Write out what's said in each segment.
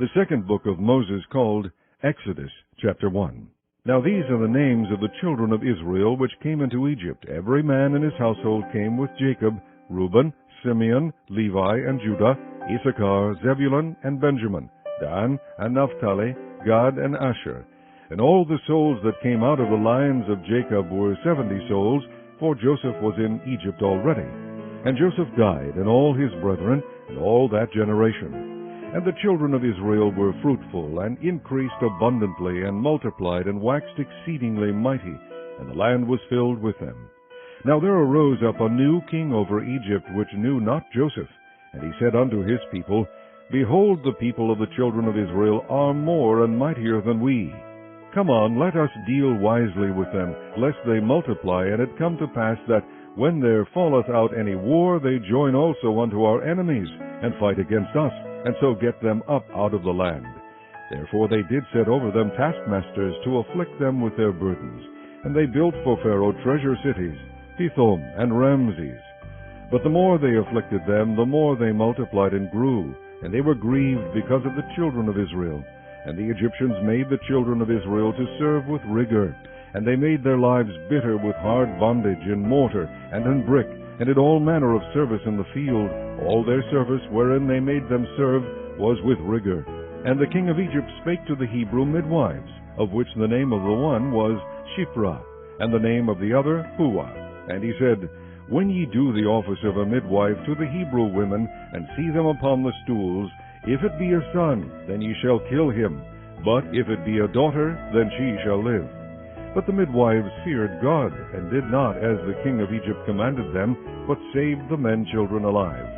The second book of Moses, called Exodus, chapter 1. Now these are the names of the children of Israel which came into Egypt. Every man in his household came with Jacob: Reuben, Simeon, Levi, and Judah, Issachar, Zebulun, and Benjamin, Dan, and Naphtali, Gad, and Asher. And all the souls that came out of the lions of Jacob were 70 souls, for Joseph was in Egypt already. And Joseph died, and all his brethren, and all that generation. And the children of Israel were fruitful, and increased abundantly, and multiplied, and waxed exceedingly mighty, and the land was filled with them. Now there arose up a new king over Egypt, which knew not Joseph. And he said unto his people, Behold, the people of the children of Israel are more and mightier than we. Come on, let us deal wisely with them, lest they multiply. And it come to pass that, when there falleth out any war, they join also unto our enemies, and fight against us, and so get them up out of the land. Therefore they did set over them taskmasters to afflict them with their burdens. And they built for Pharaoh treasure cities, Pithom and Ramses. But the more they afflicted them, the more they multiplied and grew, and they were grieved because of the children of Israel. And the Egyptians made the children of Israel to serve with rigor, and they made their lives bitter with hard bondage in mortar and in brick, and in all manner of service in the field. All their service wherein they made them serve was with rigor. And the king of Egypt spake to the Hebrew midwives, of which the name of the one was Shiphrah, and the name of the other Puah. And he said, When ye do the office of a midwife to the Hebrew women, and see them upon the stools, if it be a son, then ye shall kill him, but if it be a daughter, then she shall live. But the midwives feared God, and did not as the king of Egypt commanded them, but saved the men children alive.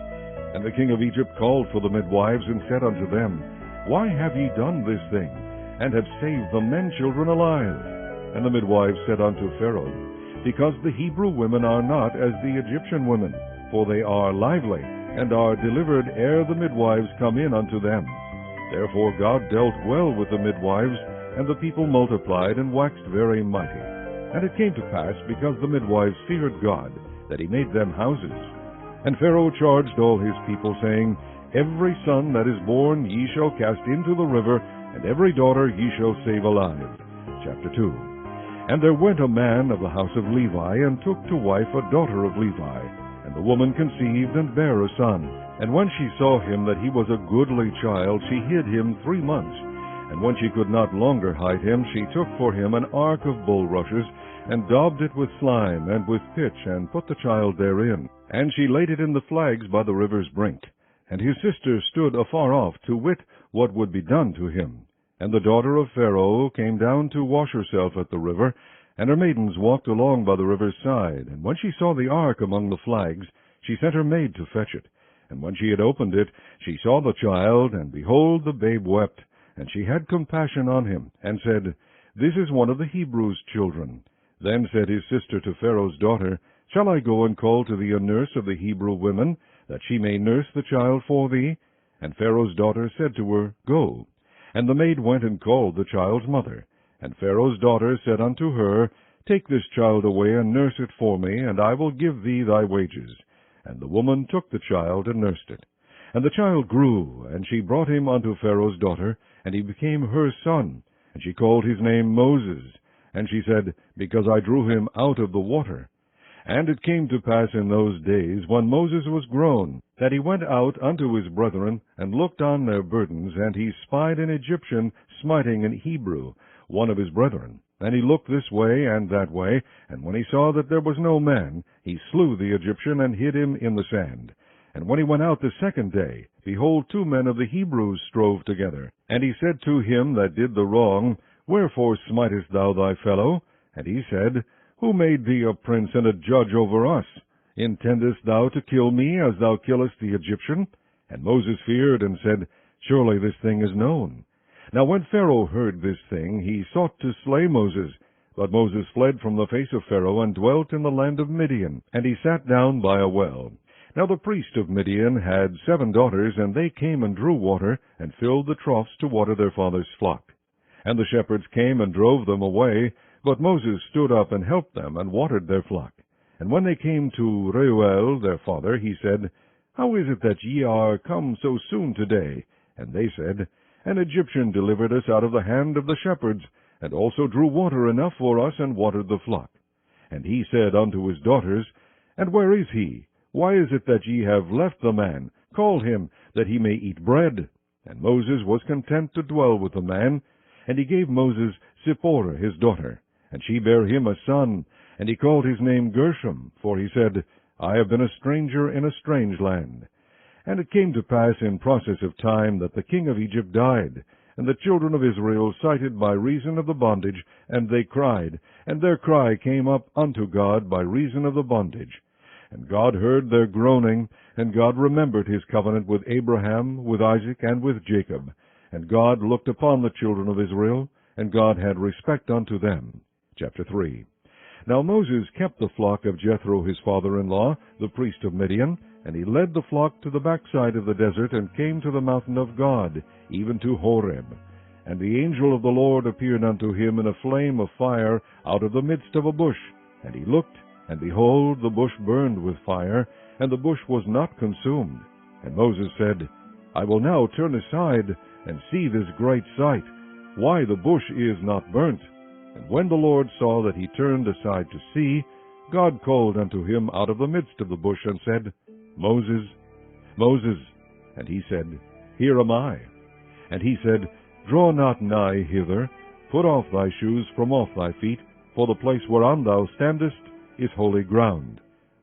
And the king of Egypt called for the midwives, and said unto them, Why have ye done this thing, and have saved the men children alive? And the midwives said unto Pharaoh, Because the Hebrew women are not as the Egyptian women, for they are lively, and are delivered ere the midwives come in unto them. Therefore God dealt well with the midwives, and the people multiplied and waxed very mighty. And it came to pass, because the midwives feared God, that he made them houses. And Pharaoh charged all his people, saying, Every son that is born ye shall cast into the river, and every daughter ye shall save alive. Chapter 2. And there went a man of the house of Levi, and took to wife a daughter of Levi. And the woman conceived, and bare a son. And when she saw him that he was a goodly child, she hid him 3 months. And when she could not longer hide him, she took for him an ark of bulrushes, and daubed it with slime and with pitch, and put the child therein. And she laid it in the flags by the river's brink. And his sister stood afar off, to wit what would be done to him. And the daughter of Pharaoh came down to wash herself at the river, and her maidens walked along by the river's side. And when she saw the ark among the flags, she sent her maid to fetch it. And when she had opened it, she saw the child, and behold, the babe wept. And she had compassion on him, and said, This is one of the Hebrews' children. Then said his sister to Pharaoh's daughter, Shall I go and call to thee a nurse of the Hebrew women, that she may nurse the child for thee? And Pharaoh's daughter said to her, Go. And the maid went and called the child's mother. And Pharaoh's daughter said unto her, Take this child away, and nurse it for me, and I will give thee thy wages. And the woman took the child, and nursed it. And the child grew, and she brought him unto Pharaoh's daughter, and he became her son. And she called his name Moses. And she said, Because I drew him out of the water. And it came to pass in those days, when Moses was grown, that he went out unto his brethren, and looked on their burdens, and he spied an Egyptian smiting an Hebrew, one of his brethren. And he looked this way and that way, and when he saw that there was no man, he slew the Egyptian, and hid him in the sand. And when he went out the second day, behold, 2 men of the Hebrews strove together. And he said to him that did the wrong, Wherefore smitest thou thy fellow? And he said, Who made thee a prince and a judge over us? Intendest thou to kill me, as thou killest the Egyptian? And Moses feared, and said, Surely this thing is known. Now when Pharaoh heard this thing, he sought to slay Moses. But Moses fled from the face of Pharaoh, and dwelt in the land of Midian. And he sat down by a well. Now the priest of Midian had 7 daughters, and they came and drew water, and filled the troughs to water their father's flock. And the shepherds came and drove them away, but Moses stood up and helped them, and watered their flock. And when they came to Reuel their father, he said, How is it that ye are come so soon today? And they said, An Egyptian delivered us out of the hand of the shepherds, and also drew water enough for us, and watered the flock. And he said unto his daughters, And where is he? Why is it that ye have left the man? Call him, that he may eat bread. And Moses was content to dwell with the man. And he gave Moses Zipporah his daughter, and she bare him a son, and he called his name Gershom, for he said, I have been a stranger in a strange land. And it came to pass in process of time that the king of Egypt died, and the children of Israel sighted by reason of the bondage, and they cried, and their cry came up unto God by reason of the bondage. And God heard their groaning, and God remembered his covenant with Abraham, with Isaac, and with Jacob. And God looked upon the children of Israel, and God had respect unto them. Chapter 3. Now Moses kept the flock of Jethro his father-in-law, the priest of Midian, and he led the flock to the backside of the desert, and came to the mountain of God, even to Horeb. And the angel of the Lord appeared unto him in a flame of fire out of the midst of a bush. And he looked, and behold, the bush burned with fire, and the bush was not consumed. And Moses said, I will now turn aside, and see this great sight, why the bush is not burnt. And when the Lord saw that he turned aside to see, God called unto him out of the midst of the bush, and said, Moses, Moses. And he said, Here am I. And he said, Draw not nigh hither, put off thy shoes from off thy feet, for the place whereon thou standest is holy ground.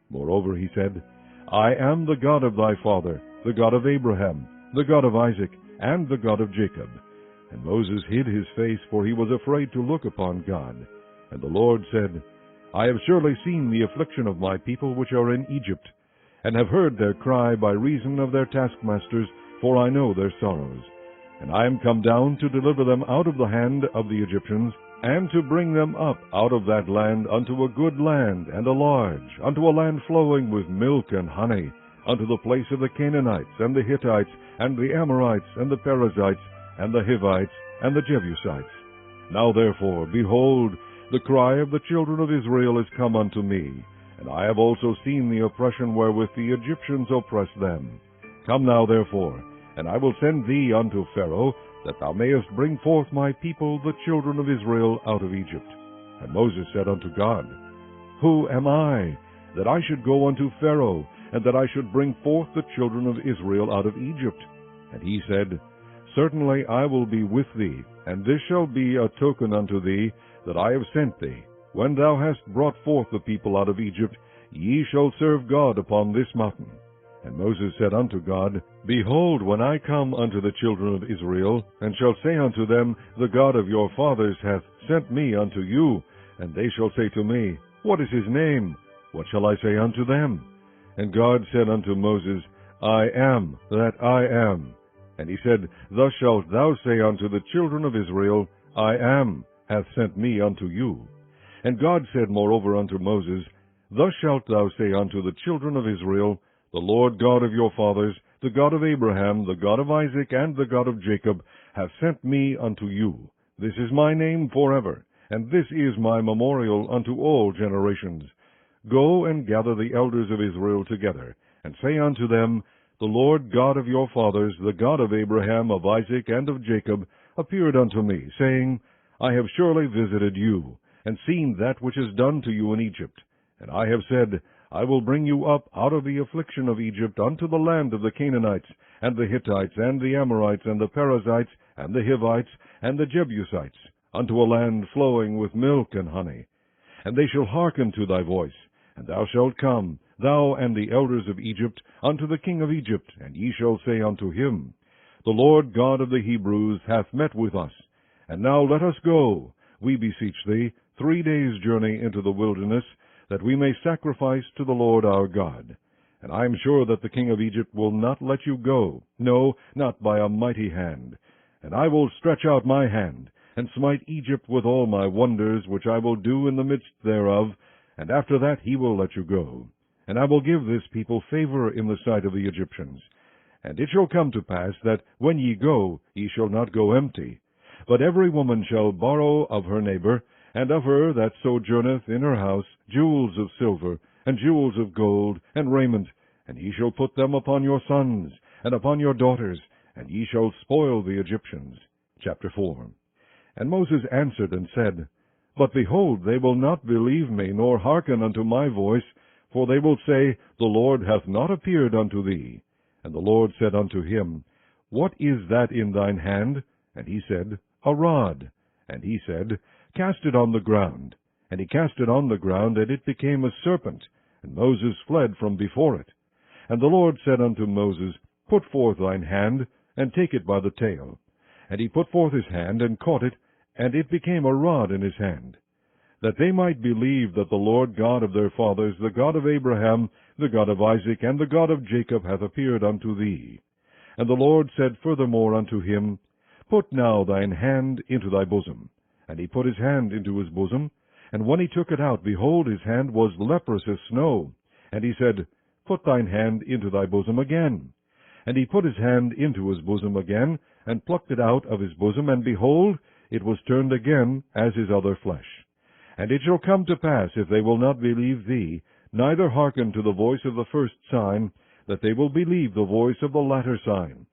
Moreover he said, I am the God of thy father, the God of Abraham, the God of Isaac, and the God of Jacob. And Moses hid his face, for he was afraid to look upon God. And the Lord said, I have surely seen the affliction of my people which are in Egypt, and have heard their cry by reason of their taskmasters, for I know their sorrows. And I am come down to deliver them out of the hand of the Egyptians, and to bring them up out of that land unto a good land, and a large, unto a land flowing with milk and honey, unto the place of the Canaanites, and the Hittites, and the Amorites, and the Perizzites, and the Hivites, and the Jebusites. Now therefore, behold, the cry of the children of Israel is come unto me, and I have also seen the oppression wherewith the Egyptians oppress them. Come now therefore, and I will send thee unto Pharaoh, that thou mayest bring forth my people, the children of Israel, out of Egypt. And Moses said unto God, Who am I, that I should go unto Pharaoh, and that I should bring forth the children of Israel out of Egypt? And he said, Certainly I will be with thee, and this shall be a token unto thee, that I have sent thee. When thou hast brought forth the people out of Egypt, ye shall serve God upon this mountain. And Moses said unto God, Behold, when I come unto the children of Israel, and shall say unto them, The God of your fathers hath sent me unto you, and they shall say to me, What is his name? What shall I say unto them? And God said unto Moses, I am that I am. And he said, Thus shalt thou say unto the children of Israel, I am hath sent me unto you. And God said moreover unto Moses, Thus shalt thou say unto the children of Israel, The Lord God of your fathers, the God of Abraham, the God of Isaac, and the God of Jacob, hath sent me unto you. This is my name forever, and this is my memorial unto all generations. Go and gather the elders of Israel together, and say unto them, The Lord God of your fathers, the God of Abraham, of Isaac, and of Jacob, appeared unto me, saying, I have surely visited you, and seen that which is done to you in Egypt. And I have said, I will bring you up out of the affliction of Egypt unto the land of the Canaanites, and the Hittites, and the Amorites, and the Perizzites, and the Hivites, and the Jebusites, unto a land flowing with milk and honey. And they shall hearken to thy voice, and thou shalt come, thou and the elders of Egypt, unto the king of Egypt, and ye shall say unto him, The Lord God of the Hebrews hath met with us. And now let us go, we beseech thee, 3 days' journey into the wilderness, that we may sacrifice to the Lord our God. And I am sure that the king of Egypt will not let you go, no, not by a mighty hand. And I will stretch out my hand, and smite Egypt with all my wonders, which I will do in the midst thereof, and after that he will let you go. And I will give this people favor in the sight of the Egyptians. And it shall come to pass that when ye go, ye shall not go empty. But every woman shall borrow of her neighbor, and of her that sojourneth in her house, jewels of silver, and jewels of gold, and raiment, and ye shall put them upon your sons, and upon your daughters, and ye shall spoil the Egyptians. Chapter 4. And Moses answered and said, But behold, they will not believe me, nor hearken unto my voice, for they will say, The Lord hath not appeared unto thee. And the Lord said unto him, What is that in thine hand? And he said, A rod. And he said, Cast it on the ground. And he cast it on the ground, and it became a serpent, and Moses fled from before it. And the Lord said unto Moses, Put forth thine hand, and take it by the tail. And he put forth his hand, and caught it, and it became a rod in his hand, that they might believe that the Lord God of their fathers, the God of Abraham, the God of Isaac, and the God of Jacob, hath appeared unto thee. And the Lord said furthermore unto him, Put now thine hand into thy bosom. And he put his hand into his bosom, and when he took it out, behold, his hand was leprous as snow. And he said, Put thine hand into thy bosom again. And he put his hand into his bosom again, and plucked it out of his bosom, and behold, it was turned again as his other flesh. And it shall come to pass, if they will not believe thee, neither hearken to the voice of the first sign, that they will believe the voice of the latter sign.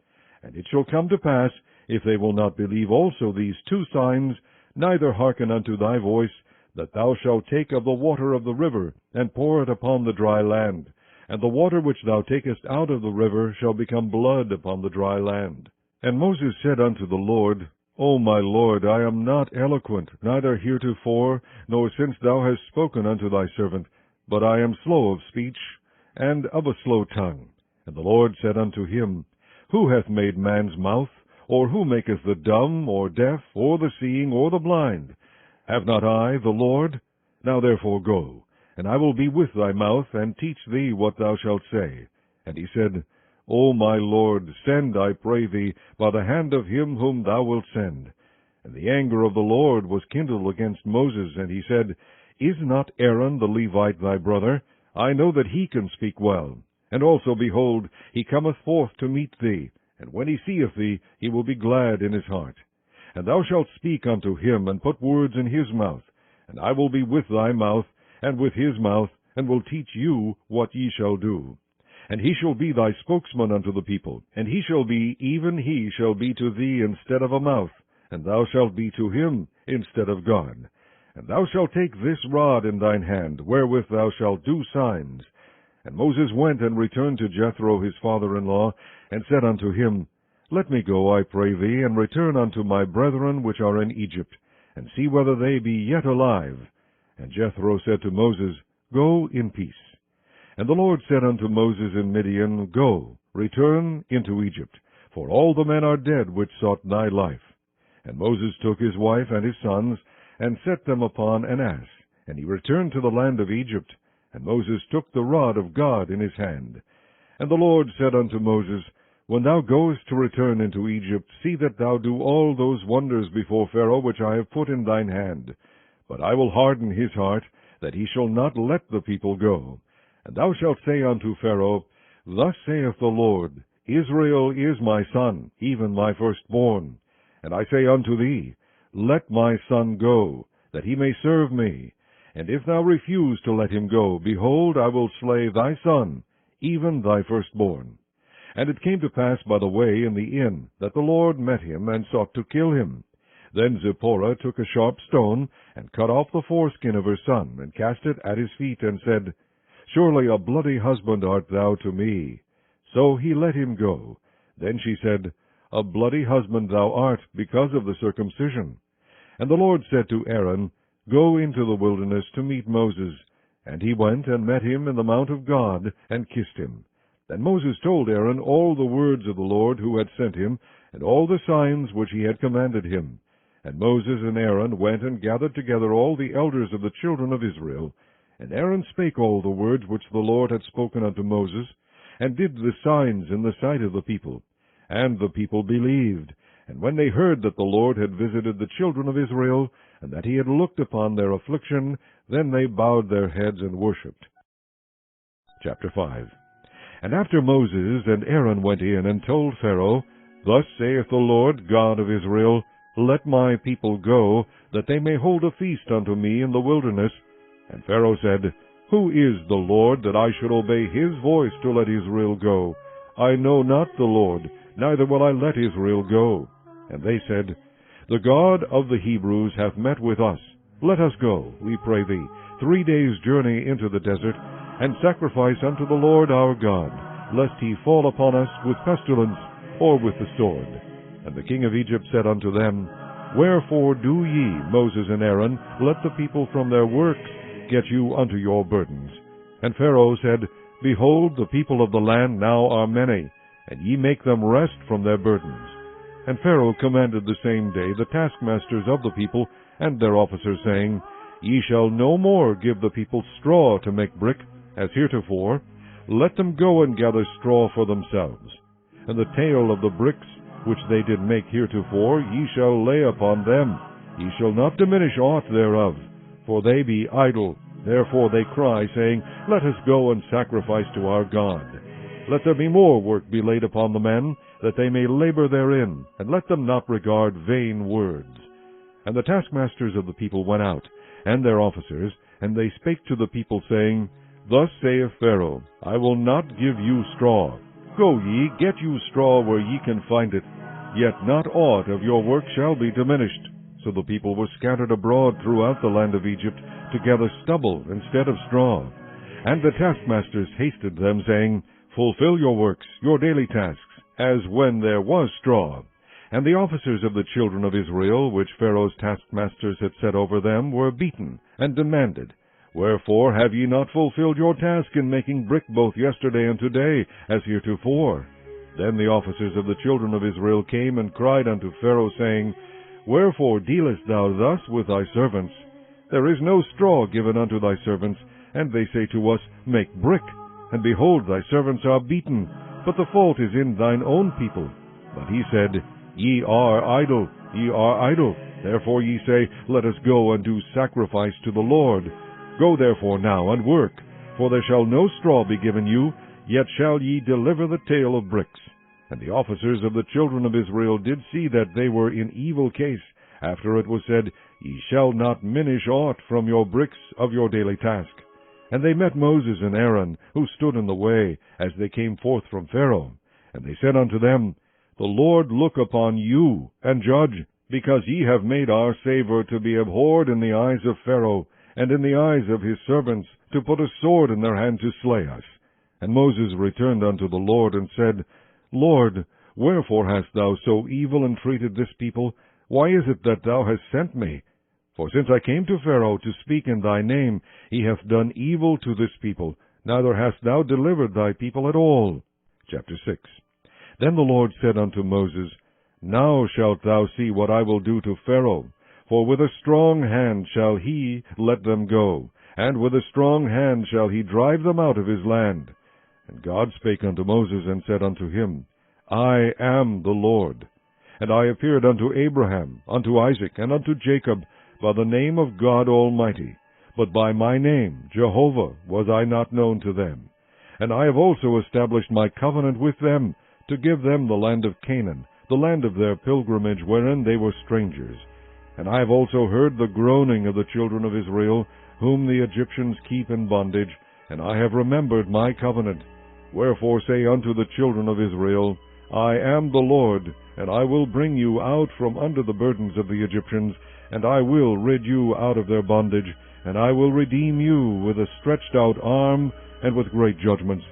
And it shall come to pass, if they will not believe also these two signs, neither hearken unto thy voice, that thou shalt take of the water of the river, and pour it upon the dry land. And the water which thou takest out of the river shall become blood upon the dry land. And Moses said unto the Lord, O my Lord, I am not eloquent, neither heretofore, nor since thou hast spoken unto thy servant, but I am slow of speech, and of a slow tongue. And the Lord said unto him, Who hath made man's mouth? Or who maketh the dumb, or deaf, or the seeing, or the blind? Have not I, the Lord? Now therefore go, and I will be with thy mouth, and teach thee what thou shalt say. And he said, O my Lord, send, I pray thee, by the hand of him whom thou wilt send. And the anger of the Lord was kindled against Moses, and he said, Is not Aaron the Levite thy brother? I know that he can speak well. And also, behold, he cometh forth to meet thee, and when he seeth thee, he will be glad in his heart. And thou shalt speak unto him, and put words in his mouth, and I will be with thy mouth, and with his mouth, and will teach you what ye shall do. And he shall be thy spokesman unto the people, and he shall be, even he shall be to thee instead of a mouth, and thou shalt be to him instead of God. And thou shalt take this rod in thine hand, wherewith thou shalt do signs. And Moses went and returned to Jethro his father-in-law, and said unto him, Let me go, I pray thee, and return unto my brethren which are in Egypt, and see whether they be yet alive. And Jethro said to Moses, Go in peace. And the Lord said unto Moses in Midian, Go, return into Egypt, for all the men are dead which sought thy life. And Moses took his wife and his sons, and set them upon an ass, and he returned to the land of Egypt. And Moses took the rod of God in his hand. And the Lord said unto Moses, When thou goest to return into Egypt, see that thou do all those wonders before Pharaoh which I have put in thine hand. But I will harden his heart, that he shall not let the people go. And thou shalt say unto Pharaoh, Thus saith the Lord, Israel is my son, even my firstborn. And I say unto thee, Let my son go, that he may serve me. And if thou refuse to let him go, behold, I will slay thy son, even thy firstborn. And it came to pass by the way in the inn, that the Lord met him, and sought to kill him. Then Zipporah took a sharp stone, and cut off the foreskin of her son, and cast it at his feet, and said, Surely a bloody husband art thou to me. So he let him go. Then she said, A bloody husband thou art, because of the circumcision. And the Lord said to Aaron, Go into the wilderness to meet Moses. And he went and met him in the mount of God, and kissed him. Then Moses told Aaron all the words of the Lord who had sent him, and all the signs which he had commanded him. And Moses and Aaron went and gathered together all the elders of the children of Israel. And Aaron spake all the words which the Lord had spoken unto Moses, and did the signs in the sight of the people. And the people believed. And when they heard that the Lord had visited the children of Israel, and that he had looked upon their affliction, then they bowed their heads and worshipped. Chapter 5. And after Moses and Aaron went in and told Pharaoh, Thus saith the Lord God of Israel, Let my people go, that they may hold a feast unto me in the wilderness. And Pharaoh said, Who is the Lord, that I should obey his voice to let Israel go? I know not the Lord, neither will I let Israel go. And they said, The God of the Hebrews hath met with us. Let us go, we pray thee, 3 days' journey into the desert, and sacrifice unto the Lord our God, lest he fall upon us with pestilence or with the sword. And the king of Egypt said unto them, Wherefore do ye, Moses and Aaron, let the people from their works get you unto your burdens? And Pharaoh said, Behold, the people of the land now are many, and ye make them rest from their burdens. And Pharaoh commanded the same day the taskmasters of the people and their officers, saying, Ye shall no more give the people straw to make brick, as heretofore. Let them go and gather straw for themselves. And the tale of the bricks which they did make heretofore ye shall lay upon them. Ye shall not diminish aught thereof, for they be idle. Therefore they cry, saying, Let us go and sacrifice to our God. Let there be more work be laid upon the men, that they may labor therein, and let them not regard vain words. And the taskmasters of the people went out, and their officers, and they spake to the people, saying, Thus saith Pharaoh, I will not give you straw. Go ye, get you straw where ye can find it, yet not aught of your work shall be diminished. So the people were scattered abroad throughout the land of Egypt, to gather stubble instead of straw. And the taskmasters hasted them, saying, Fulfill your works, your daily tasks, as when there was straw. And the officers of the children of Israel, which Pharaoh's taskmasters had set over them, were beaten, and demanded, Wherefore have ye not fulfilled your task in making brick both yesterday and today, as heretofore? Then the officers of the children of Israel came and cried unto Pharaoh, saying, Wherefore dealest thou thus with thy servants? There is no straw given unto thy servants, and they say to us, Make brick. And behold, thy servants are beaten, but the fault is in thine own people. But he said, Ye are idle, ye are idle. Therefore ye say, Let us go and do sacrifice to the Lord. Go therefore now and work, for there shall no straw be given you, yet shall ye deliver the tale of bricks. And the officers of the children of Israel did see that they were in evil case, after it was said, Ye shall not minish aught from your bricks of your daily task. And they met Moses and Aaron, who stood in the way, as they came forth from Pharaoh. And they said unto them, The Lord look upon you, and judge, because ye have made our savour to be abhorred in the eyes of Pharaoh, and in the eyes of his servants, to put a sword in their hand to slay us. And Moses returned unto the Lord, and said, Lord, wherefore hast thou so evil entreated this people? Why is it that thou hast sent me? For since I came to Pharaoh to speak in thy name, he hath done evil to this people, neither hast thou delivered thy people at all. Chapter 6. Then the Lord said unto Moses, Now shalt thou see what I will do to Pharaoh, for with a strong hand shall he let them go, and with a strong hand shall he drive them out of his land. And God spake unto Moses, and said unto him, I am the Lord. And I appeared unto Abraham, unto Isaac, and unto Jacob, by the name of God Almighty, but by my name, Jehovah, was I not known to them. And I have also established my covenant with them, to give them the land of Canaan, the land of their pilgrimage, wherein they were strangers. And I have also heard the groaning of the children of Israel, whom the Egyptians keep in bondage, and I have remembered my covenant. Wherefore say unto the children of Israel, I am the Lord, and I will bring you out from under the burdens of the Egyptians, and I will rid you out of their bondage, and I will redeem you with a stretched out arm, and with great judgments.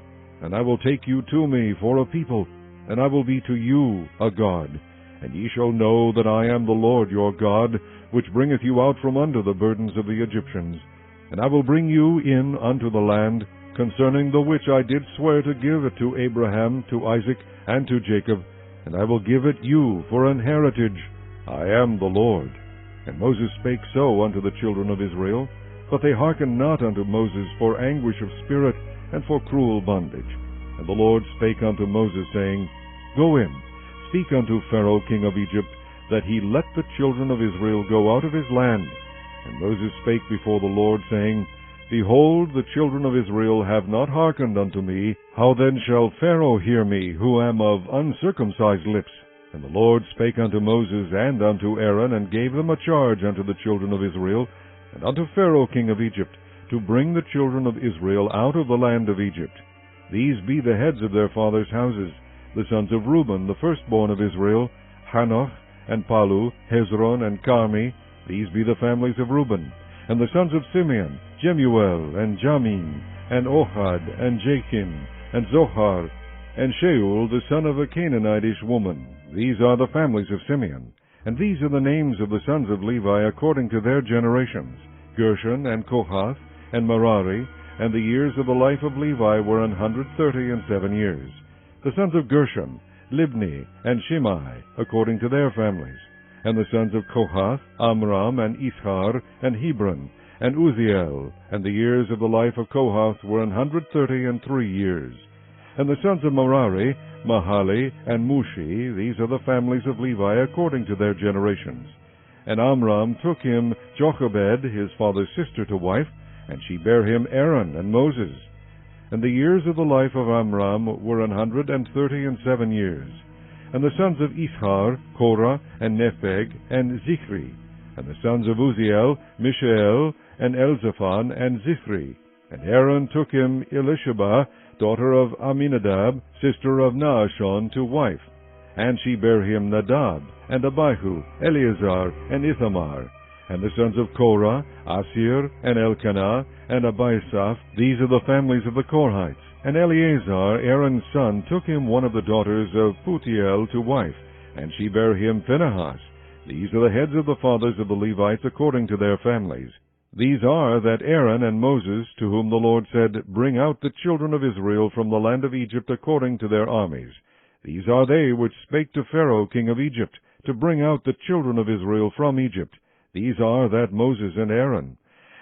And I will take you to me for a people, and I will be to you a God. And ye shall know that I am the Lord your God, which bringeth you out from under the burdens of the Egyptians. And I will bring you in unto the land, concerning the which I did swear to give it to Abraham, to Isaac, and to Jacob, and I will give it you for an heritage. I am the Lord. And Moses spake so unto the children of Israel, but they hearkened not unto Moses for anguish of spirit, and for cruel bondage. And the Lord spake unto Moses, saying, Go in, speak unto Pharaoh king of Egypt, that he let the children of Israel go out of his land. And Moses spake before the Lord, saying, Behold, the children of Israel have not hearkened unto me. How then shall Pharaoh hear me, who am of uncircumcised lips? And the Lord spake unto Moses and unto Aaron, and gave them a charge unto the children of Israel, and unto Pharaoh king of Egypt, to bring the children of Israel out of the land of Egypt. These be the heads of their fathers' houses. The sons of Reuben, the firstborn of Israel, Hanoch, and Palu, Hezron, and Carmi. These be the families of Reuben. And the sons of Simeon, Jemuel, and Jamin, and Ohad, and Jachim, and Zohar, and Shaul, the son of a Canaanitish woman. These are the families of Simeon. And these are the names of the sons of Levi according to their generations, Gershon, and Kohath, and Merari. And the years of the life of Levi were 137 years. The sons of Gershon, Libni, and Shimei, according to their families. And the sons of Kohath, Amram, and Ishar, and Hebron, and Uziel. And the years of the life of Kohath were 133 years. And the sons of Merari, Mahali, and Mushi. These are the families of Levi according to their generations. And Amram took him Jochebed, his father's sister, to wife, and she bare him Aaron and Moses. And the years of the life of Amram were 137 years. And the sons of Ishar, Korah, and Nepheg, and Zichri. And the sons of Uziel, Mishael, and Elzaphan, and Zithri. And Aaron took him Elisheba, daughter of Aminadab, sister of Naashon, to wife. And she bare him Nadab, and Abihu, Eleazar, and Ithamar. And the sons of Korah, Asir, and Elkanah, and Abiasaph. These are the families of the Korhites. And Eleazar, Aaron's son, took him one of the daughters of Putiel to wife, and she bare him Phinehas. These are the heads of the fathers of the Levites according to their families. These are that Aaron and Moses, to whom the Lord said, Bring out the children of Israel from the land of Egypt according to their armies. These are they which spake to Pharaoh king of Egypt, to bring out the children of Israel from Egypt. These are that Moses and Aaron.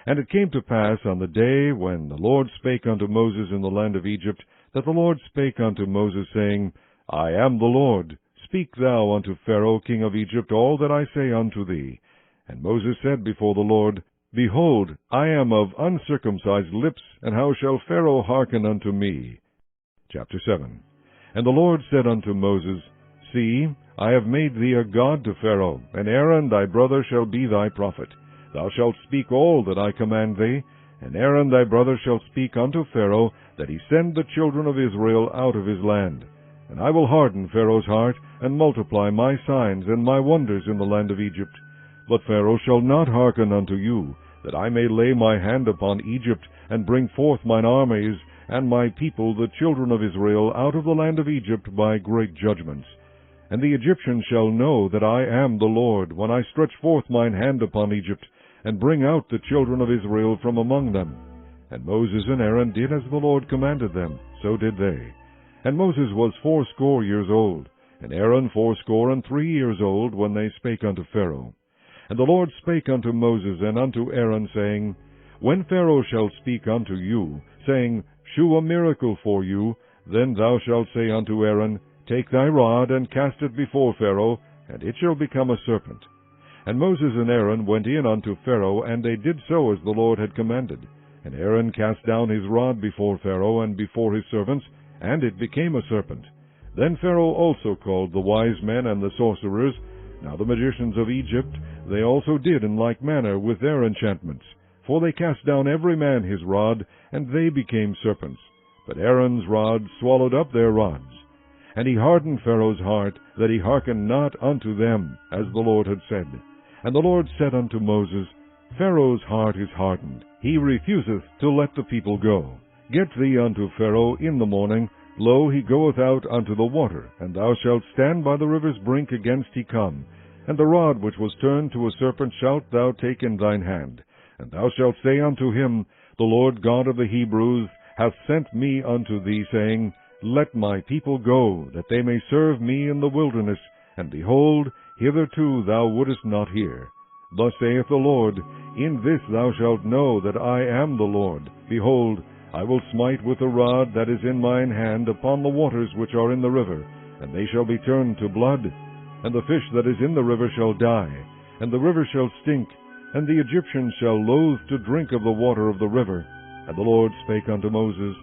And it came to pass on the day when the Lord spake unto Moses in the land of Egypt, that the Lord spake unto Moses, saying, I am the Lord. Speak thou unto Pharaoh king of Egypt all that I say unto thee. And Moses said before the Lord, Behold, I am of uncircumcised lips, and how shall Pharaoh hearken unto me? Chapter 7. And the Lord said unto Moses, See, I have made thee a god to Pharaoh, and Aaron thy brother shall be thy prophet. Thou shalt speak all that I command thee, and Aaron thy brother shall speak unto Pharaoh, that he send the children of Israel out of his land. And I will harden Pharaoh's heart, and multiply my signs and my wonders in the land of Egypt. But Pharaoh shall not hearken unto you, that I may lay my hand upon Egypt, and bring forth mine armies, and my people the children of Israel out of the land of Egypt by great judgments. And the Egyptians shall know that I am the Lord, when I stretch forth mine hand upon Egypt, and bring out the children of Israel from among them. And Moses and Aaron did as the Lord commanded them, so did they. And Moses was 80 years old, and Aaron 83 years old, when they spake unto Pharaoh. And the Lord spake unto Moses and unto Aaron, saying, When Pharaoh shall speak unto you, saying, Shew a miracle for you, then thou shalt say unto Aaron, Take thy rod, and cast it before Pharaoh, and it shall become a serpent. And Moses and Aaron went in unto Pharaoh, and they did so as the Lord had commanded. And Aaron cast down his rod before Pharaoh and before his servants, and it became a serpent. Then Pharaoh also called the wise men and the sorcerers. Now the magicians of Egypt, they also did in like manner with their enchantments. For they cast down every man his rod, and they became serpents. But Aaron's rod swallowed up their rods. And he hardened Pharaoh's heart, that he hearkened not unto them, as the Lord had said. And the Lord said unto Moses, Pharaoh's heart is hardened. He refuseth to let the people go. Get thee unto Pharaoh in the morning. Lo, he goeth out unto the water, and thou shalt stand by the river's brink against he come. And the rod which was turned to a serpent shalt thou take in thine hand. And thou shalt say unto him, The Lord God of the Hebrews hath sent me unto thee, saying, Let my people go, that they may serve me in the wilderness. And behold, hitherto thou wouldest not hear. Thus saith the Lord, In this thou shalt know that I am the Lord. Behold, I will smite with the rod that is in mine hand upon the waters which are in the river, and they shall be turned to blood. And the fish that is in the river shall die, and the river shall stink, and the Egyptians shall loathe to drink of the water of the river. And the Lord spake unto Moses,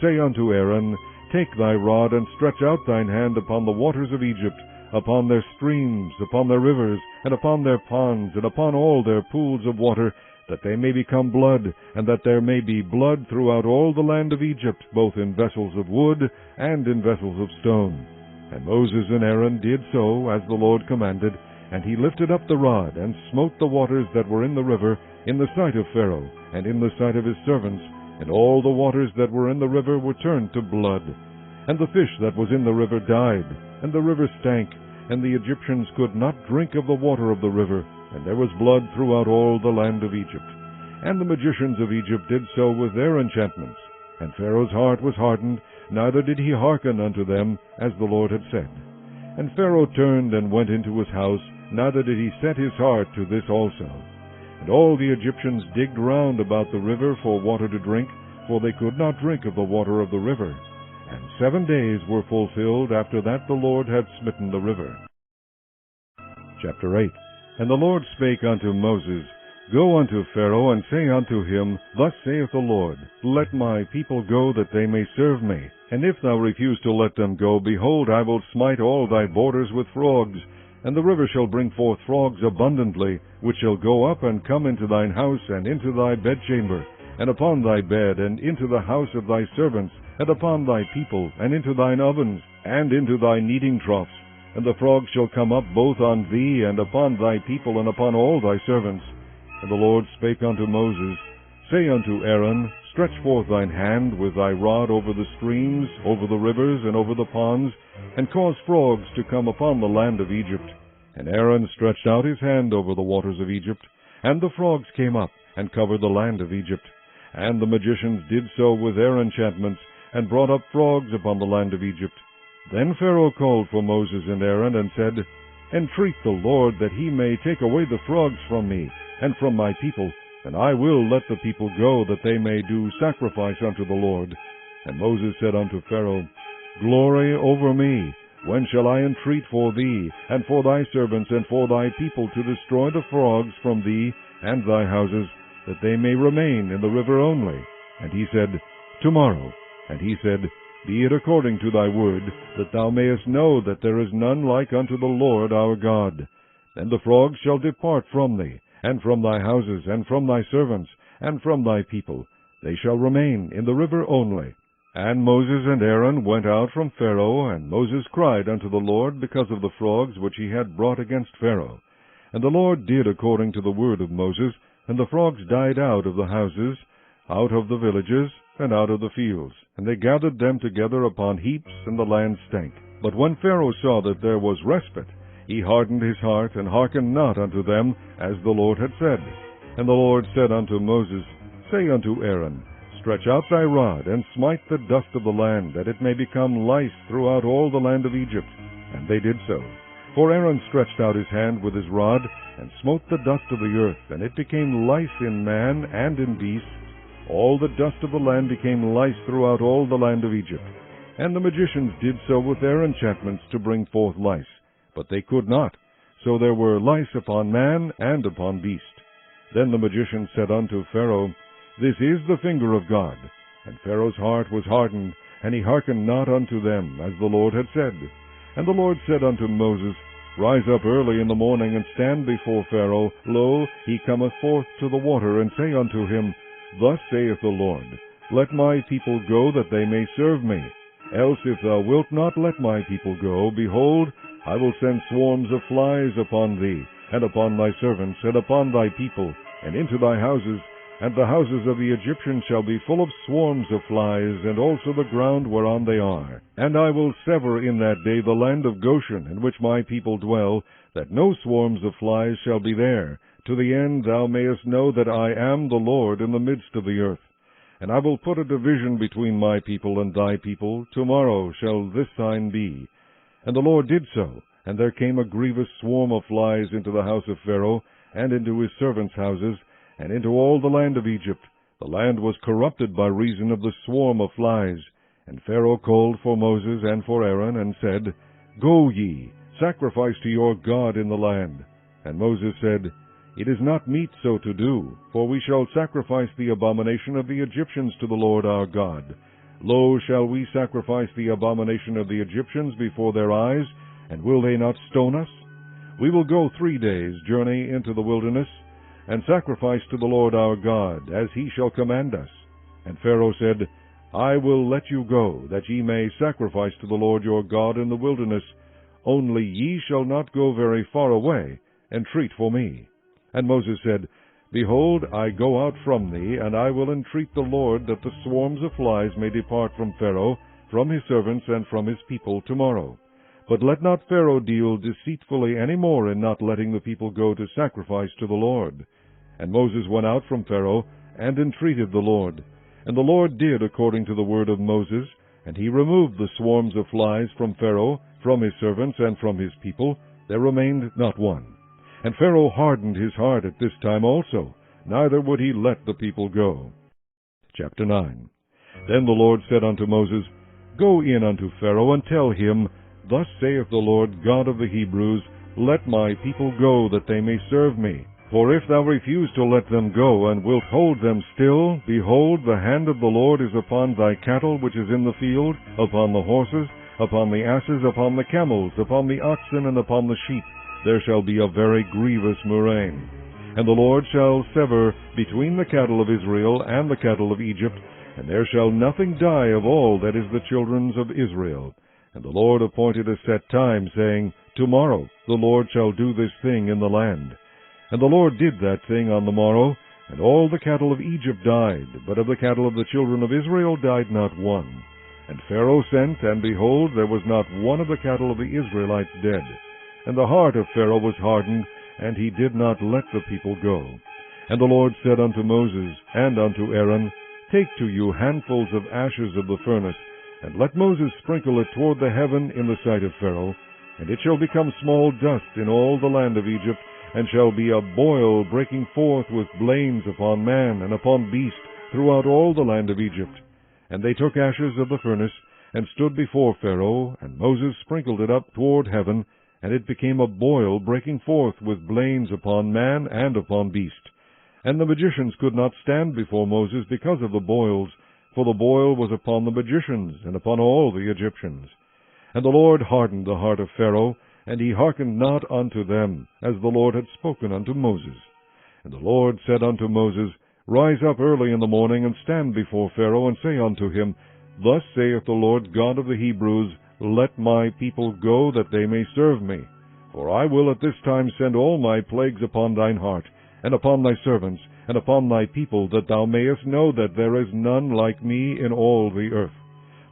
Say unto Aaron, Take thy rod, and stretch out thine hand upon the waters of Egypt, upon their streams, upon their rivers, and upon their ponds, and upon all their pools of water, that they may become blood, and that there may be blood throughout all the land of Egypt, both in vessels of wood and in vessels of stone. And Moses and Aaron did so as the Lord commanded, and he lifted up the rod, and smote the waters that were in the river, in the sight of Pharaoh, and in the sight of his servants, and all the waters that were in the river were turned to blood. And the fish that was in the river died, and the river stank, and the Egyptians could not drink of the water of the river, and there was blood throughout all the land of Egypt. And the magicians of Egypt did so with their enchantments. And Pharaoh's heart was hardened, neither did he hearken unto them, as the Lord had said. And Pharaoh turned and went into his house, neither did he set his heart to this also. And all the Egyptians digged round about the river for water to drink, for they could not drink of the water of the river. And 7 days were fulfilled after that the Lord had smitten the river. Chapter 8. And the Lord spake unto Moses, Go unto Pharaoh, and say unto him, Thus saith the Lord, Let my people go, that they may serve me. And if thou refuse to let them go, behold, I will smite all thy borders with frogs, and the river shall bring forth frogs abundantly, which shall go up and come into thine house, and into thy bedchamber, and upon thy bed, and into the house of thy servants, and upon thy people, and into thine ovens, and into thy kneading troughs. And the frogs shall come up both on thee, and upon thy people, and upon all thy servants. And the Lord spake unto Moses, Say unto Aaron, Stretch forth thine hand with thy rod over the streams, over the rivers, and over the ponds, and cause frogs to come upon the land of Egypt. And Aaron stretched out his hand over the waters of Egypt, and the frogs came up, and covered the land of Egypt. And the magicians did so with their enchantments, and brought up frogs upon the land of Egypt. Then Pharaoh called for Moses and Aaron, and said, Entreat the Lord that he may take away the frogs from me, and from my people, and I will let the people go, that they may do sacrifice unto the Lord. And Moses said unto Pharaoh, Glory over me, when shall I entreat for thee, and for thy servants, and for thy people, to destroy the frogs from thee and thy houses, that they may remain in the river only? And he said, Tomorrow. And he said, Be it according to thy word, that thou mayest know that there is none like unto the Lord our God. Then the frogs shall depart from thee, and from thy houses, and from thy servants, and from thy people. They shall remain in the river only. And Moses and Aaron went out from Pharaoh, and Moses cried unto the Lord because of the frogs which he had brought against Pharaoh. And the Lord did according to the word of Moses, and the frogs died out of the houses, out of the villages, and out of the fields. And they gathered them together upon heaps, and the land stank. But when Pharaoh saw that there was respite, he hardened his heart, and hearkened not unto them, as the Lord had said. And the Lord said unto Moses, Say unto Aaron, Stretch out thy rod, and smite the dust of the land, that it may become lice throughout all the land of Egypt. And they did so. For Aaron stretched out his hand with his rod, and smote the dust of the earth, and it became lice in man and in beast. All the dust of the land became lice throughout all the land of Egypt. And the magicians did so with their enchantments to bring forth lice. But they could not. So there were lice upon man and upon beast. Then the magicians said unto Pharaoh, This is the finger of God. And Pharaoh's heart was hardened, and he hearkened not unto them, as the Lord had said. And the Lord said unto Moses, Rise up early in the morning, and stand before Pharaoh. Lo, he cometh forth to the water, and say unto him, Thus saith the Lord, Let my people go, that they may serve me. Else if thou wilt not let my people go, behold, I will send swarms of flies upon thee, and upon thy servants, and upon thy people, and into thy houses, and the houses of the Egyptians shall be full of swarms of flies, and also the ground whereon they are. And I will sever in that day the land of Goshen, in which my people dwell, that no swarms of flies shall be there, to the end thou mayest know that I am the Lord in the midst of the earth. And I will put a division between my people and thy people. Tomorrow shall this sign be. And the Lord did so, and there came a grievous swarm of flies into the house of Pharaoh, and into his servants' houses, and into all the land of Egypt. The land was corrupted by reason of the swarm of flies. And Pharaoh called for Moses and for Aaron, and said, Go ye, sacrifice to your God in the land. And Moses said, It is not meet so to do, for we shall sacrifice the abomination of the Egyptians to the Lord our God. Lo, shall we sacrifice the abomination of the Egyptians before their eyes, and will they not stone us? We will go 3 days' journey into the wilderness, and sacrifice to the Lord our God, as he shall command us. And Pharaoh said, I will let you go, that ye may sacrifice to the Lord your God in the wilderness. Only ye shall not go very far away, entreat for me. And Moses said, Behold, I go out from thee, and I will entreat the Lord that the swarms of flies may depart from Pharaoh, from his servants, and from his people tomorrow. But let not Pharaoh deal deceitfully any more in not letting the people go to sacrifice to the Lord. And Moses went out from Pharaoh, and entreated the Lord. And the Lord did according to the word of Moses, and he removed the swarms of flies from Pharaoh, from his servants, and from his people. There remained not one. And Pharaoh hardened his heart at this time also, neither would he let the people go. Chapter 9. Then the Lord said unto Moses, Go in unto Pharaoh, and tell him, Thus saith the Lord God of the Hebrews, Let my people go, that they may serve me. For if thou refuse to let them go, and wilt hold them still, behold, the hand of the Lord is upon thy cattle which is in the field, upon the horses, upon the asses, upon the camels, upon the oxen, and upon the sheep. There shall be a very grievous murrain. And the Lord shall sever between the cattle of Israel and the cattle of Egypt, and there shall nothing die of all that is the children's of Israel. And the Lord appointed a set time, saying, Tomorrow the Lord shall do this thing in the land. And the Lord did that thing on the morrow, and all the cattle of Egypt died, but of the cattle of the children of Israel died not one. And Pharaoh sent, and behold, there was not one of the cattle of the Israelites dead. And the heart of Pharaoh was hardened, and he did not let the people go. And the Lord said unto Moses and unto Aaron, Take to you handfuls of ashes of the furnace, and let Moses sprinkle it toward the heaven in the sight of Pharaoh, and it shall become small dust in all the land of Egypt, and shall be a boil breaking forth with blains upon man and upon beast throughout all the land of Egypt. And they took ashes of the furnace, and stood before Pharaoh, and Moses sprinkled it up toward heaven, and it became a boil breaking forth with blains upon man and upon beast. And the magicians could not stand before Moses because of the boils, for the boil was upon the magicians and upon all the Egyptians. And the Lord hardened the heart of Pharaoh, and he hearkened not unto them, as the Lord had spoken unto Moses. And the Lord said unto Moses, Rise up early in the morning, and stand before Pharaoh, and say unto him, Thus saith the Lord God of the Hebrews, Let my people go, that they may serve me. For I will at this time send all my plagues upon thine heart, and upon thy servants, and upon thy people, that thou mayest know that there is none like me in all the earth.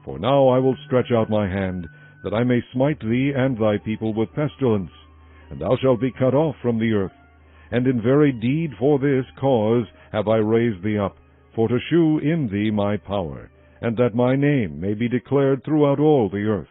For now I will stretch out my hand, that I may smite thee and thy people with pestilence, and thou shalt be cut off from the earth. And in very deed for this cause have I raised thee up, for to shew in thee my power, and that my name may be declared throughout all the earth.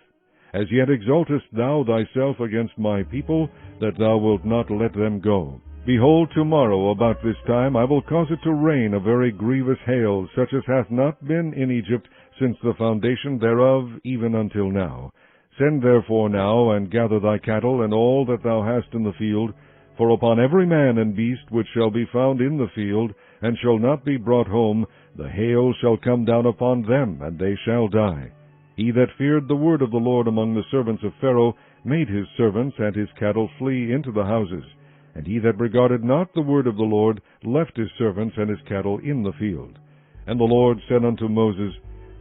As yet exaltest thou thyself against my people, that thou wilt not let them go. Behold, tomorrow about this time I will cause it to rain a very grievous hail, such as hath not been in Egypt since the foundation thereof even until now. Send therefore now, and gather thy cattle, and all that thou hast in the field, for upon every man and beast which shall be found in the field, and shall not be brought home, the hail shall come down upon them, and they shall die. He that feared the word of the Lord among the servants of Pharaoh made his servants and his cattle flee into the houses. And he that regarded not the word of the Lord left his servants and his cattle in the field. And the Lord said unto Moses,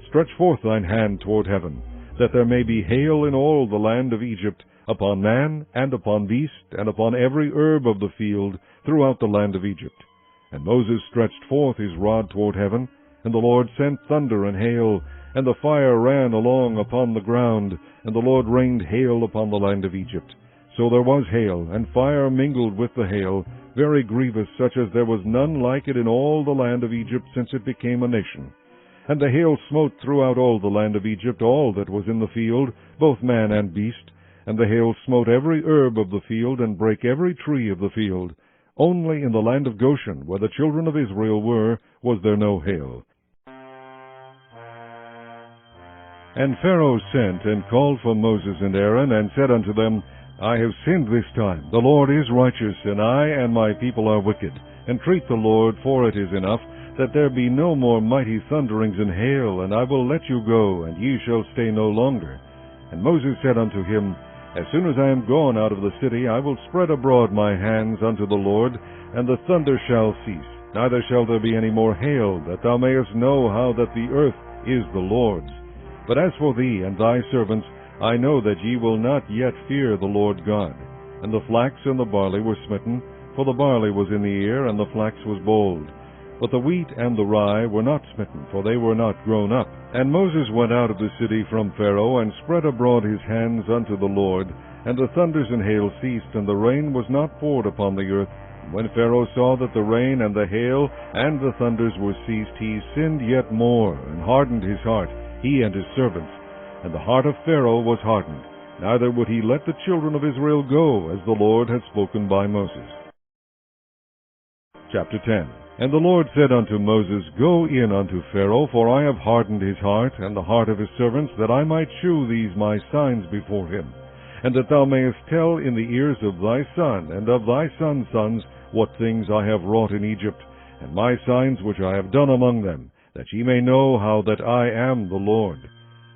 Stretch forth thine hand toward heaven, that there may be hail in all the land of Egypt, upon man, and upon beast, and upon every herb of the field, throughout the land of Egypt. And Moses stretched forth his rod toward heaven, and the Lord sent thunder and hail, and the fire ran along upon the ground, and the Lord rained hail upon the land of Egypt. So there was hail, and fire mingled with the hail, very grievous, such as there was none like it in all the land of Egypt since it became a nation. And the hail smote throughout all the land of Egypt all that was in the field, both man and beast. And the hail smote every herb of the field, and brake every tree of the field. Only in the land of Goshen, where the children of Israel were, was there no hail. And Pharaoh sent and called for Moses and Aaron, and said unto them, I have sinned this time. The Lord is righteous, and I and my people are wicked. Entreat the Lord, for it is enough, that there be no more mighty thunderings and hail, and I will let you go, and ye shall stay no longer. And Moses said unto him, As soon as I am gone out of the city, I will spread abroad my hands unto the Lord, and the thunder shall cease. Neither shall there be any more hail, that thou mayest know how that the earth is the Lord's. But as for thee and thy servants, I know that ye will not yet fear the Lord God. And the flax and the barley were smitten, for the barley was in the ear, and the flax was bold. But the wheat and the rye were not smitten, for they were not grown up. And Moses went out of the city from Pharaoh, and spread abroad his hands unto the Lord. And the thunders and hail ceased, and the rain was not poured upon the earth. And when Pharaoh saw that the rain and the hail and the thunders were ceased, he sinned yet more, and hardened his heart, he and his servants. And the heart of Pharaoh was hardened, neither would he let the children of Israel go, as the Lord had spoken by Moses. Chapter 10. And the Lord said unto Moses, Go in unto Pharaoh, for I have hardened his heart, and the heart of his servants, that I might shew these my signs before him, and that thou mayest tell in the ears of thy son, and of thy son's sons, what things I have wrought in Egypt, and my signs which I have done among them, that ye may know how that I am the Lord.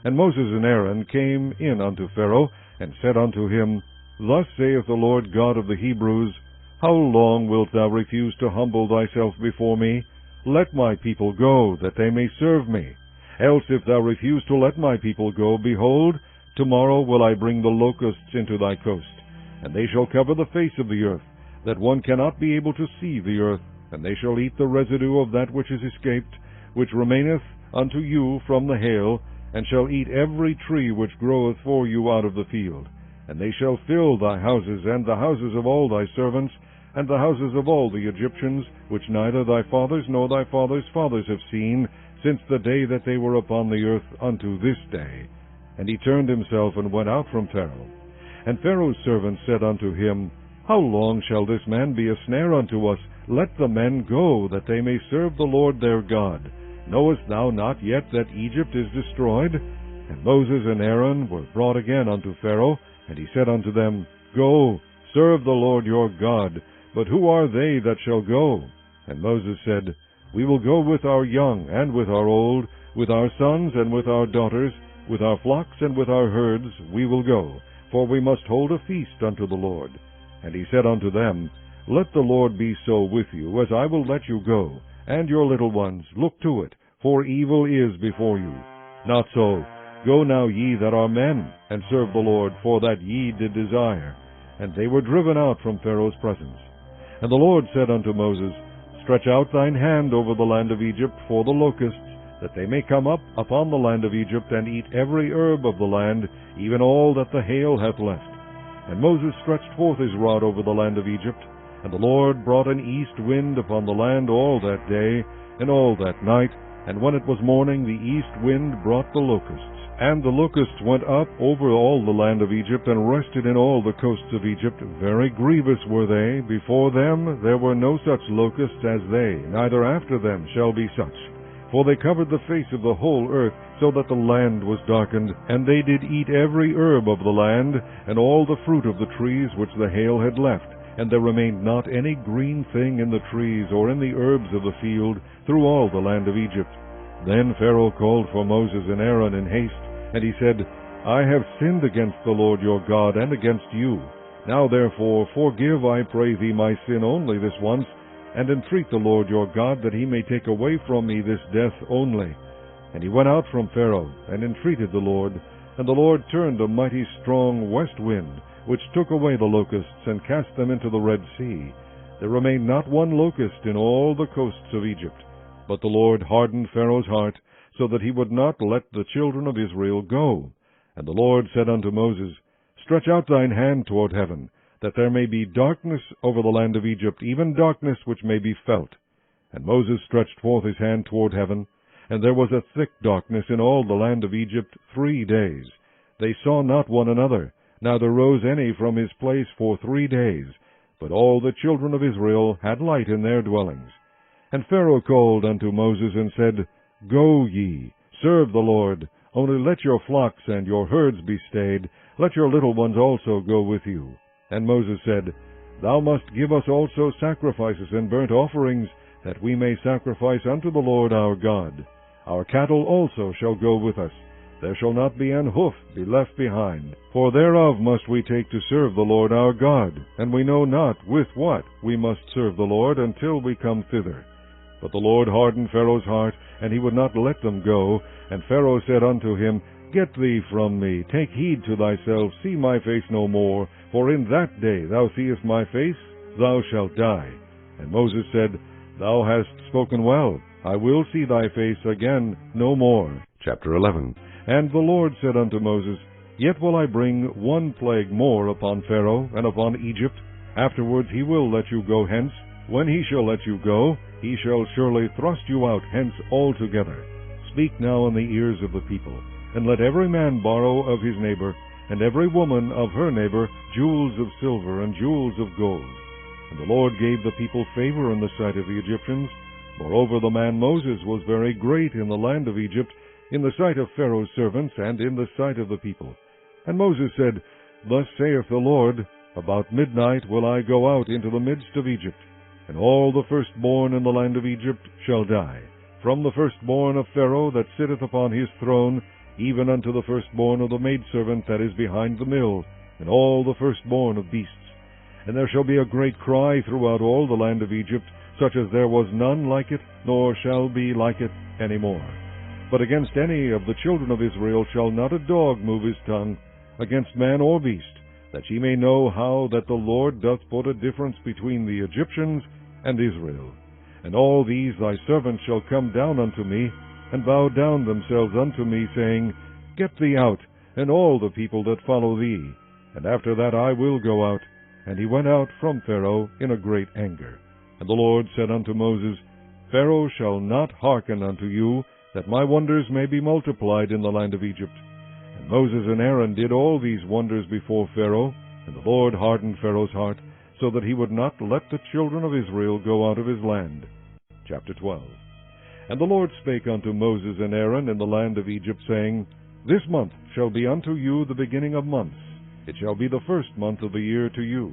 And Moses and Aaron came in unto Pharaoh, and said unto him, Thus saith the Lord God of the Hebrews, How long wilt thou refuse to humble thyself before me? Let my people go, that they may serve me. Else if thou refuse to let my people go, behold, tomorrow will I bring the locusts into thy coast, and they shall cover the face of the earth, that one cannot be able to see the earth, and they shall eat the residue of that which is escaped, which remaineth unto you from the hail, and shall eat every tree which groweth for you out of the field. And they shall fill thy houses, and the houses of all thy servants, and the houses of all the Egyptians, which neither thy fathers nor thy fathers' fathers have seen, since the day that they were upon the earth unto this day. And he turned himself and went out from Pharaoh. And Pharaoh's servants said unto him, How long shall this man be a snare unto us? Let the men go, that they may serve the Lord their God. Knowest thou not yet that Egypt is destroyed? And Moses and Aaron were brought again unto Pharaoh, and he said unto them, Go, serve the Lord your God. But who are they that shall go? And Moses said, We will go with our young and with our old, with our sons and with our daughters, with our flocks and with our herds we will go, for we must hold a feast unto the Lord. And he said unto them, Let the Lord be so with you, as I will let you go, and your little ones, look to it, for evil is before you. Not so. Go now ye that are men, and serve the Lord, for that ye did desire. And they were driven out from Pharaoh's presence. And the Lord said unto Moses, Stretch out thine hand over the land of Egypt for the locusts, that they may come up upon the land of Egypt, and eat every herb of the land, even all that the hail hath left. And Moses stretched forth his rod over the land of Egypt, and the Lord brought an east wind upon the land all that day, and all that night, and when it was morning, the east wind brought the locusts. And the locusts went up over all the land of Egypt, and rested in all the coasts of Egypt. Very grievous were they. Before them there were no such locusts as they, neither after them shall be such. For they covered the face of the whole earth, so that the land was darkened. And they did eat every herb of the land, and all the fruit of the trees which the hail had left. And there remained not any green thing in the trees, or in the herbs of the field, through all the land of Egypt. Then Pharaoh called for Moses and Aaron in haste, and he said, I have sinned against the Lord your God, and against you. Now therefore forgive, I pray thee, my sin only this once, and entreat the Lord your God, that he may take away from me this death only. And he went out from Pharaoh, and entreated the Lord, and the Lord turned a mighty strong west wind, which took away the locusts, and cast them into the Red Sea. There remained not one locust in all the coasts of Egypt. But the Lord hardened Pharaoh's heart, so that he would not let the children of Israel go. And the Lord said unto Moses, Stretch out thine hand toward heaven, that there may be darkness over the land of Egypt, even darkness which may be felt. And Moses stretched forth his hand toward heaven, and there was a thick darkness in all the land of Egypt 3 days. They saw not one another, neither rose any from his place for 3 days. But all the children of Israel had light in their dwellings. And Pharaoh called unto Moses, and said, Go ye, serve the Lord, only let your flocks and your herds be stayed, let your little ones also go with you. And Moses said, Thou must give us also sacrifices and burnt offerings, that we may sacrifice unto the Lord our God. Our cattle also shall go with us. There shall not be an hoof be left behind. For thereof must we take to serve the Lord our God, and we know not with what we must serve the Lord until we come thither. But the Lord hardened Pharaoh's heart, and he would not let them go. And Pharaoh said unto him, Get thee from me, take heed to thyself, see my face no more, for in that day thou seest my face, thou shalt die. And Moses said, Thou hast spoken well, I will see thy face again no more. Chapter 11. And the Lord said unto Moses, Yet will I bring one plague more upon Pharaoh and upon Egypt. Afterwards he will let you go hence. When he shall let you go, he shall surely thrust you out hence altogether. Speak now in the ears of the people, and let every man borrow of his neighbor, and every woman of her neighbor, jewels of silver and jewels of gold. And the Lord gave the people favor in the sight of the Egyptians. Moreover, the man Moses was very great in the land of Egypt, in the sight of Pharaoh's servants, and in the sight of the people. And Moses said, Thus saith the Lord, About midnight will I go out into the midst of Egypt, and all the firstborn in the land of Egypt shall die, from the firstborn of Pharaoh that sitteth upon his throne, even unto the firstborn of the maidservant that is behind the mill, and all the firstborn of beasts. And there shall be a great cry throughout all the land of Egypt, such as there was none like it, nor shall be like it any more. But against any of the children of Israel shall not a dog move his tongue, against man or beast, that ye may know how that the Lord doth put a difference between the Egyptians and Israel. And all these thy servants shall come down unto me, and bow down themselves unto me, saying, Get thee out, and all the people that follow thee. And after that I will go out. And he went out from Pharaoh in a great anger. And the Lord said unto Moses, Pharaoh shall not hearken unto you, that my wonders may be multiplied in the land of Egypt. And Moses and Aaron did all these wonders before Pharaoh, and the Lord hardened Pharaoh's heart, so that he would not let the children of Israel go out of his land. Chapter 12. And the Lord spake unto Moses and Aaron in the land of Egypt, saying, This month shall be unto you the beginning of months. It shall be the first month of the year to you.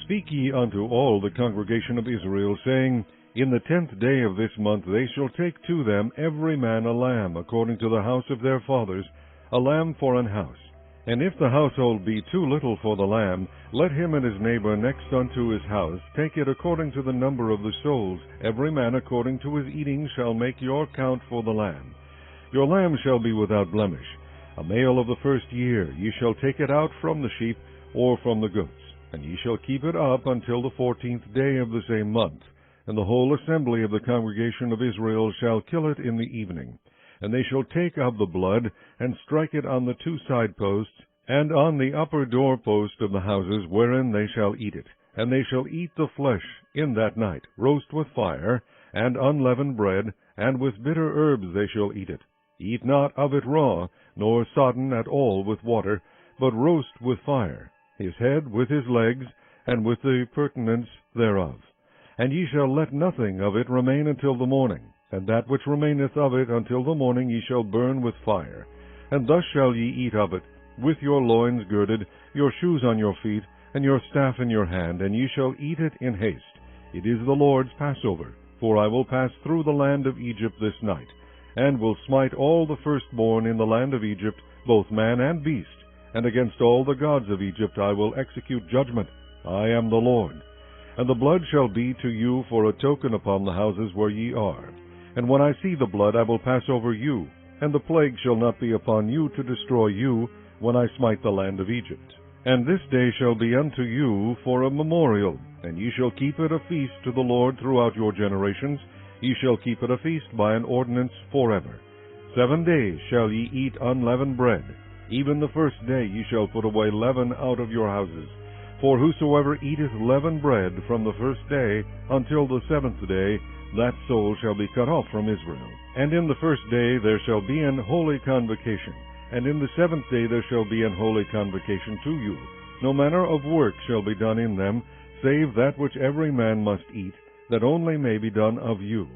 Speak ye unto all the congregation of Israel, saying, In the 10th day of this month they shall take to them every man a lamb, according to the house of their fathers, a lamb for an house. And if the household be too little for the lamb, let him and his neighbor next unto his house take it according to the number of the souls. Every man according to his eating shall make your count for the lamb. Your lamb shall be without blemish. A male of the first year, ye shall take it out from the sheep or from the goats, and ye shall keep it up until the 14th day of the same month. And the whole assembly of the congregation of Israel shall kill it in the evening. And they shall take of the blood, and strike it on the 2 side posts, and on the upper door post of the houses wherein they shall eat it. And they shall eat the flesh in that night, roast with fire, and unleavened bread, and with bitter herbs they shall eat it. Eat not of it raw, nor sodden at all with water, but roast with fire, his head with his legs, and with the purtenance thereof. And ye shall let nothing of it remain until the morning, and that which remaineth of it until the morning ye shall burn with fire. And thus shall ye eat of it, with your loins girded, your shoes on your feet, and your staff in your hand, and ye shall eat it in haste. It is the Lord's Passover, for I will pass through the land of Egypt this night, and will smite all the firstborn in the land of Egypt, both man and beast, and against all the gods of Egypt I will execute judgment. I am the Lord. And the blood shall be to you for a token upon the houses where ye are. And when I see the blood I will pass over you, and the plague shall not be upon you to destroy you, when I smite the land of Egypt. And this day shall be unto you for a memorial, and ye shall keep it a feast to the Lord throughout your generations. Ye shall keep it a feast by an ordinance forever. 7 days shall ye eat unleavened bread. Even the first day ye shall put away leaven out of your houses. For whosoever eateth leavened bread from the first day until the 7th day, that soul shall be cut off from Israel. And in the first day there shall be an holy convocation, and in the 7th day there shall be an holy convocation to you. No manner of work shall be done in them, save that which every man must eat, that only may be done of you.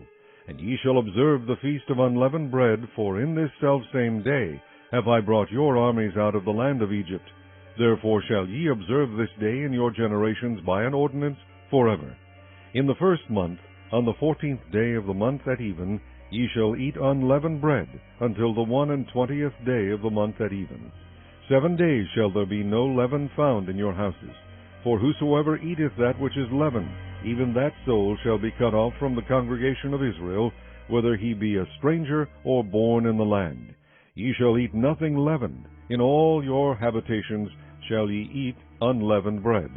And ye shall observe the feast of unleavened bread, for in this selfsame day have I brought your armies out of the land of Egypt. Therefore shall ye observe this day in your generations by an ordinance forever. In the first month, on the 14th day of the month at even, ye shall eat unleavened bread, until the 21st day of the month at even. 7 days shall there be no leaven found in your houses. For whosoever eateth that which is leavened even that soul shall be cut off from the congregation of Israel, whether he be a stranger or born in the land. Ye shall eat nothing leavened. In all your habitations shall ye eat unleavened bread.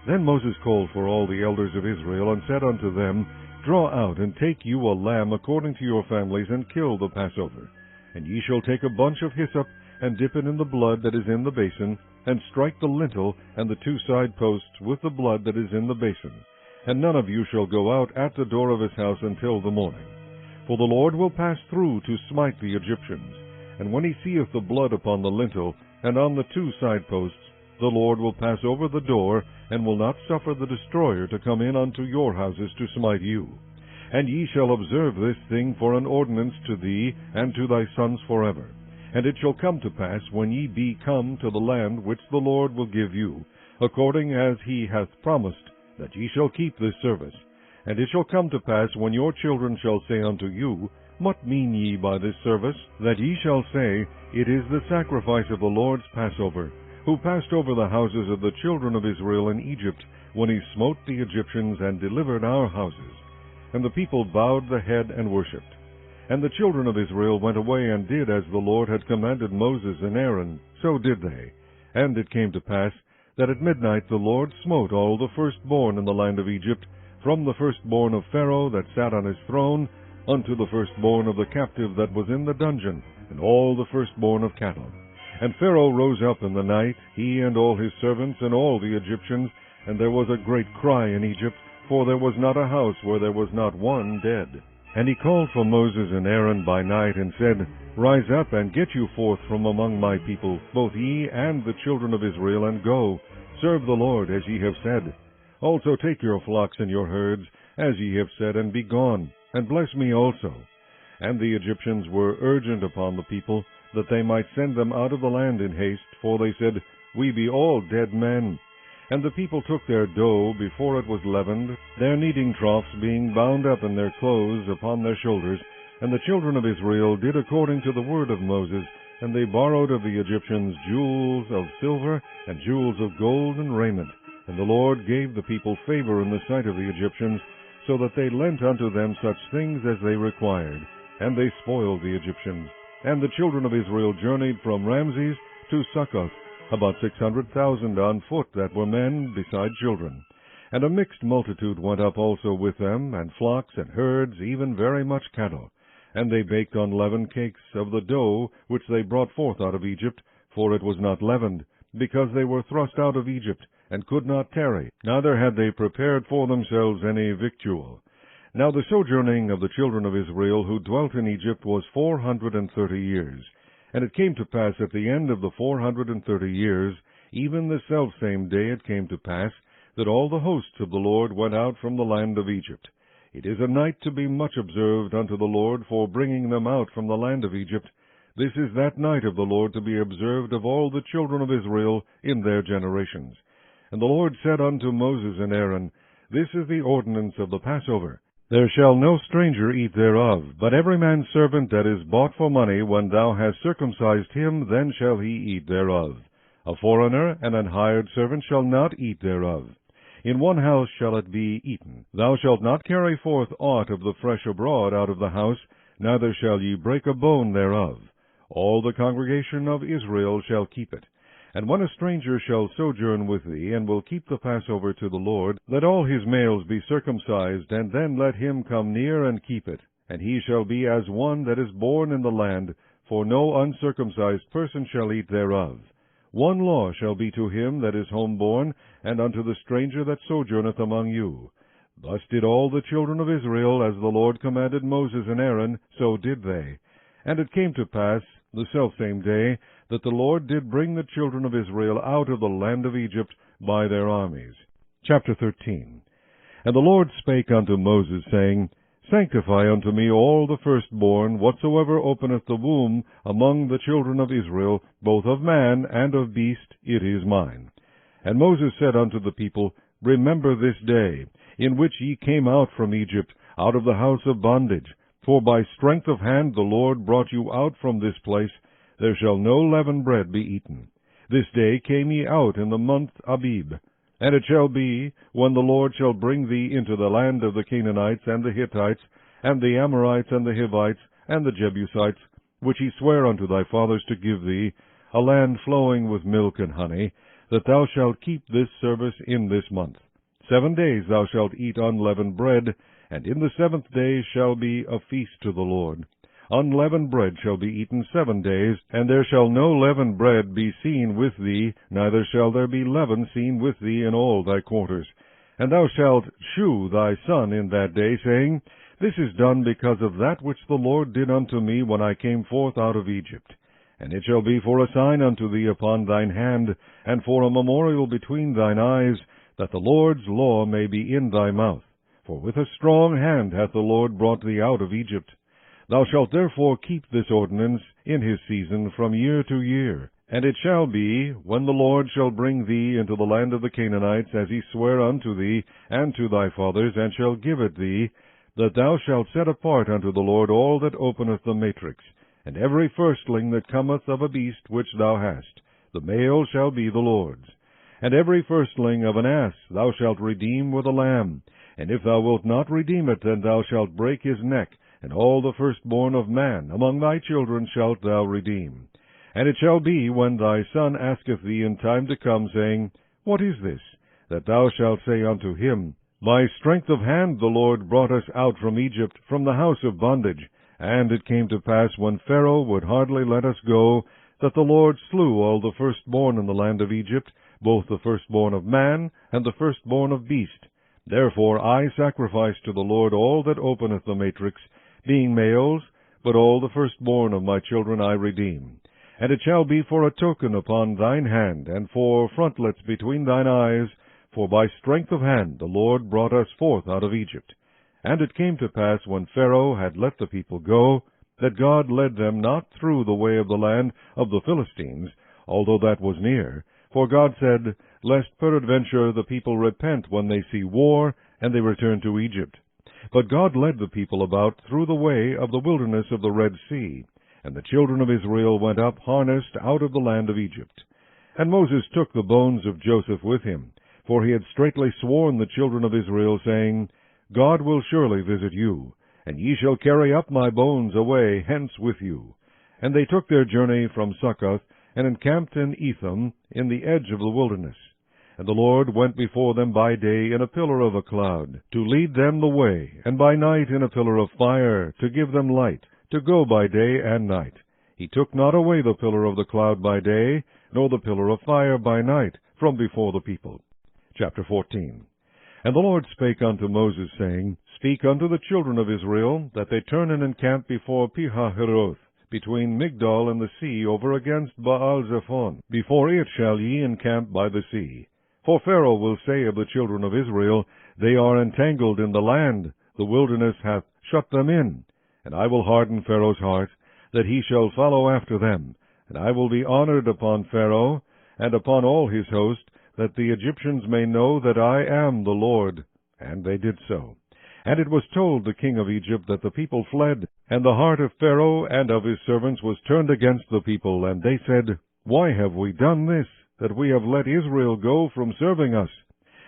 Then Moses called for all the elders of Israel, and said unto them, Draw out, and take you a lamb according to your families, and kill the Passover. And ye shall take a bunch of hyssop, and dip it in the blood that is in the basin, and strike the lintel and the 2 side posts with the blood that is in the basin. And none of you shall go out at the door of his house until the morning. For the Lord will pass through to smite the Egyptians. And when he seeth the blood upon the lintel and on the 2 side posts, the Lord will pass over the door, and will not suffer the destroyer to come in unto your houses to smite you. And ye shall observe this thing for an ordinance to thee and to thy sons forever. And it shall come to pass, when ye be come to the land which the Lord will give you, according as he hath promised, that ye shall keep this service. And it shall come to pass, when your children shall say unto you, What mean ye by this service? That ye shall say, It is the sacrifice of the Lord's Passover, who passed over the houses of the children of Israel in Egypt, when he smote the Egyptians and delivered our houses. And the people bowed the head and worshipped. And the children of Israel went away and did as the Lord had commanded Moses and Aaron, so did they. And it came to pass, that at midnight the Lord smote all the firstborn in the land of Egypt, from the firstborn of Pharaoh that sat on his throne, unto the firstborn of the captive that was in the dungeon, and all the firstborn of cattle. And Pharaoh rose up in the night, he and all his servants, and all the Egyptians, and there was a great cry in Egypt, for there was not a house where there was not one dead. And he called for Moses and Aaron by night, and said, Rise up, and get you forth from among my people, both ye and the children of Israel, and go, serve the Lord as ye have said. Also take your flocks and your herds, as ye have said, and be gone, and bless me also. And the Egyptians were urgent upon the people, that they might send them out of the land in haste, for they said, We be all dead men. And the people took their dough before it was leavened, their kneading troughs being bound up in their clothes upon their shoulders. And the children of Israel did according to the word of Moses, and they borrowed of the Egyptians jewels of silver, and jewels of gold, and raiment. And the Lord gave the people favor in the sight of the Egyptians, so that they lent unto them such things as they required. And they spoiled the Egyptians. And the children of Israel journeyed from Ramses to Succoth, about 600,000 on foot that were men, beside children. And a mixed multitude went up also with them, and flocks and herds, even very much cattle. And they baked unleavened cakes of the dough which they brought forth out of Egypt, for it was not leavened, because they were thrust out of Egypt, and could not tarry, neither had they prepared for themselves any victual. Now the sojourning of the children of Israel who dwelt in Egypt was 430 years. And it came to pass at the end of the 430 years, even the selfsame day it came to pass, that all the hosts of the Lord went out from the land of Egypt. It is a night to be much observed unto the Lord for bringing them out from the land of Egypt. This is that night of the Lord to be observed of all the children of Israel in their generations. And the Lord said unto Moses and Aaron, This is the ordinance of the Passover. There shall no stranger eat thereof, but every man's servant that is bought for money, when thou hast circumcised him, then shall he eat thereof. A foreigner and an hired servant shall not eat thereof. In one house shall it be eaten. Thou shalt not carry forth aught of the flesh abroad out of the house, neither shall ye break a bone thereof. All the congregation of Israel shall keep it. And when a stranger shall sojourn with thee, and will keep the Passover to the Lord, let all his males be circumcised, and then let him come near and keep it. And he shall be as one that is born in the land, for no uncircumcised person shall eat thereof. One law shall be to him that is homeborn, and unto the stranger that sojourneth among you. Thus did all the children of Israel, as the Lord commanded Moses and Aaron, so did they. And it came to pass, the selfsame day, that the Lord did bring the children of Israel out of the land of Egypt by their armies. Chapter 13. And the Lord spake unto Moses, saying, Sanctify unto me all the firstborn, whatsoever openeth the womb among the children of Israel, both of man and of beast, it is mine. And Moses said unto the people, Remember this day, in which ye came out from Egypt, out of the house of bondage. For by strength of hand the Lord brought you out from this place. There shall no leavened bread be eaten. This day came ye out in the month Abib. And it shall be, when the Lord shall bring thee into the land of the Canaanites, and the Hittites, and the Amorites, and the Hivites, and the Jebusites, which he sware unto thy fathers to give thee, a land flowing with milk and honey, that thou shalt keep this service in this month. 7 days thou shalt eat unleavened bread, and in the 7th day shall be a feast to the Lord. Unleavened bread shall be eaten 7 days, and there shall no leavened bread be seen with thee, neither shall there be leaven seen with thee in all thy quarters. And thou shalt shew thy son in that day, saying, This is done because of that which the Lord did unto me when I came forth out of Egypt. And it shall be for a sign unto thee upon thine hand, and for a memorial between thine eyes, that the Lord's law may be in thy mouth. For with a strong hand hath the Lord brought thee out of Egypt. Thou shalt therefore keep this ordinance in his season from year to year. And it shall be, when the Lord shall bring thee into the land of the Canaanites, as he sware unto thee and to thy fathers, and shall give it thee, that thou shalt set apart unto the Lord all that openeth the matrix, and every firstling that cometh of a beast which thou hast, the male shall be the Lord's. And every firstling of an ass thou shalt redeem with a lamb, and if thou wilt not redeem it, then thou shalt break his neck, and all the firstborn of man among thy children shalt thou redeem. And it shall be, when thy son asketh thee in time to come, saying, What is this? That thou shalt say unto him, By strength of hand the Lord brought us out from Egypt, from the house of bondage. And it came to pass, when Pharaoh would hardly let us go, that the Lord slew all the firstborn in the land of Egypt, both the firstborn of man and the firstborn of beast. Therefore I sacrifice to the Lord all that openeth the matrix, being males, but all the firstborn of my children I redeem. And it shall be for a token upon thine hand, and for frontlets between thine eyes, for by strength of hand the Lord brought us forth out of Egypt. And it came to pass, when Pharaoh had let the people go, that God led them not through the way of the land of the Philistines, although that was near. For God said, Lest peradventure the people repent when they see war, and they return to Egypt. But God led the people about through the way of the wilderness of the Red Sea, and the children of Israel went up harnessed out of the land of Egypt. And Moses took the bones of Joseph with him, for he had straitly sworn the children of Israel, saying, God will surely visit you, and ye shall carry up my bones away hence with you. And they took their journey from Succoth, and encamped in Etham, in the edge of the wilderness. And the Lord went before them by day in a pillar of a cloud, to lead them the way, and by night in a pillar of fire, to give them light, to go by day and night. He took not away the pillar of the cloud by day, nor the pillar of fire by night, from before the people. Chapter 14. And the Lord spake unto Moses, saying, Speak unto the children of Israel, that they turn and encamp before Pihahiroth, between Migdol and the sea, over against Baal-zephon. Before it shall ye encamp by the sea. For Pharaoh will say of the children of Israel, They are entangled in the land, the wilderness hath shut them in. And I will harden Pharaoh's heart, that he shall follow after them. And I will be honored upon Pharaoh, and upon all his host, that the Egyptians may know that I am the Lord. And they did so. And it was told the king of Egypt that the people fled, and the heart of Pharaoh and of his servants was turned against the people. And they said, Why have we done this, that we have let Israel go from serving us?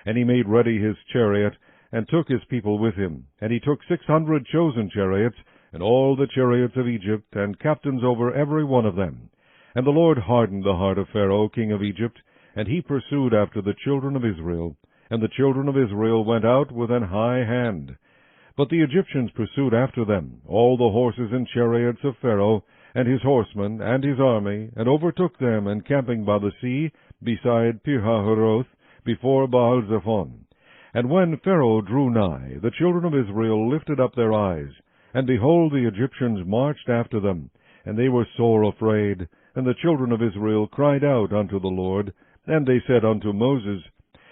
And he made ready his chariot, and took his people with him. And he took 600 chosen chariots, and all the chariots of Egypt, and captains over every one of them. And the Lord hardened the heart of Pharaoh king of Egypt, and he pursued after the children of Israel. And the children of Israel went out with an high hand. But the Egyptians pursued after them, all the horses and chariots of Pharaoh, and his horsemen, and his army, and overtook them, encamping by the sea, beside Pihahiroth, before Baal-zephon. And when Pharaoh drew nigh, the children of Israel lifted up their eyes, and behold, the Egyptians marched after them, and they were sore afraid. And the children of Israel cried out unto the Lord, and they said unto Moses,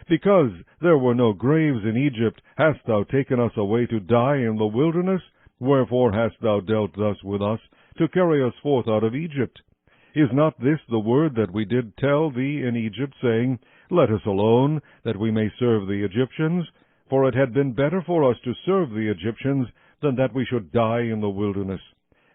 Because there were no graves in Egypt, hast thou taken us away to die in the wilderness? Wherefore hast thou dealt thus with us, to carry us forth out of Egypt? Is not this the word that we did tell thee in Egypt, saying, Let us alone, that we may serve the Egyptians? For it had been better for us to serve the Egyptians, than that we should die in the wilderness.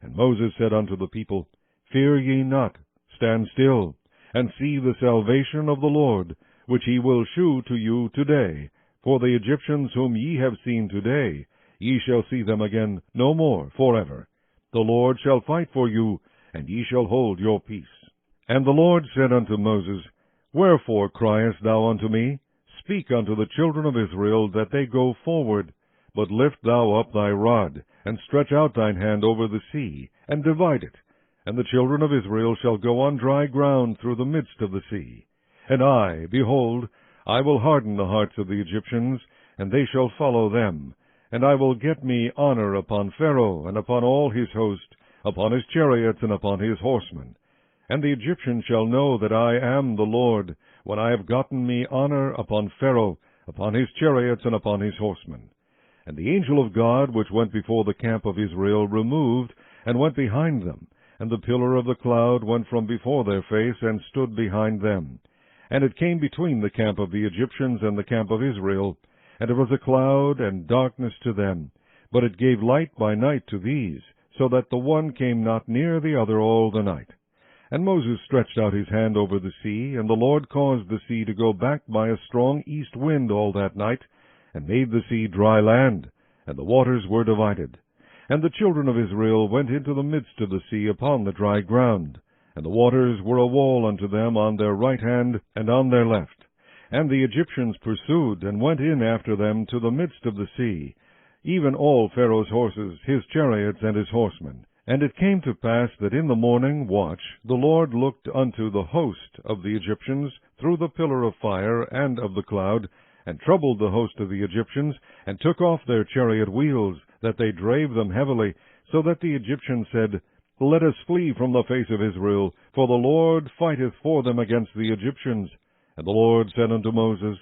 And Moses said unto the people, Fear ye not, stand still, and see the salvation of the Lord, which he will shew to you today. For the Egyptians whom ye have seen today, ye shall see them again no more forever. The Lord shall fight for you, and ye shall hold your peace. And the Lord said unto Moses, Wherefore criest thou unto me? Speak unto the children of Israel that they go forward. But lift thou up thy rod, and stretch out thine hand over the sea, and divide it. And the children of Israel shall go on dry ground through the midst of the sea. And I, behold, I will harden the hearts of the Egyptians, and they shall follow them. And I will get me honor upon Pharaoh, and upon all his host, upon his chariots, and upon his horsemen. And the Egyptians shall know that I am the Lord, when I have gotten me honor upon Pharaoh, upon his chariots, and upon his horsemen. And the angel of God, which went before the camp of Israel, removed, and went behind them. And the pillar of the cloud went from before their face, and stood behind them. And it came between the camp of the Egyptians and the camp of Israel. And it was a cloud and darkness to them. But it gave light by night to these, so that the one came not near the other all the night. And Moses stretched out his hand over the sea, and the Lord caused the sea to go back by a strong east wind all that night, and made the sea dry land, and the waters were divided. And the children of Israel went into the midst of the sea upon the dry ground, and the waters were a wall unto them on their right hand and on their left. And the Egyptians pursued, and went in after them to the midst of the sea, even all Pharaoh's horses, his chariots, and his horsemen. And it came to pass that in the morning watch the Lord looked unto the host of the Egyptians through the pillar of fire and of the cloud, and troubled the host of the Egyptians, and took off their chariot wheels, that they drave them heavily, so that the Egyptians said, Let us flee from the face of Israel, for the Lord fighteth for them against the Egyptians. And the Lord said unto Moses,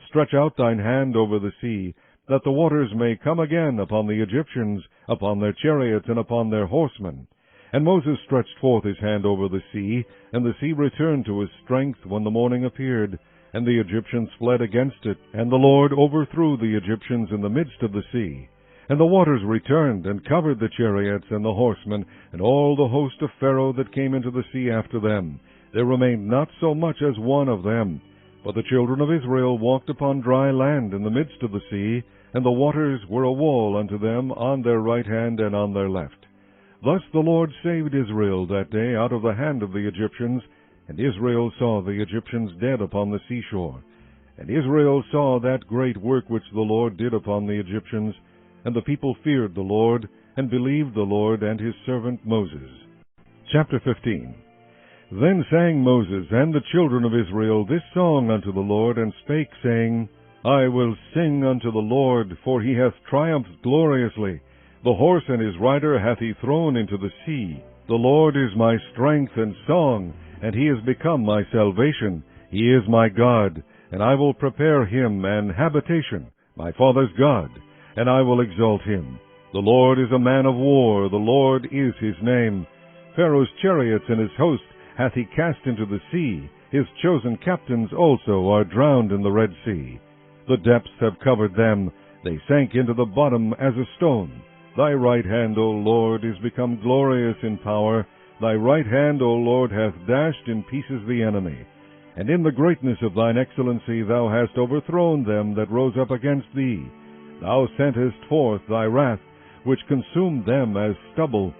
Stretch out thine hand over the sea, that the waters may come again upon the Egyptians, upon their chariots, and upon their horsemen. And Moses stretched forth his hand over the sea, and the sea returned to his strength when the morning appeared, and the Egyptians fled against it, and the Lord overthrew the Egyptians in the midst of the sea. And the waters returned, and covered the chariots and the horsemen, and all the host of Pharaoh that came into the sea after them. There remained not so much as one of them. But the children of Israel walked upon dry land in the midst of the sea, and the waters were a wall unto them on their right hand and on their left. Thus the Lord saved Israel that day out of the hand of the Egyptians, and Israel saw the Egyptians dead upon the seashore. And Israel saw that great work which the Lord did upon the Egyptians, and the people feared the Lord, and believed the Lord and his servant Moses. Chapter 15. Then sang Moses and the children of Israel this song unto the Lord, and spake, saying, I will sing unto the Lord, for he hath triumphed gloriously. The horse and his rider hath he thrown into the sea. The Lord is my strength and song, and he is become my salvation. He is my God, and I will prepare him an habitation, my father's God, and I will exalt him. The Lord is a man of war, the Lord is his name. Pharaoh's chariots and his host hath he cast into the sea. His chosen captains also are drowned in the Red Sea. The depths have covered them. They sank into the bottom as a stone. Thy right hand, O Lord, is become glorious in power. Thy right hand, O Lord, hath dashed in pieces the enemy. And in the greatness of thine excellency thou hast overthrown them that rose up against thee. Thou sentest forth thy wrath, which consumed them as stubble.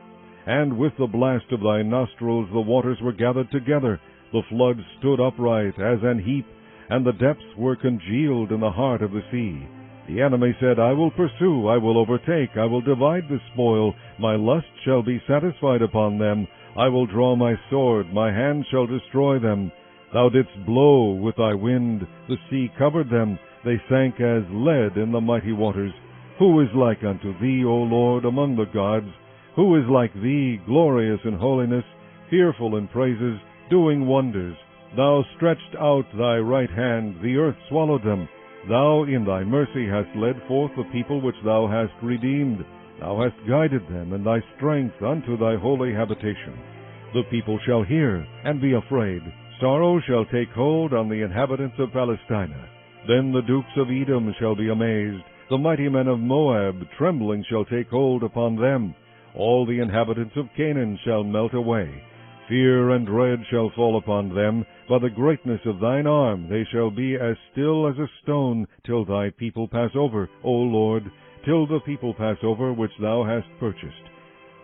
And with the blast of thy nostrils the waters were gathered together. The floods stood upright as an heap, and the depths were congealed in the heart of the sea. The enemy said, I will pursue, I will overtake, I will divide the spoil. My lust shall be satisfied upon them. I will draw my sword, my hand shall destroy them. Thou didst blow with thy wind, the sea covered them. They sank as lead in the mighty waters. Who is like unto thee, O Lord, among the gods? Who is like thee, glorious in holiness, fearful in praises, doing wonders? Thou stretched out thy right hand, the earth swallowed them. Thou in thy mercy hast led forth the people which thou hast redeemed. Thou hast guided them in thy strength unto thy holy habitation. The people shall hear and be afraid. Sorrow shall take hold on the inhabitants of Palestina. Then the dukes of Edom shall be amazed. The mighty men of Moab, trembling, shall take hold upon them. All the inhabitants of Canaan shall melt away. Fear and dread shall fall upon them. By the greatness of thine arm they shall be as still as a stone, till thy people pass over, O Lord, till the people pass over which thou hast purchased.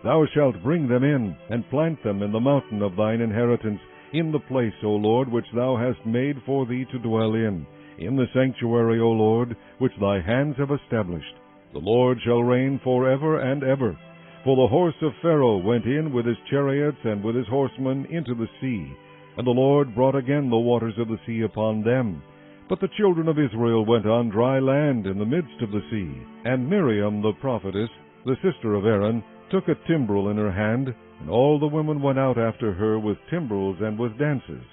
Thou shalt bring them in, and plant them in the mountain of thine inheritance, in the place, O Lord, which thou hast made for thee to dwell in the sanctuary, O Lord, which thy hands have established. The Lord shall reign forever and ever. For the horse of Pharaoh went in with his chariots and with his horsemen into the sea, and the Lord brought again the waters of the sea upon them. But the children of Israel went on dry land in the midst of the sea. And Miriam the prophetess, the sister of Aaron, took a timbrel in her hand, and all the women went out after her with timbrels and with dances.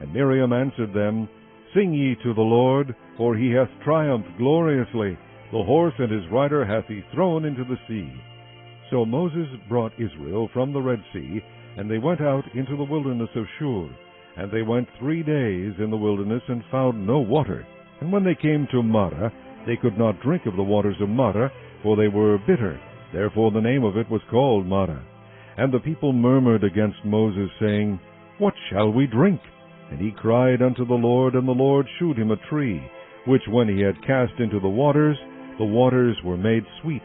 And Miriam answered them, Sing ye to the Lord, for he hath triumphed gloriously. The horse and his rider hath he thrown into the sea. So Moses brought Israel from the Red Sea, and they went out into the wilderness of Shur. And they went 3 days in the wilderness, and found no water. And when they came to Marah, they could not drink of the waters of Marah, for they were bitter. Therefore the name of it was called Marah. And the people murmured against Moses, saying, What shall we drink? And he cried unto the Lord, and the Lord shewed him a tree, which when he had cast into the waters were made sweet.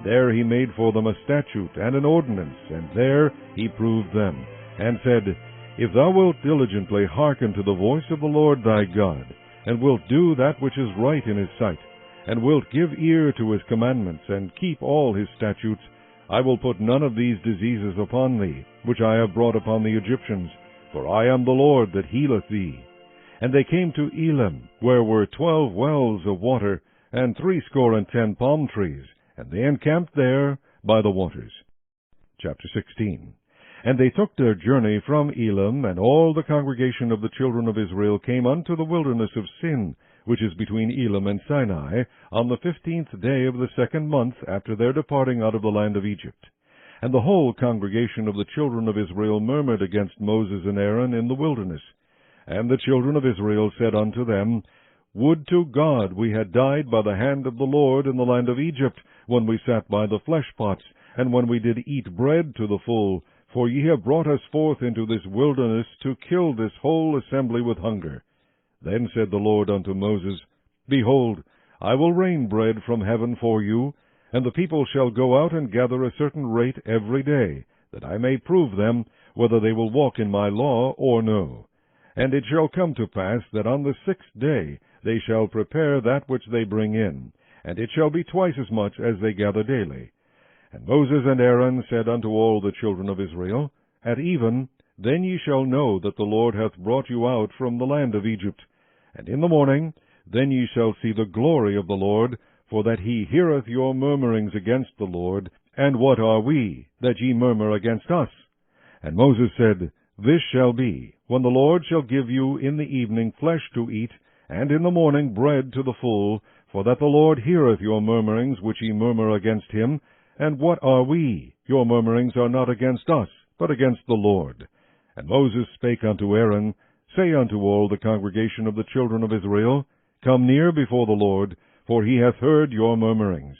There he made for them a statute and an ordinance, and there he proved them, and said, If thou wilt diligently hearken to the voice of the Lord thy God, and wilt do that which is right in his sight, and wilt give ear to his commandments, and keep all his statutes, I will put none of these diseases upon thee, which I have brought upon the Egyptians, for I am the Lord that healeth thee. And they came to Elim, where were 12 wells of water, and 70 palm trees, and they encamped there by the waters. Chapter 16. And they took their journey from Elim, and all the congregation of the children of Israel came unto the wilderness of Sin, which is between Elim and Sinai, on the 15th day of the 2nd month after their departing out of the land of Egypt. And the whole congregation of the children of Israel murmured against Moses and Aaron in the wilderness. And the children of Israel said unto them, Would to God we had died by the hand of the Lord in the land of Egypt, when we sat by the flesh pots, and when we did eat bread to the full, for ye have brought us forth into this wilderness to kill this whole assembly with hunger. Then said the Lord unto Moses, Behold, I will rain bread from heaven for you, and the people shall go out and gather a certain rate every day, that I may prove them whether they will walk in my law or no. And it shall come to pass that on the 6th day they shall prepare that which they bring in, and it shall be twice as much as they gather daily. And Moses and Aaron said unto all the children of Israel, At even, then ye shall know that the Lord hath brought you out from the land of Egypt. And in the morning, then ye shall see the glory of the Lord, for that he heareth your murmurings against the Lord. And what are we, that ye murmur against us? And Moses said, This shall be, when the Lord shall give you in the evening flesh to eat, and in the morning bread to the full, for that the Lord heareth your murmurings which ye murmur against him. And what are we? Your murmurings are not against us, but against the Lord. And Moses spake unto Aaron, Say unto all the congregation of the children of Israel, Come near before the Lord, for he hath heard your murmurings.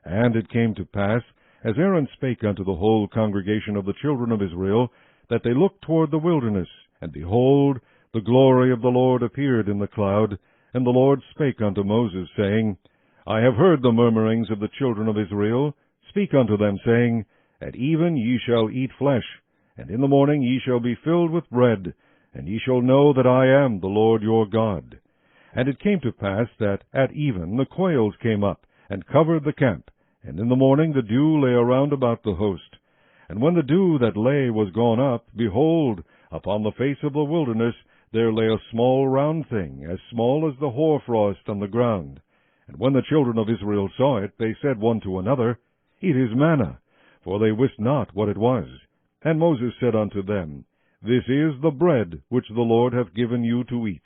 And it came to pass, as Aaron spake unto the whole congregation of the children of Israel, that they looked toward the wilderness, and behold, the glory of the Lord appeared in the cloud. And the Lord spake unto Moses, saying, I have heard the murmurings of the children of Israel. Speak unto them, saying, At even ye shall eat flesh, and in the morning ye shall be filled with bread, and ye shall know that I am the Lord your God. And it came to pass that at even the quails came up, and covered the camp, and in the morning the dew lay around about the host. And when the dew that lay was gone up, behold, upon the face of the wilderness there lay a small round thing, as small as the hoarfrost on the ground. And when the children of Israel saw it, they said one to another, It is manna, for they wist not what it was. And Moses said unto them, This is the bread which the Lord hath given you to eat.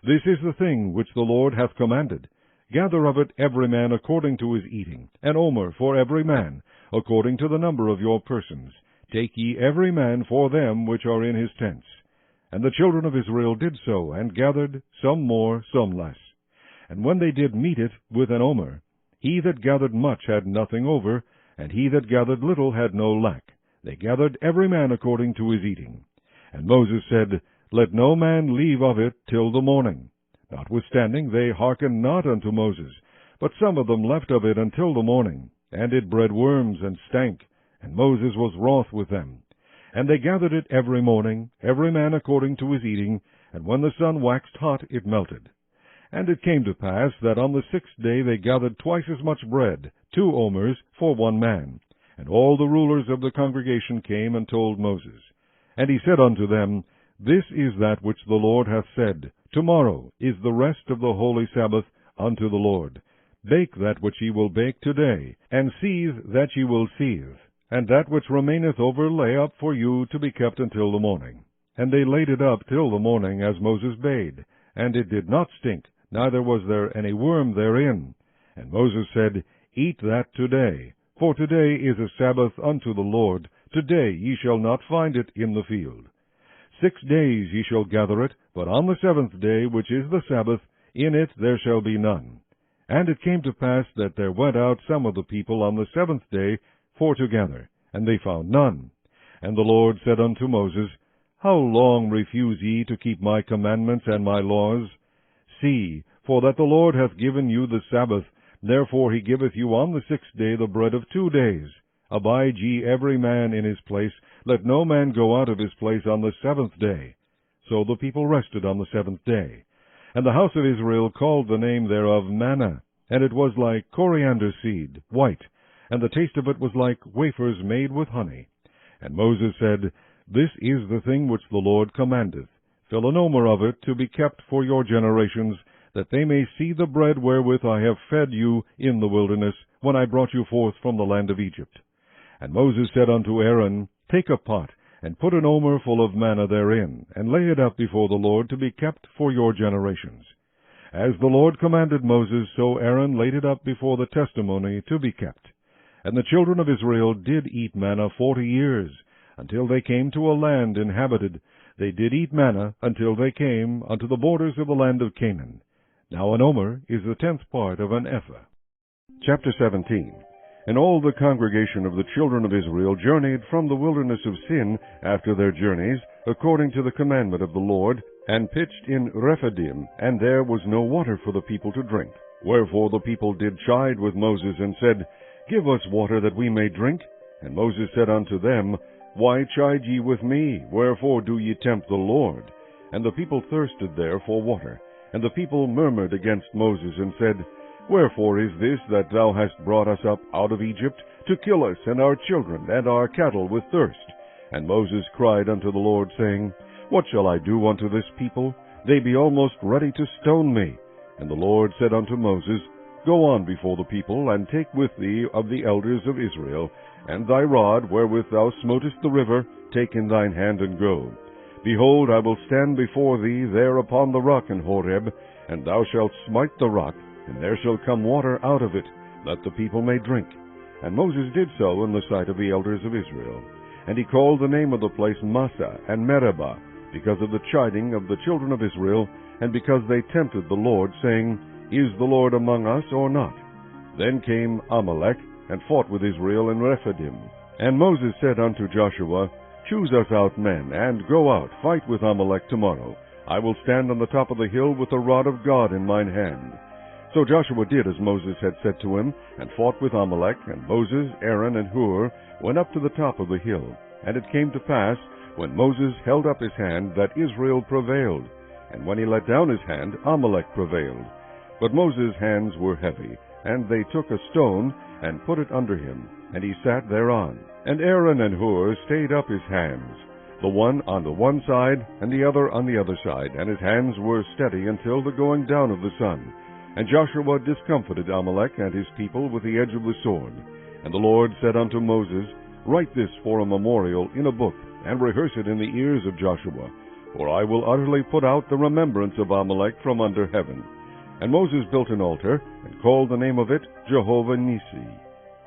This is the thing which the Lord hath commanded. Gather of it every man according to his eating, an omer for every man, according to the number of your persons. Take ye every man for them which are in his tents. And the children of Israel did so, and gathered, some more, some less. And when they did meet it with an omer, he that gathered much had nothing over, and he that gathered little had no lack. They gathered every man according to his eating. And Moses said, Let no man leave of it till the morning. Notwithstanding they hearkened not unto Moses, but some of them left of it until the morning, and it bred worms and stank, and Moses was wroth with them. And they gathered it every morning, every man according to his eating, and when the sun waxed hot, it melted. And it came to pass that on the 6th day they gathered twice as much bread, 2 omers, for one man. And all the rulers of the congregation came and told Moses. And he said unto them, This is that which the Lord hath said, Tomorrow is the rest of the holy Sabbath unto the Lord. Bake that which ye will bake today, and seethe that ye will seethe, and that which remaineth over lay up for you to be kept until the morning. And they laid it up till the morning, as Moses bade, and it did not stink, neither was there any worm therein. And Moses said, Eat that today, for today is a Sabbath unto the Lord. Today ye shall not find it in the field. 6 days ye shall gather it, but on the 7th day, which is the Sabbath, in it there shall be none. And it came to pass that there went out some of the people on the 7th day for to gather, and they found none. And the Lord said unto Moses, How long refuse ye to keep my commandments and my laws? See, for that the Lord hath given you the Sabbath, therefore he giveth you on the 6th day the bread of 2 days. Abide ye every man in his place, let no man go out of his place on the 7th day. So the people rested on the 7th day. And the house of Israel called the name thereof manna, and it was like coriander seed, white, and the taste of it was like wafers made with honey. And Moses said, This is the thing which the Lord commandeth. Fill an omer of it to be kept for your generations, that they may see the bread wherewith I have fed you in the wilderness, when I brought you forth from the land of Egypt. And Moses said unto Aaron, Take a pot, and put an omer full of manna therein, and lay it up before the Lord to be kept for your generations. As the Lord commanded Moses, so Aaron laid it up before the testimony to be kept. And the children of Israel did eat manna 40 years, until they came to a land inhabited. They did eat manna until they came unto the borders of the land of Canaan. Now an omer is the 10th part of an ephah. Chapter 17. And all the congregation of the children of Israel journeyed from the wilderness of Sin after their journeys, according to the commandment of the Lord, and pitched in Rephidim, and there was no water for the people to drink. Wherefore the people did chide with Moses, and said, Give us water that we may drink. And Moses said unto them, Why chide ye with me? Wherefore do ye tempt the Lord? And the people thirsted there for water. And the people murmured against Moses, and said, Wherefore is this that thou hast brought us up out of Egypt, to kill us and our children and our cattle with thirst? And Moses cried unto the Lord, saying, What shall I do unto this people? They be almost ready to stone me. And the Lord said unto Moses, Go on before the people, and take with thee of the elders of Israel, and thy rod wherewith thou smotest the river, take in thine hand, and go. Behold, I will stand before thee there upon the rock in Horeb, and thou shalt smite the rock, and there shall come water out of it, that the people may drink. And Moses did so in the sight of the elders of Israel. And he called the name of the place Massah and Meribah, because of the chiding of the children of Israel, and because they tempted the Lord, saying, Is the Lord among us or not? Then came Amalek, and fought with Israel in Rephidim. And Moses said unto Joshua, Choose us out men, and go out, fight with Amalek tomorrow. I will stand on the top of the hill with the rod of God in mine hand. So Joshua did as Moses had said to him, and fought with Amalek, and Moses, Aaron, and Hur went up to the top of the hill. And it came to pass, when Moses held up his hand, that Israel prevailed, and when he let down his hand, Amalek prevailed. But Moses' hands were heavy, and they took a stone, and put it under him, and he sat thereon. And Aaron and Hur stayed up his hands, the one on the one side, and the other on the other side, and his hands were steady until the going down of the sun. And Joshua discomfited Amalek and his people with the edge of the sword. And the Lord said unto Moses, Write this for a memorial in a book, and rehearse it in the ears of Joshua, for I will utterly put out the remembrance of Amalek from under heaven. And Moses built an altar, and called the name of it Jehovah Nissi.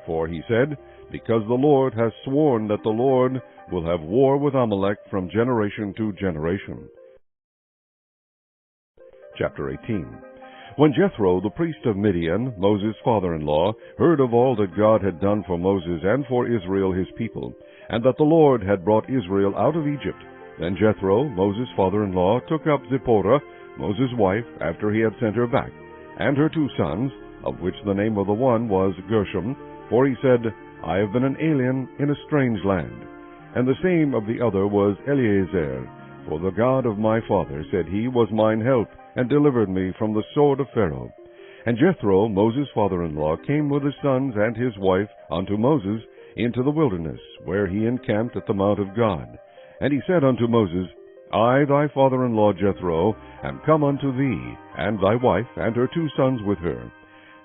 For he said, Because the Lord hath sworn that the Lord will have war with Amalek from generation to generation. Chapter 18. When Jethro, the priest of Midian, Moses' father-in-law, heard of all that God had done for Moses and for Israel his people, and that the Lord had brought Israel out of Egypt, Then Jethro, Moses' father-in-law, took up Zipporah, Moses' wife, after he had sent her back, and her 2 sons, of which the name of the one was Gershom, for he said, I have been an alien in a strange land. And the same of the other was Eleazar, for the God of my father, said he, was mine help, and delivered me from the sword of Pharaoh. And Jethro, Moses' father-in-law, came with his sons and his wife unto Moses into the wilderness, where he encamped at the mount of God. And he said unto Moses, I, thy father-in-law Jethro, am come unto thee, and thy wife, and her 2 sons with her.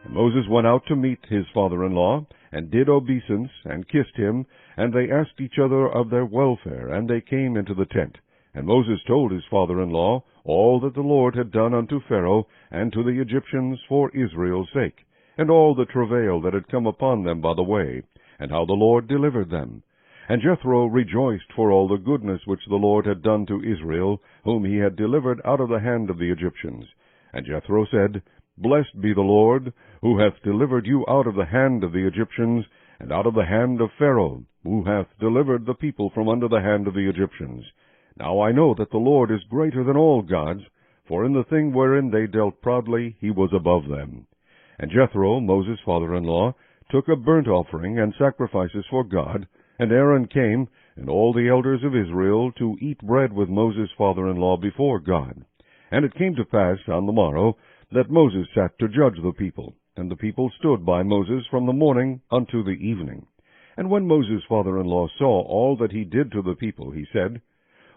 And Moses went out to meet his father-in-law, and did obeisance, and kissed him, and they asked each other of their welfare, and they came into the tent. And Moses told his father-in-law all that the Lord had done unto Pharaoh and to the Egyptians for Israel's sake, and all the travail that had come upon them by the way, and how the Lord delivered them. And Jethro rejoiced for all the goodness which the Lord had done to Israel, whom he had delivered out of the hand of the Egyptians. And Jethro said, Blessed be the Lord, who hath delivered you out of the hand of the Egyptians, and out of the hand of Pharaoh, who hath delivered the people from under the hand of the Egyptians. Now I know that the Lord is greater than all gods, for in the thing wherein they dealt proudly he was above them. And Jethro, Moses' father-in-law, took a burnt offering and sacrifices for God, and Aaron came, and all the elders of Israel, to eat bread with Moses' father-in-law before God. And it came to pass on the morrow that Moses sat to judge the people, and the people stood by Moses from the morning unto the evening. And when Moses' father-in-law saw all that he did to the people, he said,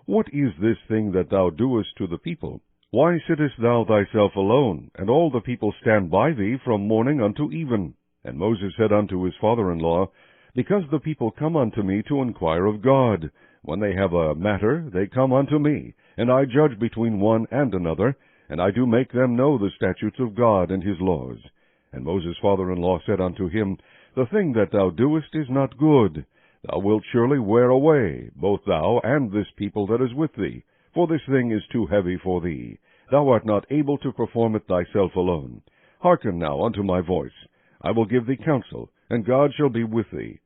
What is this thing that thou doest to the people? Why sittest thou thyself alone, and all the people stand by thee from morning unto even? And Moses said unto his father-in-law, Because the people come unto me to inquire of God. When they have a matter, they come unto me, and I judge between one and another, and I do make them know the statutes of God and his laws. And Moses' father-in-law said unto him, The thing that thou doest is not good. Thou wilt surely wear away, both thou and this people that is with thee, for this thing is too heavy for thee. Thou art not able to perform it thyself alone. Hearken now unto my voice. I will give thee counsel, and God shall be with thee.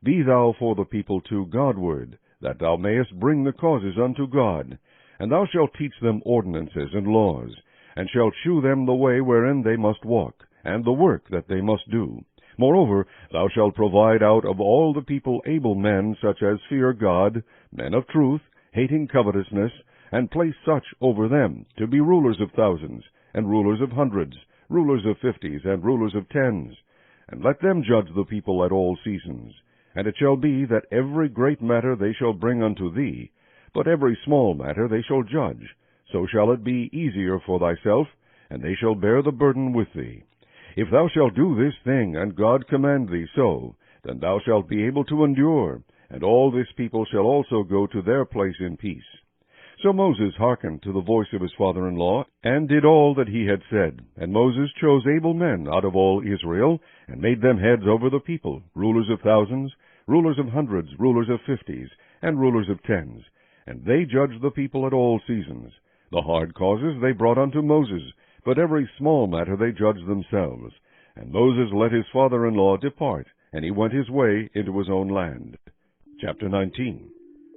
Be thou for the people too Godward, that thou mayest bring the causes unto God. And thou shalt teach them ordinances and laws, and shalt shew them the way wherein they must walk, and the work that they must do. Moreover, thou shalt provide out of all the people able men, such as fear God, men of truth, hating covetousness, and place such over them, to be rulers of thousands, and rulers of hundreds, rulers of 50s, and rulers of 10s. And let them judge the people at all seasons. And it shall be that every great matter they shall bring unto thee, but every small matter they shall judge. So shall it be easier for thyself, and they shall bear the burden with thee. If thou shalt do this thing, and God command thee so, then thou shalt be able to endure, and all this people shall also go to their place in peace. So Moses hearkened to the voice of his father-in-law, and did all that he had said. And Moses chose able men out of all Israel, and made them heads over the people, rulers of thousands, rulers of hundreds, rulers of 50s, and rulers of 10s. And they judged the people at all seasons. The hard causes they brought unto Moses, but every small matter they judged themselves. And Moses let his father-in-law depart, and he went his way into his own land. Chapter 19.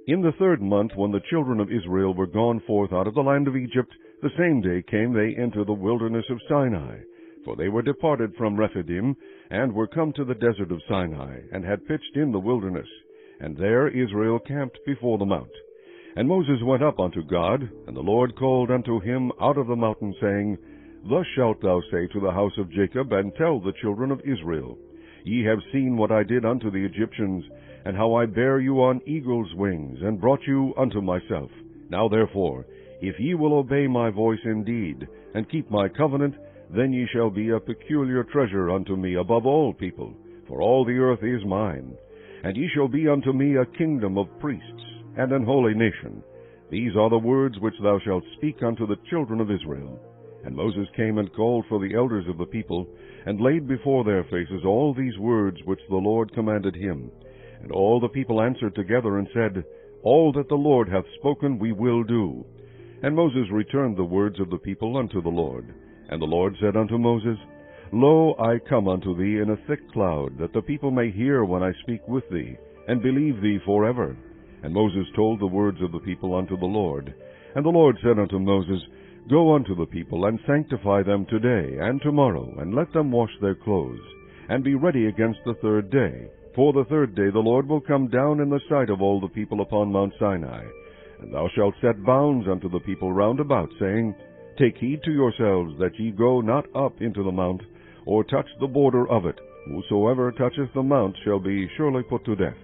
In the 3rd month, when the children of Israel were gone forth out of the land of Egypt, the same day came they into the wilderness of Sinai. For they were departed from Rephidim, and were come to the desert of Sinai, and had pitched in the wilderness. And there Israel camped before the mount. And Moses went up unto God, and the Lord called unto him out of the mountain, saying, Thus shalt thou say to the house of Jacob, and tell the children of Israel, Ye have seen what I did unto the Egyptians, and how I bare you on eagle's wings, and brought you unto myself. Now therefore, if ye will obey my voice indeed, and keep my covenant, then ye shall be a peculiar treasure unto me above all people, for all the earth is mine. And ye shall be unto me a kingdom of priests, and an holy nation. These are the words which thou shalt speak unto the children of Israel. And Moses came and called for the elders of the people, and laid before their faces all these words which the Lord commanded him. And all the people answered together and said, All that the Lord hath spoken we will do. And Moses returned the words of the people unto the Lord. And the Lord said unto Moses, Lo, I come unto thee in a thick cloud, that the people may hear when I speak with thee, and believe thee forever. And Moses told the words of the people unto the Lord. And the Lord said unto Moses, Go unto the people, and sanctify them today and tomorrow, and let them wash their clothes, and be ready against the third day. For the third day the Lord will come down in the sight of all the people upon Mount Sinai. And thou shalt set bounds unto the people round about, saying, Take heed to yourselves that ye go not up into the mount, or touch the border of it. Whosoever toucheth the mount shall be surely put to death.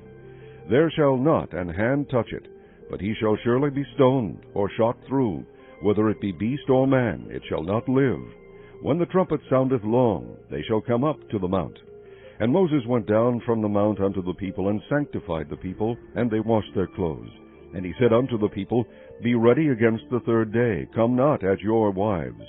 There shall not an hand touch it, but he shall surely be stoned, or shot through. Whether it be beast or man, it shall not live. When the trumpet soundeth long, they shall come up to the mount. And Moses went down from the mount unto the people, and sanctified the people, and they washed their clothes. And he said unto the people, Be ready against the third day, come not at your wives.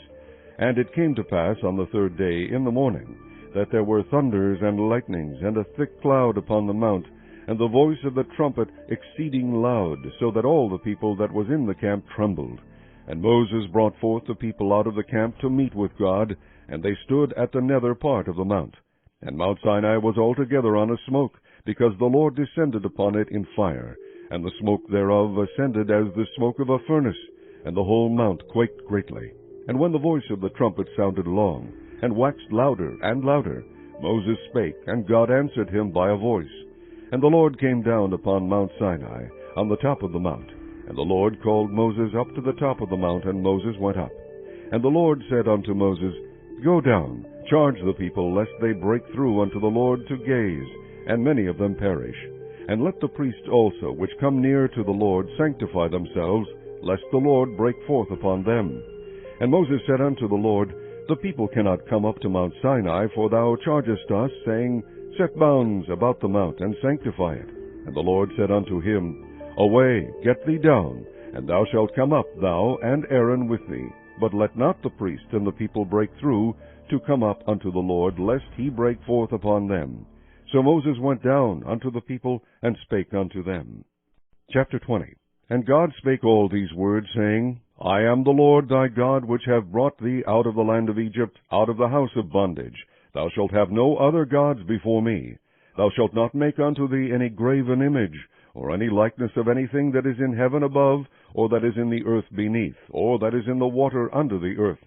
And it came to pass on the third day in the morning, that there were thunders and lightnings, and a thick cloud upon the mount, and the voice of the trumpet exceeding loud, so that all the people that was in the camp trembled. And Moses brought forth the people out of the camp to meet with God, and they stood at the nether part of the mount. And Mount Sinai was altogether on a smoke, because the Lord descended upon it in fire, and the smoke thereof ascended as the smoke of a furnace, and the whole mount quaked greatly. And when the voice of the trumpet sounded long, and waxed louder and louder, Moses spake, and God answered him by a voice. And the Lord came down upon Mount Sinai, on the top of the mount. And the Lord called Moses up to the top of the mount, and Moses went up. And the Lord said unto Moses, Go down, charge the people, lest they break through unto the Lord to gaze, and many of them perish. And let the priests also, which come near to the Lord, sanctify themselves, lest the Lord break forth upon them. And Moses said unto the Lord, The people cannot come up to Mount Sinai, for thou chargest us, saying, Set bounds about the mount, and sanctify it. And the Lord said unto him, Away, get thee down, and thou shalt come up, thou and Aaron with thee. But let not the priest and the people break through to come up unto the Lord, lest he break forth upon them. So Moses went down unto the people, and spake unto them. Chapter 20. And God spake all these words, saying, I am the Lord thy God, which have brought thee out of the land of Egypt, out of the house of bondage. Thou shalt have no other gods before me. Thou shalt not make unto thee any graven image, or any likeness of anything that is in heaven above, or that is in the earth beneath, or that is in the water under the earth.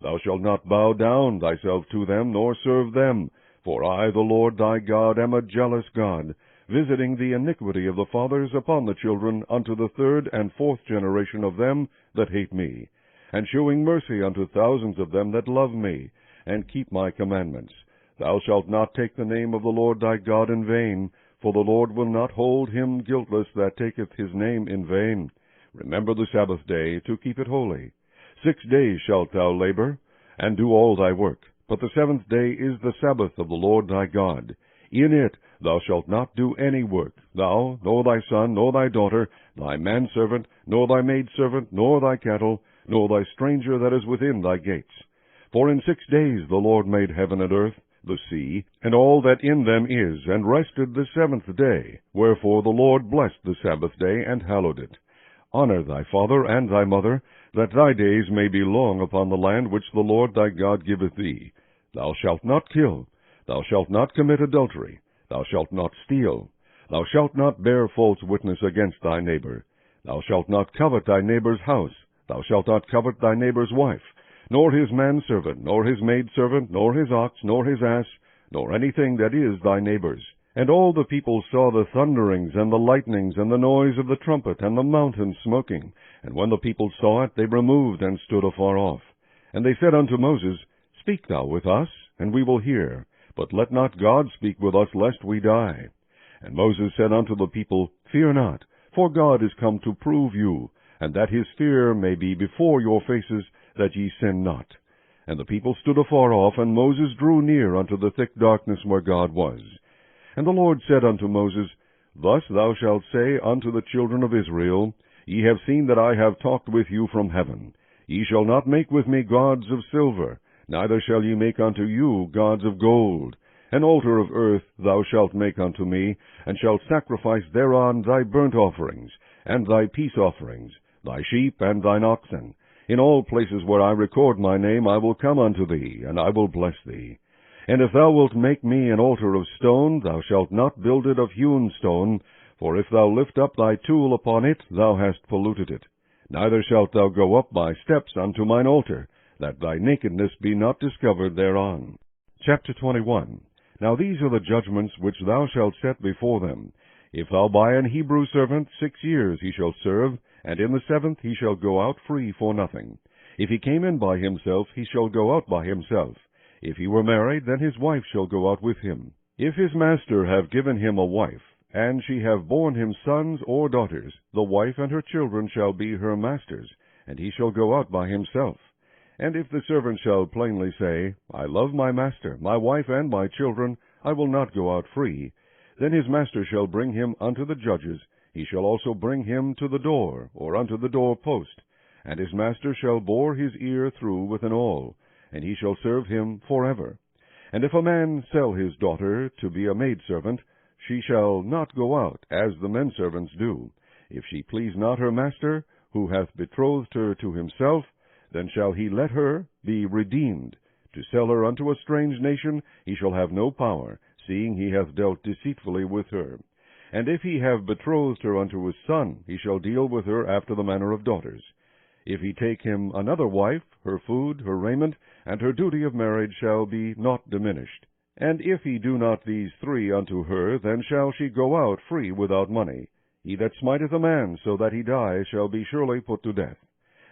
Thou shalt not bow down thyself to them, nor serve them. For I, the Lord thy God, am a jealous God, visiting the iniquity of the fathers upon the children unto the third and fourth generation of them that hate me, and shewing mercy unto thousands of them that love me, and keep my commandments. Thou shalt not take the name of the Lord thy God in vain, for the Lord will not hold him guiltless that taketh his name in vain. Remember the Sabbath day, to keep it holy. 6 days shalt thou labor, and do all thy work. But the seventh day is the Sabbath of the Lord thy God. In it thou shalt not do any work, thou, nor thy son, nor thy daughter, thy manservant, nor thy maidservant, nor thy cattle, nor thy stranger that is within thy gates. For in 6 days the Lord made heaven and earth, the sea, and all that in them is, and rested the seventh day. Wherefore the Lord blessed the Sabbath day, and hallowed it. Honor thy father and thy mother, that thy days may be long upon the land which the Lord thy God giveth thee. Thou shalt not kill. Thou shalt not commit adultery. Thou shalt not steal. Thou shalt not bear false witness against thy neighbor. Thou shalt not covet thy neighbor's house. Thou shalt not covet thy neighbor's wife, nor his manservant, nor his maidservant, nor his ox, nor his ass, nor anything that is thy neighbor's. And all the people saw the thunderings, and the lightnings, and the noise of the trumpet, and the mountain smoking. And when the people saw it, they removed, and stood afar off. And they said unto Moses, Speak thou with us, and we will hear. But let not God speak with us, lest we die. And Moses said unto the people, Fear not, for God is come to prove you, and that his fear may be before your faces, that ye sin not. And the people stood afar off, and Moses drew near unto the thick darkness where God was. And the Lord said unto Moses, Thus thou shalt say unto the children of Israel, Ye have seen that I have talked with you from heaven. Ye shall not make with me gods of silver, neither shall ye make unto you gods of gold. An altar of earth thou shalt make unto me, and shalt sacrifice thereon thy burnt offerings, and thy peace offerings, thy sheep and thine oxen. In all places where I record my name I will come unto thee, and I will bless thee. And if thou wilt make me an altar of stone, thou shalt not build it of hewn stone, For if thou lift up thy tool upon it, thou hast polluted it. Neither shalt thou go up by steps unto mine altar, that thy nakedness be not discovered thereon. Chapter 21. Now these are the judgments which thou shalt set before them. If thou buy an Hebrew servant, 6 years he shall serve, and in the 7th he shall go out free for nothing. If he came in by himself, he shall go out by himself. If he were married, then his wife shall go out with him. If his master have given him a wife, and she have borne him sons or daughters, the wife and her children shall be her master's, and he shall go out by himself. And if the servant shall plainly say, I love my master, my wife, and my children, I will not go out free, then his master shall bring him unto the judges. He shall also bring him to the door, or unto the door post, and his master shall bore his ear through with an awl, and he shall serve him forever. And if a man sell his daughter to be a maidservant, she shall not go out, as the men servants do. If she please not her master, who hath betrothed her to himself, then shall he let her be redeemed. To sell her unto a strange nation he shall have no power, seeing he hath dealt deceitfully with her. And if he have betrothed her unto his son, he shall deal with her after the manner of daughters. If he take him another wife, her food, her raiment, and her duty of marriage shall be not diminished. And if he do not these 3 unto her, then shall she go out free without money. He that smiteth a man so that he die shall be surely put to death.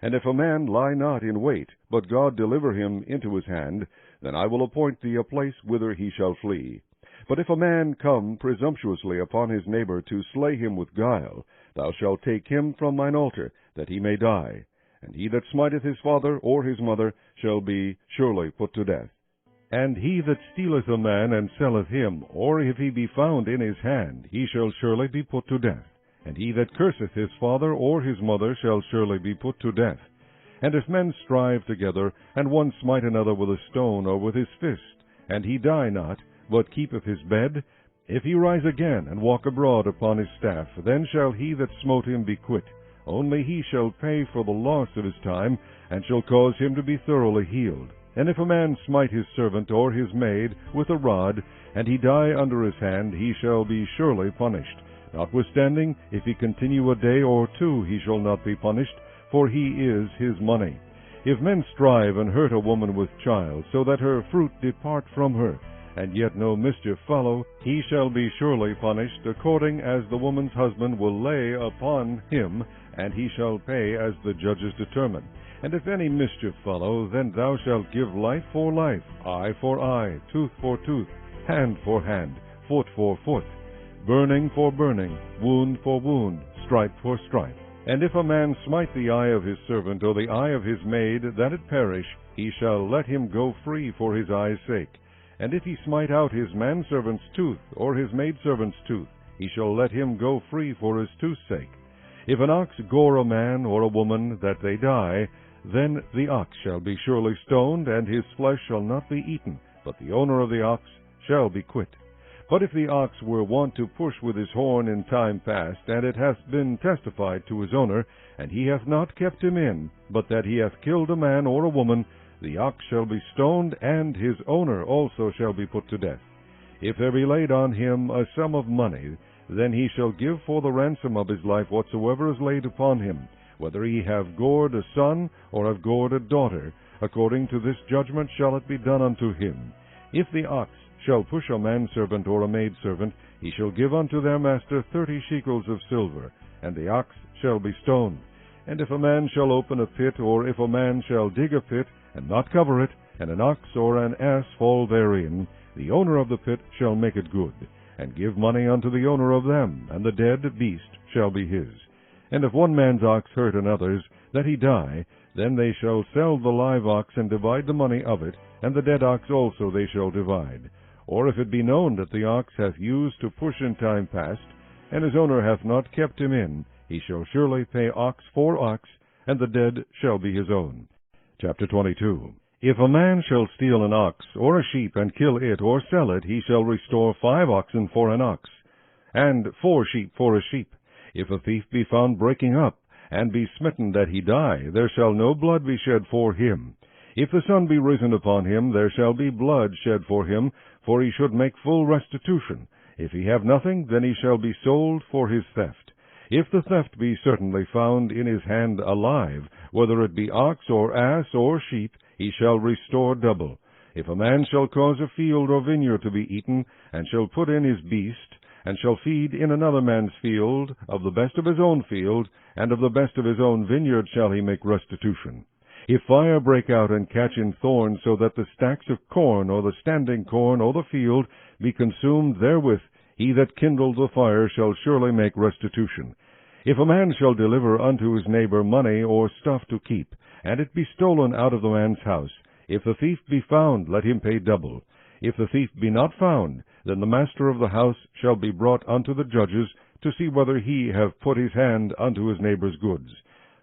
And if a man lie not in wait, but God deliver him into his hand, then I will appoint thee a place whither he shall flee. But if a man come presumptuously upon his neighbor to slay him with guile, thou shalt take him from mine altar, that he may die. And he that smiteth his father or his mother shall be surely put to death. And he that stealeth a man and selleth him, or if he be found in his hand, he shall surely be put to death. And he that curseth his father or his mother shall surely be put to death. And if men strive together, and one smite another with a stone or with his fist, and he die not, but keepeth his bed, if he rise again and walk abroad upon his staff, then shall he that smote him be quit. Only he shall pay for the loss of his time, and shall cause him to be thoroughly healed. And if a man smite his servant or his maid with a rod, and he die under his hand, he shall be surely punished. Notwithstanding, if he continue a day or 2, he shall not be punished, for he is his money. If men strive and hurt a woman with child, so that her fruit depart from her, and yet no mischief follow, he shall be surely punished, according as the woman's husband will lay upon him, and he shall pay as the judges determine. And if any mischief follow, then thou shalt give life for life, eye for eye, tooth for tooth, hand for hand, foot for foot, burning for burning, wound for wound, stripe for stripe. And if a man smite the eye of his servant, or the eye of his maid, that it perish, he shall let him go free for his eye's sake. And if he smite out his manservant's tooth, or his maidservant's tooth, he shall let him go free for his tooth's sake. If an ox gore a man or a woman, that they die, then the ox shall be surely stoned, and his flesh shall not be eaten, but the owner of the ox shall be quit. But if the ox were wont to push with his horn in time past, and it hath been testified to his owner, and he hath not kept him in, but that he hath killed a man or a woman, the ox shall be stoned, and his owner also shall be put to death. If there be laid on him a sum of money, then he shall give for the ransom of his life whatsoever is laid upon him, whether he have gored a son or have gored a daughter. According to this judgment shall it be done unto him. If the ox shall push a manservant or a maidservant, he shall give unto their master 30 shekels of silver, and the ox shall be stoned. And if a man shall open a pit, or if a man shall dig a pit, and not cover it, and an ox or an ass fall therein, the owner of the pit shall make it good, and give money unto the owner of them, and the dead beast shall be his. And if one man's ox hurt another's, that he die, then they shall sell the live ox, and divide the money of it, and the dead ox also they shall divide. Or if it be known that the ox hath used to push in time past, and his owner hath not kept him in, he shall surely pay ox for ox, and the dead shall be his own. Chapter 22. If a man shall steal an ox, or a sheep, and kill it, or sell it, he shall restore 5 oxen for an ox, and 4 sheep for a sheep. If a thief be found breaking up, and be smitten that he die, there shall no blood be shed for him. If the sun be risen upon him, there shall be blood shed for him, for he should make full restitution. If he have nothing, then he shall be sold for his theft. If the theft be certainly found in his hand alive, whether it be ox or ass or sheep, he shall restore double. If a man shall cause a field or vineyard to be eaten, and shall put in his beast, and shall feed in another man's field, of the best of his own field, and of the best of his own vineyard shall he make restitution. If fire break out and catch in thorns, so that the stacks of corn, or the standing corn, or the field, be consumed therewith, he that kindled the fire shall surely make restitution. If a man shall deliver unto his neighbor money or stuff to keep, and it be stolen out of the man's house, if the thief be found, let him pay double. If the thief be not found, then the master of the house shall be brought unto the judges, to see whether he have put his hand unto his neighbor's goods.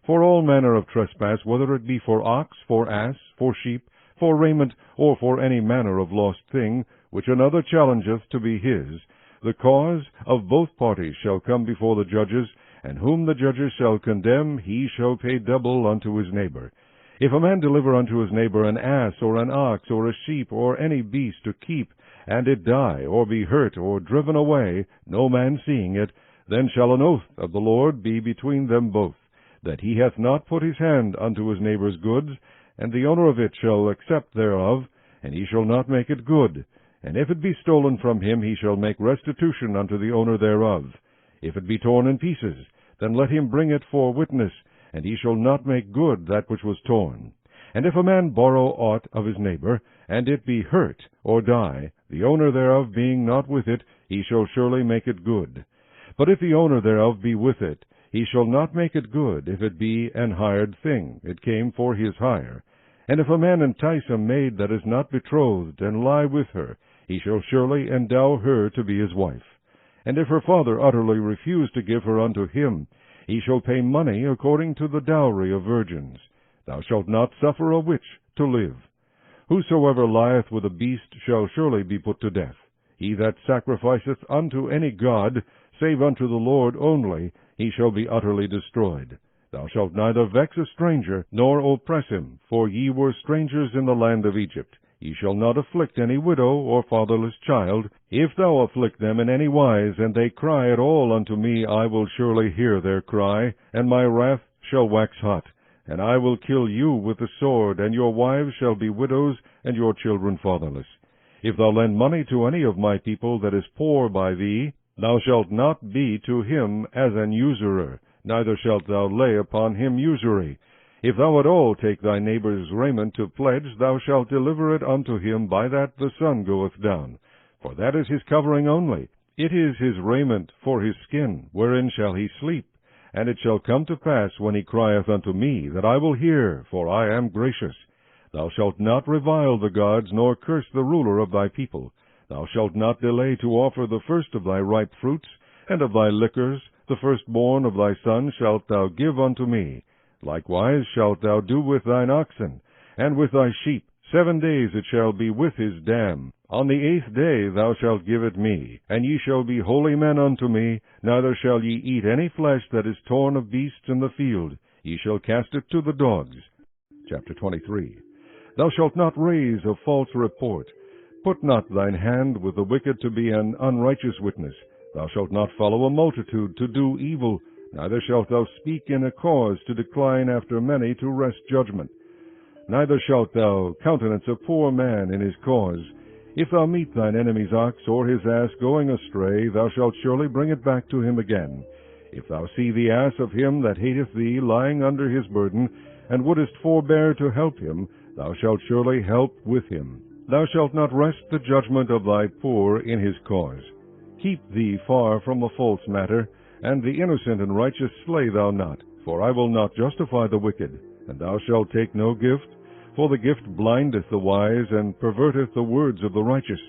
For all manner of trespass, whether it be for ox, for ass, for sheep, for raiment, or for any manner of lost thing, which another challengeth to be his, the cause of both parties shall come before the judges, and whom the judges shall condemn, he shall pay double unto his neighbor. If a man deliver unto his neighbor an ass, or an ox, or a sheep, or any beast to keep, and it die, or be hurt, or driven away, no man seeing it, then shall an oath of the Lord be between them both, that he hath not put his hand unto his neighbor's goods, and the owner of it shall accept thereof, and he shall not make it good. And if it be stolen from him, he shall make restitution unto the owner thereof. If it be torn in pieces, then let him bring it for witness, and he shall not make good that which was torn. And if a man borrow aught of his neighbor, and it be hurt, or die, the owner thereof being not with it, he shall surely make it good. But if the owner thereof be with it, he shall not make it good, if it be an hired thing, it came for his hire. And if a man entice a maid that is not betrothed, and lie with her, he shall surely endow her to be his wife. And if her father utterly refuse to give her unto him, he shall pay money according to the dowry of virgins. Thou shalt not suffer a witch to live. Whosoever lieth with a beast shall surely be put to death. He that sacrificeth unto any god, save unto the Lord only, he shall be utterly destroyed. Thou shalt neither vex a stranger, nor oppress him, for ye were strangers in the land of Egypt. Ye shall not afflict any widow or fatherless child. If thou afflict them in any wise, and they cry at all unto me, I will surely hear their cry, and my wrath shall wax hot. And I will kill you with the sword, and your wives shall be widows, and your children fatherless. If thou lend money to any of my people that is poor by thee, thou shalt not be to him as an usurer, neither shalt thou lay upon him usury. If thou at all take thy neighbor's raiment to pledge, thou shalt deliver it unto him by that the sun goeth down. For that is his covering only. It is his raiment for his skin, wherein shall he sleep. And it shall come to pass, when he crieth unto me, that I will hear, for I am gracious. Thou shalt not revile the gods, nor curse the ruler of thy people. Thou shalt not delay to offer the first of thy ripe fruits, and of thy liquors, the firstborn of thy son shalt thou give unto me. Likewise shalt thou do with thine oxen, and with thy sheep. 7 days it shall be with his dam. On the 8th day thou shalt give it me, and ye shall be holy men unto me, neither shall ye eat any flesh that is torn of beasts in the field. Ye shall cast it to the dogs. Chapter 23. Thou shalt not raise a false report. Put not thine hand with the wicked to be an unrighteous witness. Thou shalt not follow a multitude to do evil, neither shalt thou speak in a cause to decline after many to wrest judgment. Neither shalt thou countenance a poor man in his cause. If thou meet thine enemy's ox or his ass going astray, thou shalt surely bring it back to him again. If thou see the ass of him that hateth thee lying under his burden, and wouldest forbear to help him, thou shalt surely help with him. Thou shalt not wrest the judgment of thy poor in his cause. Keep thee far from a false matter, and the innocent and righteous slay thou not. For I will not justify the wicked. And thou shalt take no gift, for the gift blindeth the wise, and perverteth the words of the righteous.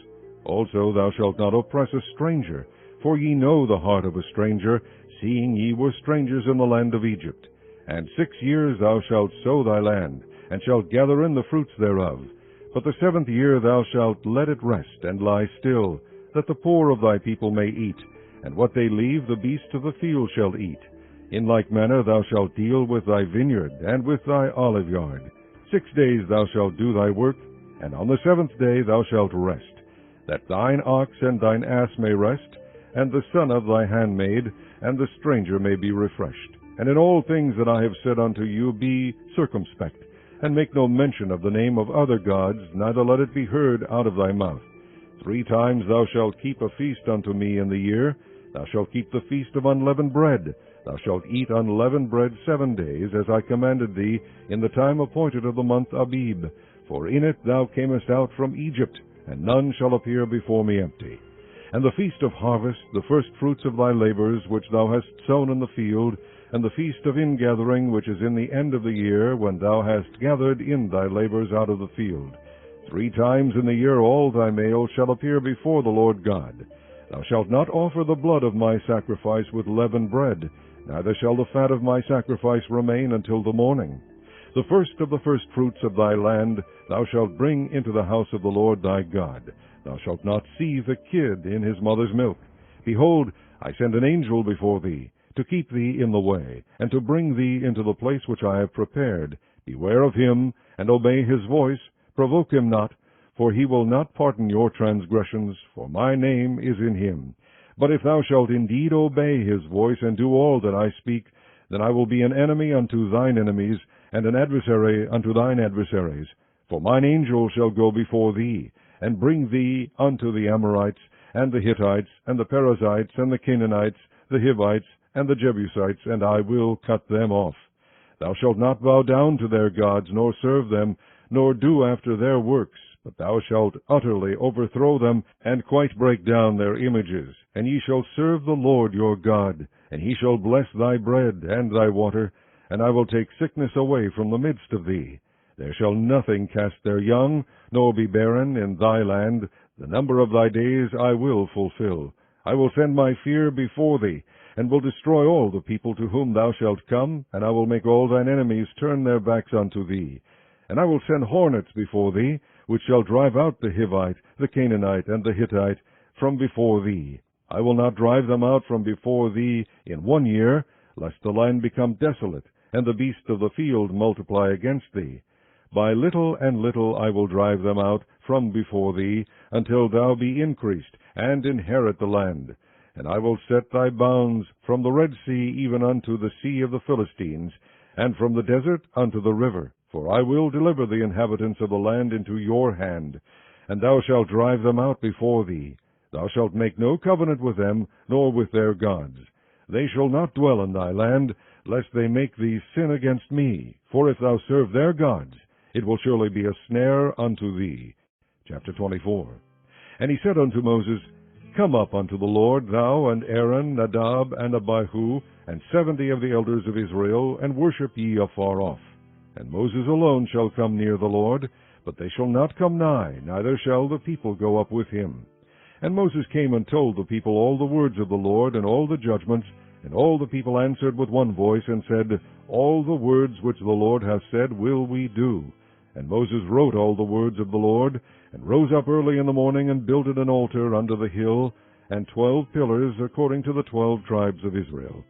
Also thou shalt not oppress a stranger, for ye know the heart of a stranger, seeing ye were strangers in the land of Egypt. And 6 years thou shalt sow thy land, and shalt gather in the fruits thereof. But the 7th year thou shalt let it rest, and lie still, that the poor of thy people may eat, and what they leave the beasts of the field shall eat. In like manner thou shalt deal with thy vineyard, and with thy olive yard. 6 days thou shalt do thy work, and on the 7th day thou shalt rest, that thine ox and thine ass may rest, and the son of thy handmaid, and the stranger may be refreshed. And in all things that I have said unto you, be circumspect, and make no mention of the name of other gods, neither let it be heard out of thy mouth. 3 times thou shalt keep a feast unto me in the year. Thou shalt keep the feast of unleavened bread. Thou shalt eat unleavened bread 7 days, as I commanded thee, in the time appointed of the month Abib. For in it thou camest out from Egypt, and none shall appear before me empty. And the feast of harvest, the first fruits of thy labors, which thou hast sown in the field, and the feast of ingathering, which is in the end of the year, when thou hast gathered in thy labors out of the field. 3 times in the year all thy males shall appear before the Lord God. Thou shalt not offer the blood of my sacrifice with leavened bread, neither shall the fat of my sacrifice remain until the morning. The first of the firstfruits of thy land thou shalt bring into the house of the Lord thy God. Thou shalt not seethe a kid in his mother's milk. Behold, I send an angel before thee, to keep thee in the way, and to bring thee into the place which I have prepared. Beware of him, and obey his voice. Provoke him not, for he will not pardon your transgressions, for my name is in him. But if thou shalt indeed obey his voice, and do all that I speak, then I will be an enemy unto thine enemies, and an adversary unto thine adversaries. For mine angel shall go before thee, and bring thee unto the Amorites, and the Hittites, and the Perizzites, and the Canaanites, the Hivites, and the Jebusites, and I will cut them off. Thou shalt not bow down to their gods, nor serve them, nor do after their works, but thou shalt utterly overthrow them, and quite break down their images. And ye shall serve the Lord your God, and he shall bless thy bread and thy water, and I will take sickness away from the midst of thee. There shall nothing cast their young, nor be barren in thy land. The number of thy days I will fulfill. I will send my fear before thee, and will destroy all the people to whom thou shalt come, and I will make all thine enemies turn their backs unto thee. And I will send hornets before thee, which shall drive out the Hivite, the Canaanite, and the Hittite from before thee. I will not drive them out from before thee in 1 year, lest the land become desolate, and the beasts of the field multiply against thee. By little and little I will drive them out from before thee, until thou be increased, and inherit the land. And I will set thy bounds from the Red Sea even unto the sea of the Philistines, and from the desert unto the river. For I will deliver the inhabitants of the land into your hand, and thou shalt drive them out before thee. Thou shalt make no covenant with them, nor with their gods. They shall not dwell in thy land, lest they make thee sin against me. For if thou serve their gods, it will surely be a snare unto thee. Chapter 24. And he said unto Moses, Come up unto the Lord, thou and Aaron, Nadab, and Abihu, and 70 of the elders of Israel, and worship ye afar off. And Moses alone shall come near the Lord, but they shall not come nigh, neither shall the people go up with him. And Moses came and told the people all the words of the Lord, and all the judgments, and all the people answered with one voice, and said, All the words which the Lord hath said will we do. And Moses wrote all the words of the Lord, and rose up early in the morning, and builded an altar under the hill, and 12 pillars according to the 12 tribes of Israel.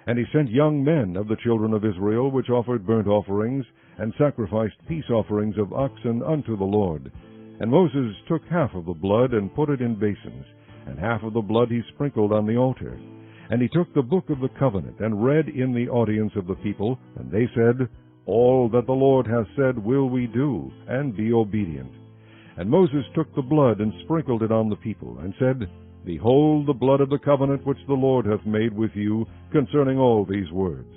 And he sent young men of the children of Israel, which offered burnt offerings, and sacrificed peace offerings of oxen unto the Lord. And Moses took half of the blood, and put it in basins, and half of the blood he sprinkled on the altar. And he took the book of the covenant, and read in the audience of the people, and they said, All that the Lord hath said will we do, and be obedient. And Moses took the blood, and sprinkled it on the people, and said, Behold the blood of the covenant which the Lord hath made with you concerning all these words.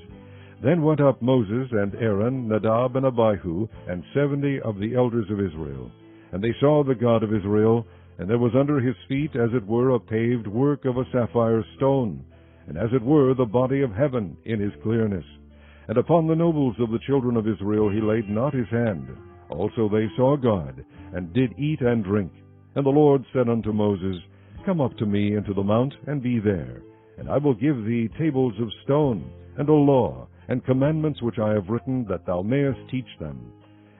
Then went up Moses and Aaron, Nadab and Abihu, and 70 of the elders of Israel. And they saw the God of Israel, and there was under his feet as it were a paved work of a sapphire stone, and as it were the body of heaven in his clearness. And upon the nobles of the children of Israel he laid not his hand. Also they saw God, and did eat and drink. And the Lord said unto Moses, Come up to me into the mount, and be there. And I will give thee tables of stone, and a law, and commandments which I have written, that thou mayest teach them.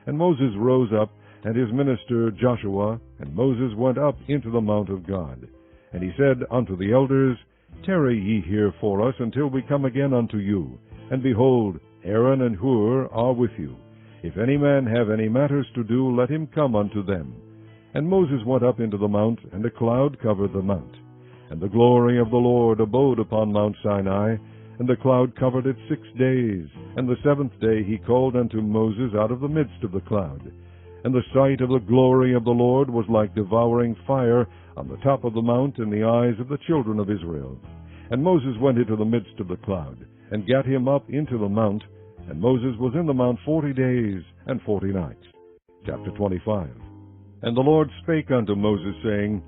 And Moses rose up, and his minister Joshua, and Moses went up into the mount of God. And he said unto the elders, Tarry ye here for us until we come again unto you. And behold, Aaron and Hur are with you. If any man have any matters to do, let him come unto them. And Moses went up into the mount, and a cloud covered the mount. And the glory of the Lord abode upon Mount Sinai, and the cloud covered it 6 days. And the seventh day he called unto Moses out of the midst of the cloud. And the sight of the glory of the Lord was like devouring fire on the top of the mount in the eyes of the children of Israel. And Moses went into the midst of the cloud, and gat him up into the mount. And Moses was in the mount 40 days and 40 nights. Chapter 25. And the Lord spake unto Moses, saying,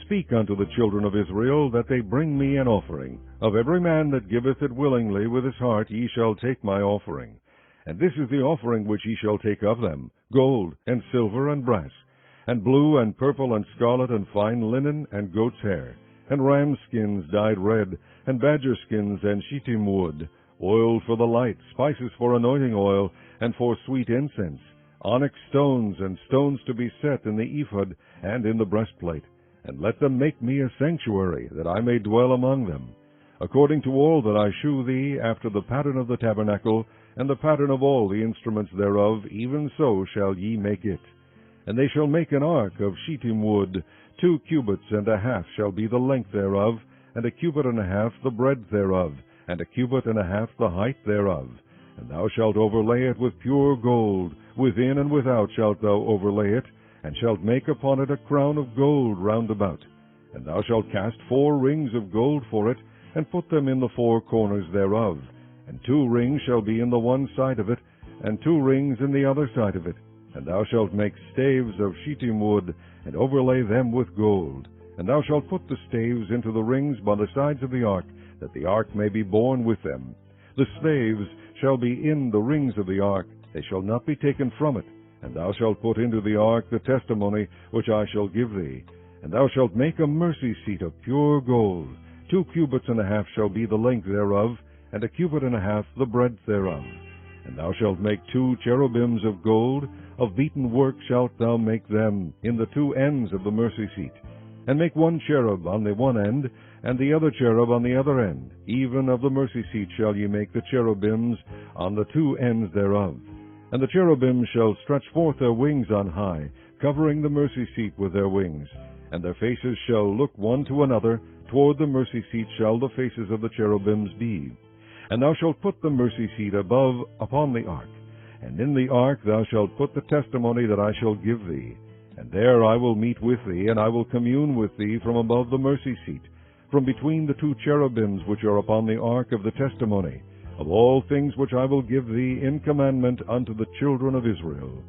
Speak unto the children of Israel, that they bring me an offering. Of every man that giveth it willingly with his heart ye shall take my offering. And this is the offering which ye shall take of them, gold, and silver, and brass, and blue, and purple, and scarlet, and fine linen, and goat's hair, and ram skins dyed red, and badger skins, and shittim wood, oil for the light, spices for anointing oil, and for sweet incense, onyx stones, and stones to be set in the ephod and in the breastplate. And let them make me a sanctuary, that I may dwell among them. According to all that I shew thee, after the pattern of the tabernacle, and the pattern of all the instruments thereof, even so shall ye make it. And they shall make an ark of shittim wood, 2 cubits and a half shall be the length thereof, and 1 cubit and a half the breadth thereof, and 1 cubit and a half the height thereof. And thou shalt overlay it with pure gold, within and without shalt thou overlay it, and shalt make upon it a crown of gold round about. And thou shalt cast 4 rings of gold for it, and put them in the 4 corners thereof. And 2 rings shall be in the one side of it, and 2 rings in the other side of it. And thou shalt make staves of shittim wood, and overlay them with gold. And thou shalt put the staves into the rings by the sides of the ark, that the ark may be borne with them. The staves shall be in the rings of the ark, they shall not be taken from it. And thou shalt put into the ark the testimony which I shall give thee. And thou shalt make a mercy seat of pure gold. 2 cubits and a half shall be the length thereof, and 1 cubit and a half the breadth thereof. And thou shalt make 2 cherubims of gold, of beaten work shalt thou make them, in the 2 ends of the mercy seat. And make 1 cherub on the one end, and the other cherub on the other end. Even of the mercy seat shall ye make the cherubims on the 2 ends thereof. And the cherubims shall stretch forth their wings on high, covering the mercy seat with their wings. And their faces shall look one to another, toward the mercy seat shall the faces of the cherubims be. And thou shalt put the mercy seat above upon the ark. And in the ark thou shalt put the testimony that I shall give thee. And there I will meet with thee, and I will commune with thee from above the mercy seat, from between the 2 cherubims which are upon the ark of the testimony, of all things which I will give thee in commandment unto the children of Israel.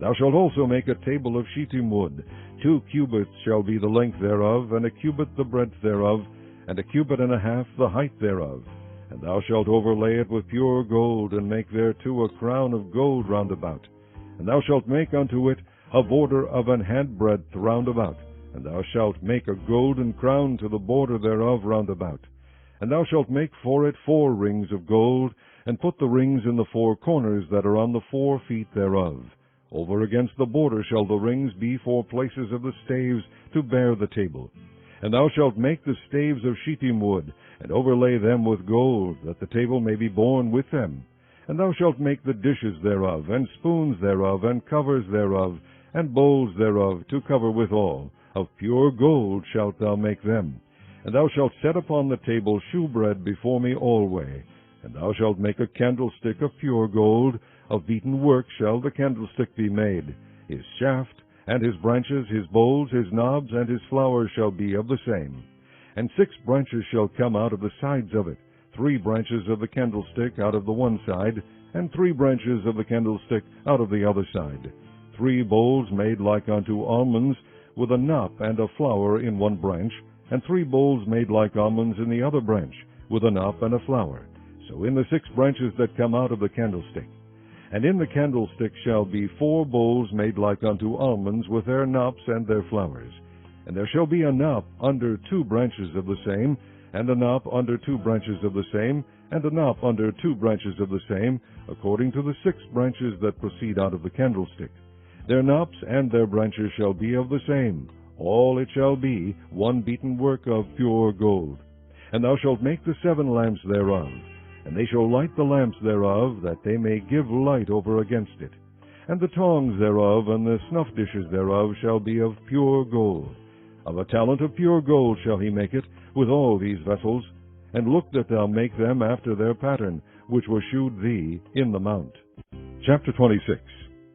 Thou shalt also make a table of shittim wood. 2 cubits shall be the length thereof, and 1 cubit the breadth thereof, and 1 cubit and a half the height thereof. And thou shalt overlay it with pure gold, and make thereto a crown of gold round about. And thou shalt make unto it a border of an handbreadth round about. And thou shalt make a golden crown to the border thereof round about. And thou shalt make for it 4 rings of gold, and put the rings in the 4 corners that are on the 4 feet thereof. Over against the border shall the rings be for places of the staves to bear the table. And thou shalt make the staves of shittim wood, and overlay them with gold, that the table may be borne with them. And thou shalt make the dishes thereof, and spoons thereof, and covers thereof, and bowls thereof, to cover withal. Of pure gold shalt thou make them. And thou shalt set upon the table shewbread before me alway. And thou shalt make a candlestick of pure gold, of beaten work shall the candlestick be made. His shaft, and his branches, his bowls, his knobs, and his flowers shall be of the same. And 6 branches shall come out of the sides of it, 3 branches of the candlestick out of the one side, and 3 branches of the candlestick out of the other side. 3 bowls made like unto almonds, with a knop and a flower in one branch, and 3 bowls made like almonds in the other branch, with a knop and a flower. So in the 6 branches that come out of the candlestick. And in the candlestick shall be 4 bowls made like unto almonds, with their knops and their flowers. And there shall be a knop under 2 branches of the same, and a knop under 2 branches of the same, and a knop under 2 branches of the same, according to the 6 branches that proceed out of the candlestick. Their knops and their branches shall be of the same. All it shall be 1 beaten work of pure gold. And thou shalt make the 7 lamps thereof. And they shall light the lamps thereof, that they may give light over against it. And the tongs thereof, and the snuff dishes thereof, shall be of pure gold. Of a talent of pure gold shall he make it, with all these vessels, and look that thou make them after their pattern, which was shewed thee in the mount. Chapter 26.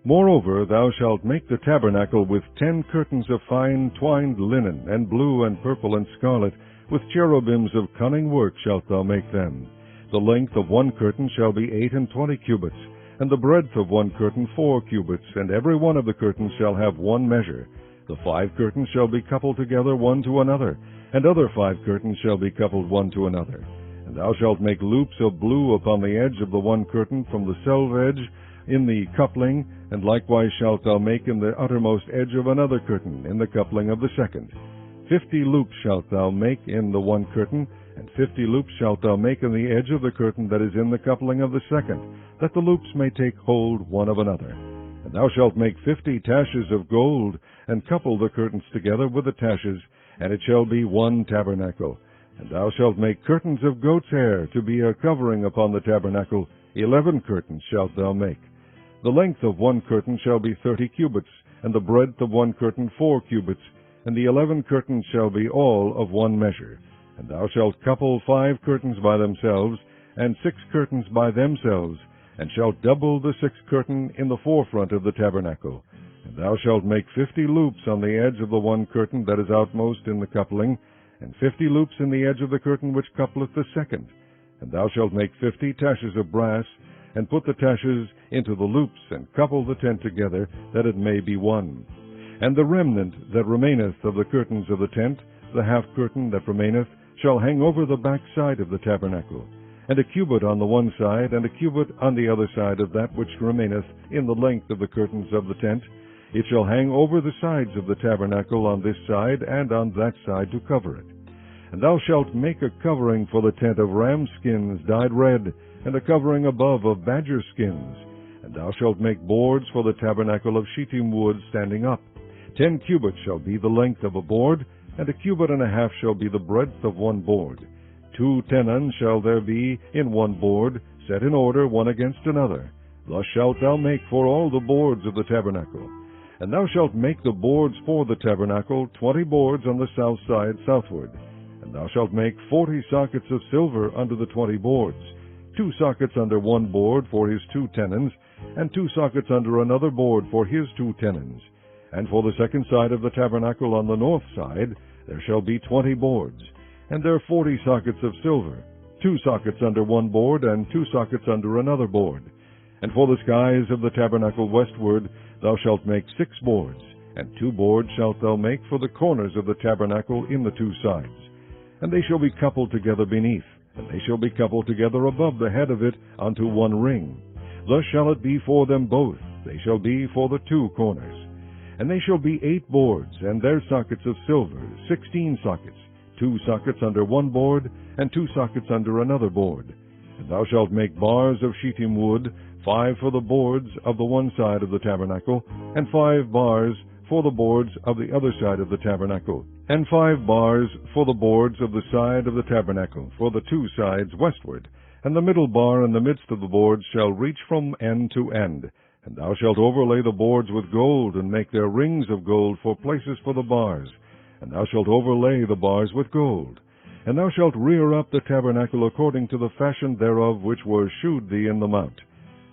Moreover, thou shalt make the tabernacle with 10 curtains of fine twined linen, and blue and purple and scarlet, with cherubims of cunning work shalt thou make them. The length of one curtain shall be 28 cubits, and the breadth of one curtain 4 cubits, and every one of the curtains shall have one measure. The 5 curtains shall be coupled together one to another, and other 5 curtains shall be coupled one to another. And thou shalt make loops of blue upon the edge of the one curtain from the selve edge in the coupling, and likewise shalt thou make in the uttermost edge of another curtain in the coupling of the second. 50 loops shalt thou make in the one curtain, and 50 loops shalt thou make in the edge of the curtain that is in the coupling of the second, that the loops may take hold one of another. And thou shalt make 50 taches of gold, and couple the curtains together with the taches, and it shall be one tabernacle. And thou shalt make curtains of goat's hair to be a covering upon the tabernacle. 11 curtains shalt thou make. The length of one curtain shall be 30 cubits, and the breadth of one curtain 4 cubits, and the 11 curtains shall be all of one measure. And thou shalt couple 5 curtains by themselves, and 6 curtains by themselves, and shalt double the 6th curtain in the forefront of the tabernacle. And thou shalt make 50 loops on the edge of the one curtain that is outmost in the coupling, and 50 loops in the edge of the curtain which coupleth the second. And thou shalt make 50 taches of brass, and put the taches into the loops, and couple the tent together, that it may be one. And the remnant that remaineth of the curtains of the tent, the half curtain that remaineth, shall hang over the back side of the tabernacle, and a cubit on the one side, and a cubit on the other side of that which remaineth in the length of the curtains of the tent. It shall hang over the sides of the tabernacle on this side and on that side to cover it. And thou shalt make a covering for the tent of ram skins dyed red, and a covering above of badger skins. And thou shalt make boards for the tabernacle of shittim wood standing up. 10 cubits shall be the length of a board, and a cubit and a half shall be the breadth of one board. 2 tenons shall there be in one board, set in order one against another. Thus shalt thou make for all the boards of the tabernacle. And thou shalt make the boards for the tabernacle, 20 boards on the south side southward. And thou shalt make 40 sockets of silver under the 20 boards, 2 sockets under one board for his 2 tenons, and 2 sockets under another board for his 2 tenons. And for the second side of the tabernacle on the north side there shall be 20 boards, and there 40 sockets of silver, 2 sockets under one board, and 2 sockets under another board. And for the skies of the tabernacle westward thou shalt make 6 boards, and 2 boards shalt thou make for the corners of the tabernacle in the 2 sides. And they shall be coupled together beneath, and they shall be coupled together above the head of it unto one ring. Thus shall it be for them both, they shall be for the 2 corners. And they shall be 8 boards, and their sockets of silver, 16 sockets, 2 sockets under one board, and 2 sockets under another board. And thou shalt make bars of shittim wood, 5 for the boards of the one side of the tabernacle, and 5 bars for the boards of the other side of the tabernacle, and 5 bars for the boards of the side of the tabernacle, for the 2 sides westward. And the middle bar in the midst of the boards shall reach from end to end. And thou shalt overlay the boards with gold, and make their rings of gold for places for the bars. And thou shalt overlay the bars with gold. And thou shalt rear up the tabernacle according to the fashion thereof which was shewed thee in the mount.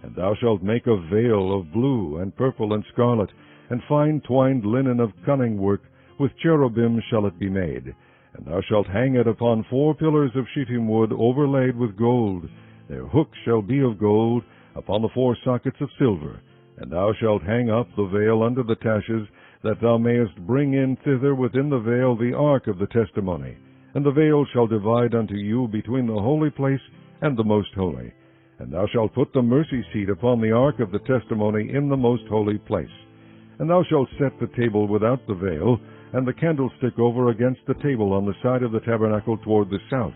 And thou shalt make a veil of blue, and purple, and scarlet, and fine twined linen of cunning work, with cherubim shall it be made. And thou shalt hang it upon 4 pillars of shittim wood overlaid with gold. Their hooks shall be of gold, upon the 4 sockets of silver. And thou shalt hang up the veil under the taches, that thou mayest bring in thither within the veil the ark of the testimony. And the veil shall divide unto you between the holy place and the most holy. And thou shalt put the mercy seat upon the ark of the testimony in the most holy place. And thou shalt set the table without the veil, and the candlestick over against the table on the side of the tabernacle toward the south.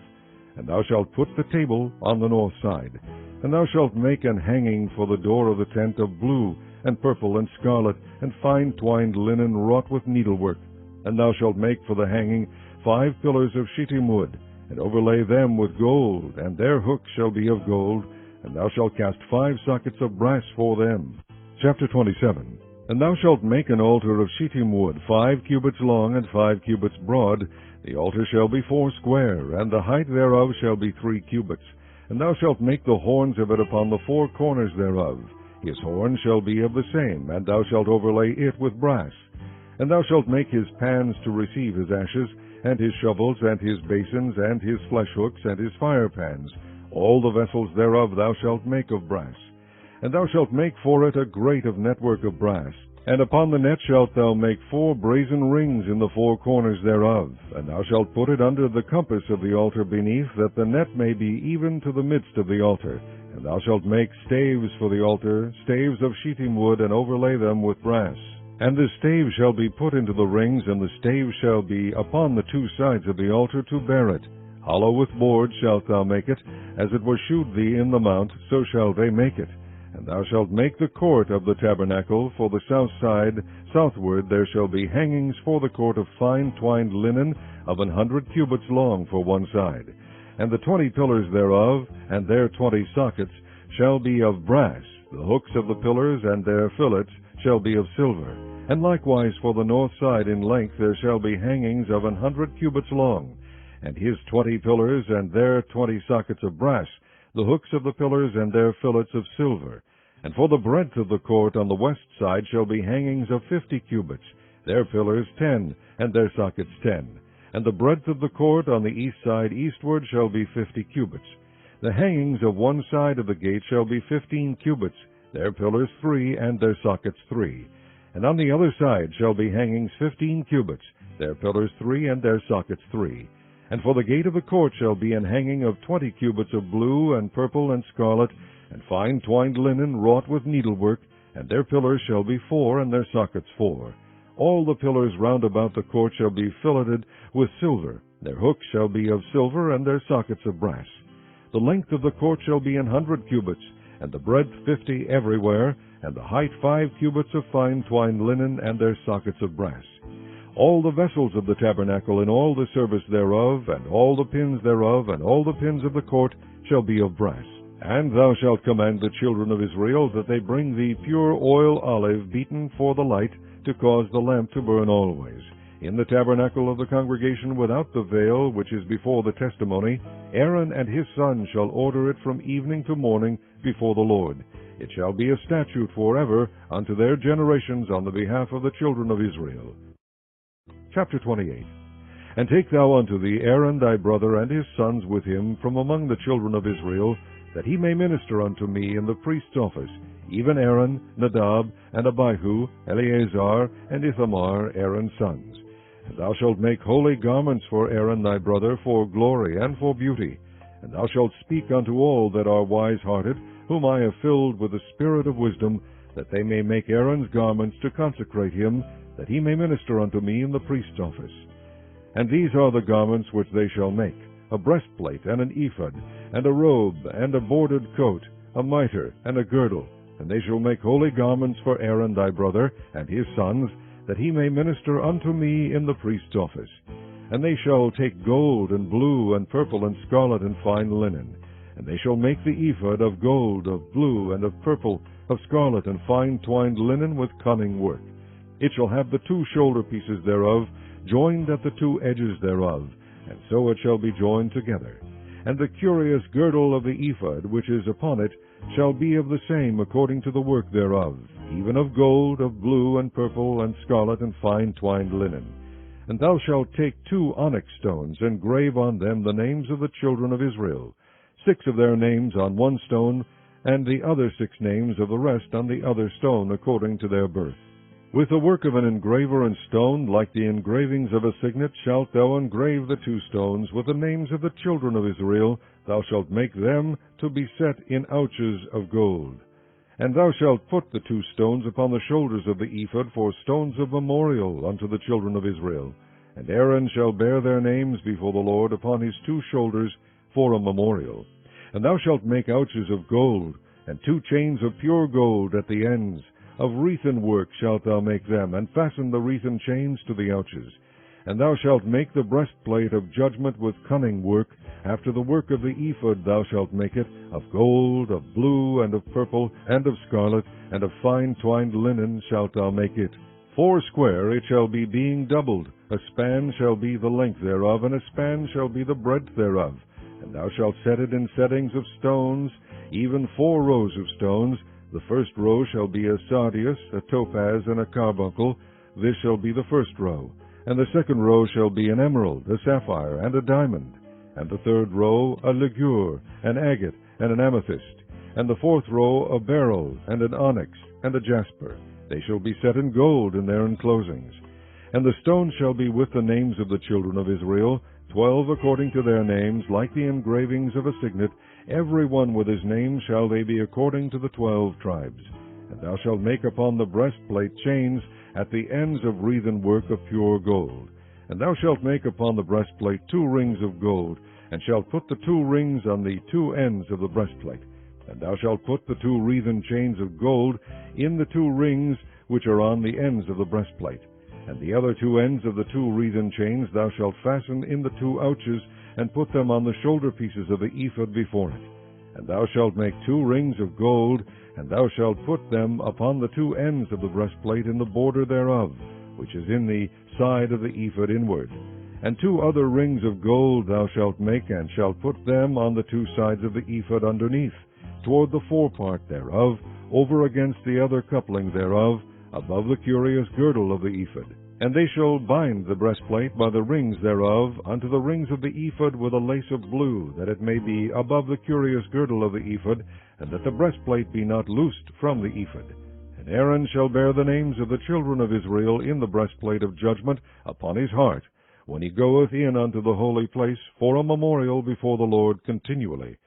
And thou shalt put the table on the north side. And thou shalt make an hanging for the door of the tent of blue, and purple, and scarlet, and fine twined linen wrought with needlework. And thou shalt make for the hanging 5 pillars of shittim wood, and overlay them with gold, and their hooks shall be of gold, and thou shalt cast 5 sockets of brass for them. Chapter 27. And thou shalt make an altar of shittim wood, 5 cubits long and 5 cubits broad. The altar shall be foursquare, and the height thereof shall be 3 cubits. And thou shalt make the horns of it upon the 4 corners thereof. His horn shall be of the same, and thou shalt overlay it with brass. And thou shalt make his pans to receive his ashes, and his shovels, and his basins, and his flesh hooks, and his fire pans. All the vessels thereof thou shalt make of brass. And thou shalt make for it a grate of network of brass. And upon the net shalt thou make 4 brazen rings in the 4 corners thereof. And thou shalt put it under the compass of the altar beneath, that the net may be even to the midst of the altar. And thou shalt make staves for the altar, staves of shittim wood, and overlay them with brass. And the stave shall be put into the rings, and the stave shall be upon the 2 sides of the altar to bear it. Hollow with boards shalt thou make it, as it was shewed thee in the mount, so shall they make it. And thou shalt make the court of the tabernacle for the south side. Southward there shall be hangings for the court of fine twined linen of 100 cubits long for one side. And the 20 pillars thereof, and their 20 sockets, shall be of brass. The hooks of the pillars and their fillets shall be of silver. And likewise for the north side in length there shall be hangings of 100 cubits long. And his 20 pillars and their 20 sockets of brass, the hooks of the pillars and their fillets of silver. And for the breadth of the court on the west side shall be hangings of 50 cubits, their pillars 10, and their sockets 10. And the breadth of the court on the east side eastward shall be 50 cubits. The hangings of one side of the gate shall be 15 cubits, their pillars 3, and their sockets 3. And on the other side shall be hangings 15 cubits, their pillars 3, and their sockets 3. And for the gate of the court shall be an hanging of 20 cubits of blue, and purple, and scarlet, and fine twined linen wrought with needlework, and their pillars shall be 4, and their sockets 4. All the pillars round about the court shall be filleted with silver. Their hooks shall be of silver, and their sockets of brass. The length of the court shall be 100 cubits, and the breadth 50 everywhere, and the height 5 cubits of fine twined linen, and their sockets of brass. All the vessels of the tabernacle in all the service thereof, and all the pins thereof, and all the pins of the court shall be of brass. And thou shalt command the children of Israel that they bring thee pure oil olive beaten for the light, to cause the lamp to burn always. In the tabernacle of the congregation without the veil, which is before the testimony, Aaron and his sons shall order it from evening to morning before the Lord. It shall be a statute forever unto their generations on the behalf of the children of Israel. Chapter 28. And take thou unto thee Aaron thy brother and his sons with him from among the children of Israel, that he may minister unto me in the priest's office, even Aaron, Nadab, and Abihu, Eleazar, and Ithamar, Aaron's sons. And thou shalt make holy garments for Aaron thy brother, for glory and for beauty. And thou shalt speak unto all that are wise-hearted, whom I have filled with the spirit of wisdom, that they may make Aaron's garments to consecrate him, that he may minister unto me in the priest's office. And these are the garments which they shall make: a breastplate, and an ephod, and a robe, and a bordered coat, a mitre, and a girdle. And they shall make holy garments for Aaron thy brother, and his sons, that he may minister unto me in the priest's office. And they shall take gold, and blue, and purple, and scarlet, and fine linen. And they shall make the ephod of gold, of blue, and of purple, of scarlet, and fine twined linen with cunning work. It shall have the 2 shoulder pieces thereof, joined at the 2 edges thereof, and so it shall be joined together. And the curious girdle of the ephod, which is upon it, shall be of the same according to the work thereof, even of gold, of blue, and purple, and scarlet, and fine twined linen. And thou shalt take 2 onyx stones, and grave on them the names of the children of Israel, 6 of their names on one stone, and the other 6 names of the rest on the other stone, according to their birth. With the work of an engraver in stone, like the engravings of a signet, shalt thou engrave the 2 stones with the names of the children of Israel. Thou shalt make them to be set in ouches of gold. And thou shalt put the 2 stones upon the shoulders of the ephod for stones of memorial unto the children of Israel. And Aaron shall bear their names before the Lord upon his 2 shoulders for a memorial. And thou shalt make ouches of gold, and 2 chains of pure gold at the ends. Of wreathen work shalt thou make them, and fasten the wreathen chains to the ouches. And thou shalt make the breastplate of judgment with cunning work. After the work of the ephod thou shalt make it, of gold, of blue, and of purple, and of scarlet, and of fine twined linen shalt thou make it. 4 square it shall be, being doubled. A span shall be the length thereof, and a span shall be the breadth thereof. And thou shalt set it in settings of stones, even 4 rows of stones. The first row shall be a sardius, a topaz, and a carbuncle. This shall be the first row. And the second row shall be an emerald, a sapphire, and a diamond. And the third row a ligure, an agate, and an amethyst. And the fourth row a beryl, and an onyx, and a jasper. They shall be set in gold in their enclosings. And the stones shall be with the names of the children of Israel, 12 according to their names, like the engravings of a signet. Every one with his name shall they be according to the 12 tribes. And thou shalt make upon the breastplate chains at the ends of wreathen work of pure gold. And thou shalt make upon the breastplate 2 rings of gold, and shalt put the 2 rings on the 2 ends of the breastplate. And thou shalt put the 2 wreathen chains of gold in the 2 rings which are on the ends of the breastplate. And the other 2 ends of the 2 wreathen chains thou shalt fasten in the 2 ouches, and put them on the shoulder pieces of the ephod before it. And thou shalt make 2 rings of gold, and thou shalt put them upon the 2 ends of the breastplate in the border thereof, which is in the side of the ephod inward. And 2 other rings of gold thou shalt make, and shalt put them on the 2 sides of the ephod underneath, toward the forepart thereof, over against the other coupling thereof, above the curious girdle of the ephod. And they shall bind the breastplate by the rings thereof unto the rings of the ephod with a lace of blue, that it may be above the curious girdle of the ephod, and that the breastplate be not loosed from the ephod. And Aaron shall bear the names of the children of Israel in the breastplate of judgment upon his heart, when he goeth in unto the holy place, for a memorial before the Lord continually.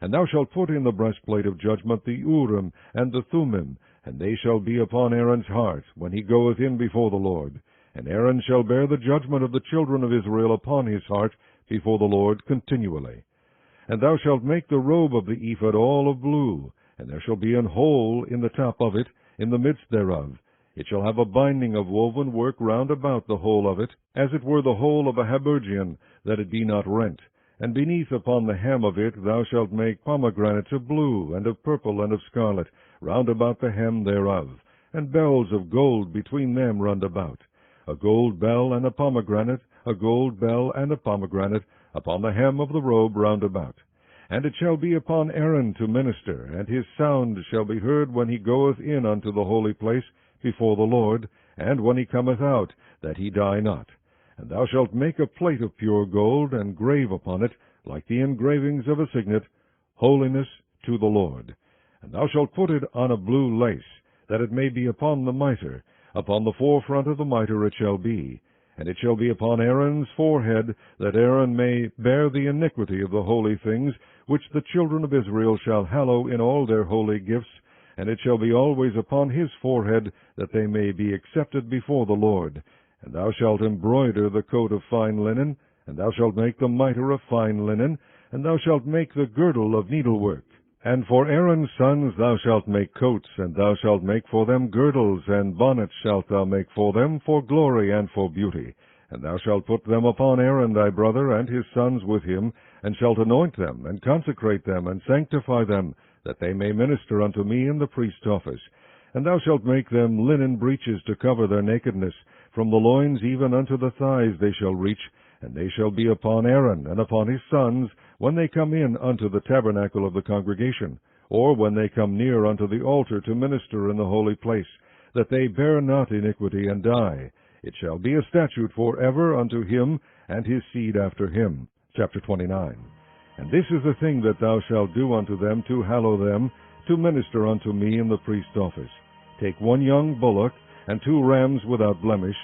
And thou shalt put in the breastplate of judgment the Urim and the Thummim, and they shall be upon Aaron's heart, when he goeth in before the Lord. And Aaron shall bear the judgment of the children of Israel upon his heart before the Lord continually. And thou shalt make the robe of the ephod all of blue, and there shall be an hole in the top of it, in the midst thereof. It shall have a binding of woven work round about the whole of it, as it were the hole of a habergeon, that it be not rent. And beneath upon the hem of it thou shalt make pomegranates of blue, and of purple, and of scarlet, round about the hem thereof, and bells of gold between them round about. A gold bell and a pomegranate, a gold bell and a pomegranate, upon the hem of the robe round about. And it shall be upon Aaron to minister, and his sound shall be heard when he goeth in unto the holy place before the Lord, and when he cometh out, that he die not. And thou shalt make a plate of pure gold, and grave upon it, like the engravings of a signet, Holiness to the Lord. And thou shalt put it on a blue lace, that it may be upon the mitre. Upon the forefront of the mitre it shall be. And it shall be upon Aaron's forehead, that Aaron may bear the iniquity of the holy things, which the children of Israel shall hallow in all their holy gifts. And it shall be always upon his forehead, that they may be accepted before the Lord. And thou shalt embroider the coat of fine linen, and thou shalt make the mitre of fine linen, and thou shalt make the girdle of needlework. And for Aaron's sons thou shalt make coats, and thou shalt make for them girdles, and bonnets shalt thou make for them, for glory and for beauty. And thou shalt put them upon Aaron thy brother, and his sons with him, and shalt anoint them, and consecrate them, and sanctify them, that they may minister unto me in the priest's office. And thou shalt make them linen breeches to cover their nakedness. From the loins even unto the thighs they shall reach, and they shall be upon Aaron and upon his sons, when they come in unto the tabernacle of the congregation, or when they come near unto the altar to minister in the holy place, that they bear not iniquity and die. It shall be a statute for ever unto him and his seed after him. Chapter 29. And this is the thing that thou shalt do unto them to hallow them, to minister unto me in the priest's office. Take 1 young bullock, and 2 rams without blemish,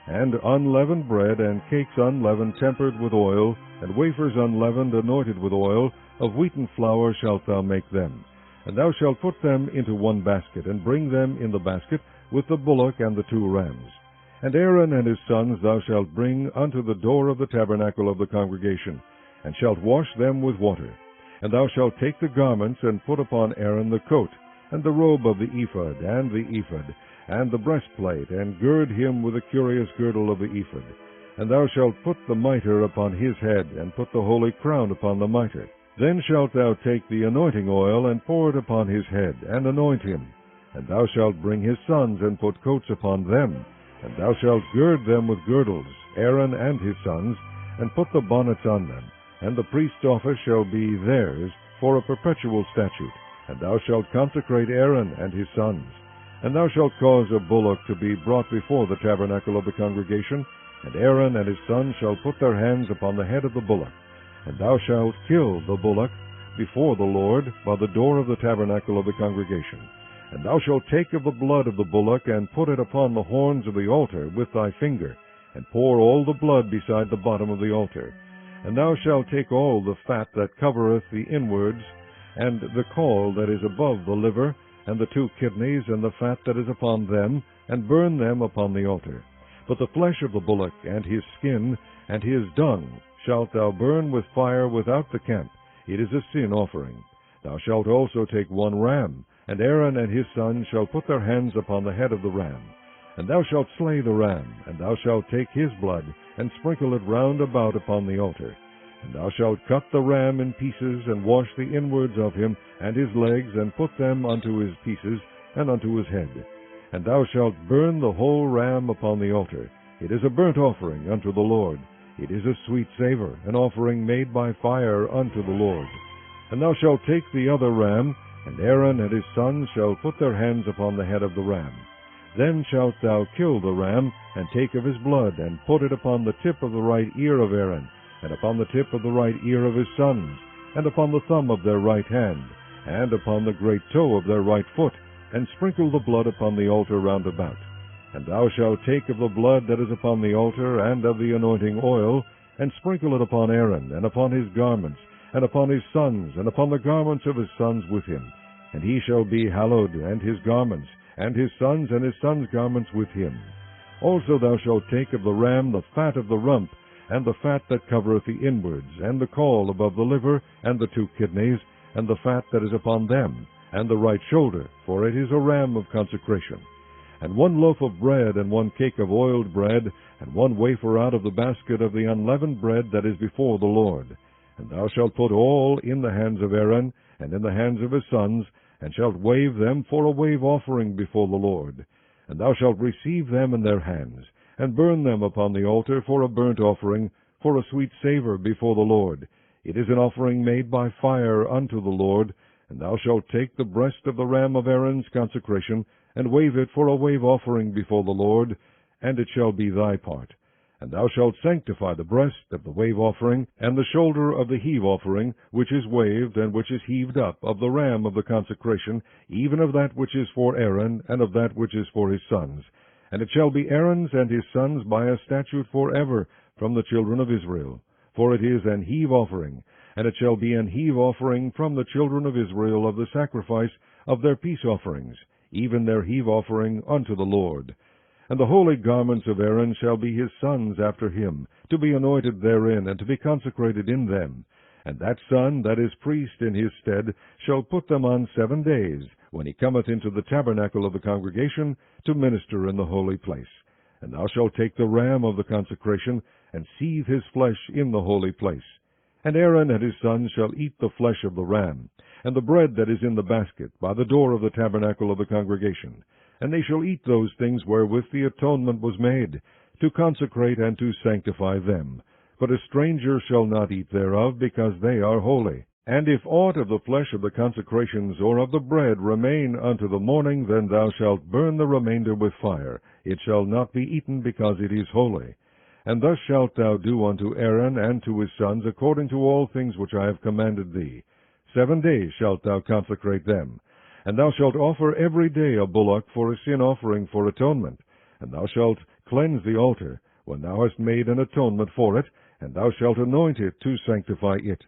and unleavened bread, and cakes unleavened tempered with oil, and wafers unleavened anointed with oil, of wheaten flour shalt thou make them. And thou shalt put them into 1 basket, and bring them in the basket with the bullock and the 2 rams. And Aaron and his sons thou shalt bring unto the door of the tabernacle of the congregation, and shalt wash them with water. And thou shalt take the garments, and put upon Aaron the coat, and the robe of the ephod, and the breastplate, and gird him with the curious girdle of the ephod. And thou shalt put the mitre upon his head, and put the holy crown upon the mitre. Then shalt thou take the anointing oil, and pour it upon his head, and anoint him. And thou shalt bring his sons, and put coats upon them, and thou shalt gird them with girdles. Aaron and his sons, and put the bonnets on them, and the priest's office shall be theirs for a perpetual statute. And thou shalt consecrate Aaron and his sons. And thou shalt cause a bullock to be brought before the tabernacle of the congregation, and Aaron and his sons shall put their hands upon the head of the bullock. And thou shalt kill the bullock before the Lord by the door of the tabernacle of the congregation. And thou shalt take of the blood of the bullock, and put it upon the horns of the altar with thy finger, and pour all the blood beside the bottom of the altar. And thou shalt take all the fat that covereth the inwards, and the caul that is above the liver, and the 2 kidneys, and the fat that is upon them, and burn them upon the altar. But the flesh of the bullock, and his skin, and his dung, shalt thou burn with fire without the camp. It is a sin offering. Thou shalt also take 1 ram, and Aaron and his sons shall put their hands upon the head of the ram. And thou shalt slay the ram, and thou shalt take his blood, and sprinkle it round about upon the altar. And thou shalt cut the ram in pieces, and wash the inwards of him, and his legs, and put them unto his pieces, and unto his head. And thou shalt burn the whole ram upon the altar. It is a burnt offering unto the Lord. It is a sweet savour, an offering made by fire unto the Lord. And thou shalt take the other ram, and Aaron and his sons shall put their hands upon the head of the ram. Then shalt thou kill the ram, and take of his blood, and put it upon the tip of the right ear of Aaron, and upon the tip of the right ear of his sons, and upon the thumb of their right hand, and upon the great toe of their right foot, and sprinkle the blood upon the altar round about. And thou shalt take of the blood that is upon the altar, and of the anointing oil, and sprinkle it upon Aaron, and upon his garments, and upon his sons, and upon the garments of his sons with him. And he shall be hallowed, and his garments, and his sons' garments with him. Also thou shalt take of the ram the fat of the rump, and the fat that covereth the inwards, and the caul above the liver, and the 2 kidneys, and the fat that is upon them, and the right shoulder, for it is a ram of consecration. And 1 loaf of bread, and 1 cake of oiled bread, and 1 wafer out of the basket of the unleavened bread that is before the Lord. And thou shalt put all in the hands of Aaron, and in the hands of his sons, and shalt wave them for a wave offering before the Lord. And thou shalt receive them in their hands, and burn them upon the altar for a burnt offering, for a sweet savour before the Lord. It is an offering made by fire unto the Lord. And thou shalt take the breast of the ram of Aaron's consecration, and wave it for a wave offering before the Lord, and it shall be thy part. And thou shalt sanctify the breast of the wave offering, and the shoulder of the heave offering, which is waved, and which is heaved up, of the ram of the consecration, even of that which is for Aaron, and of that which is for his sons. And it shall be Aaron's and his sons by a statute forever from the children of Israel. For it is an heave offering, and it shall be an heave offering from the children of Israel of the sacrifice of their peace offerings, even their heave offering unto the Lord. And the holy garments of Aaron shall be his sons after him, to be anointed therein, and to be consecrated in them. And that son that is priest in his stead shall put them on 7 days, when he cometh into the tabernacle of the congregation, to minister in the holy place. And thou shalt take the ram of the consecration, and seethe his flesh in the holy place. And Aaron and his sons shall eat the flesh of the ram, and the bread that is in the basket, by the door of the tabernacle of the congregation. And they shall eat those things wherewith the atonement was made, to consecrate and to sanctify them. But a stranger shall not eat thereof, because they are holy. And if aught of the flesh of the consecrations or of the bread remain unto the morning, then thou shalt burn the remainder with fire. It shall not be eaten, because it is holy. And thus shalt thou do unto Aaron and to his sons, according to all things which I have commanded thee. 7 days shalt thou consecrate them. And thou shalt offer every day a bullock for a sin offering for atonement. And thou shalt cleanse the altar, when thou hast made an atonement for it, and thou shalt anoint it to sanctify it.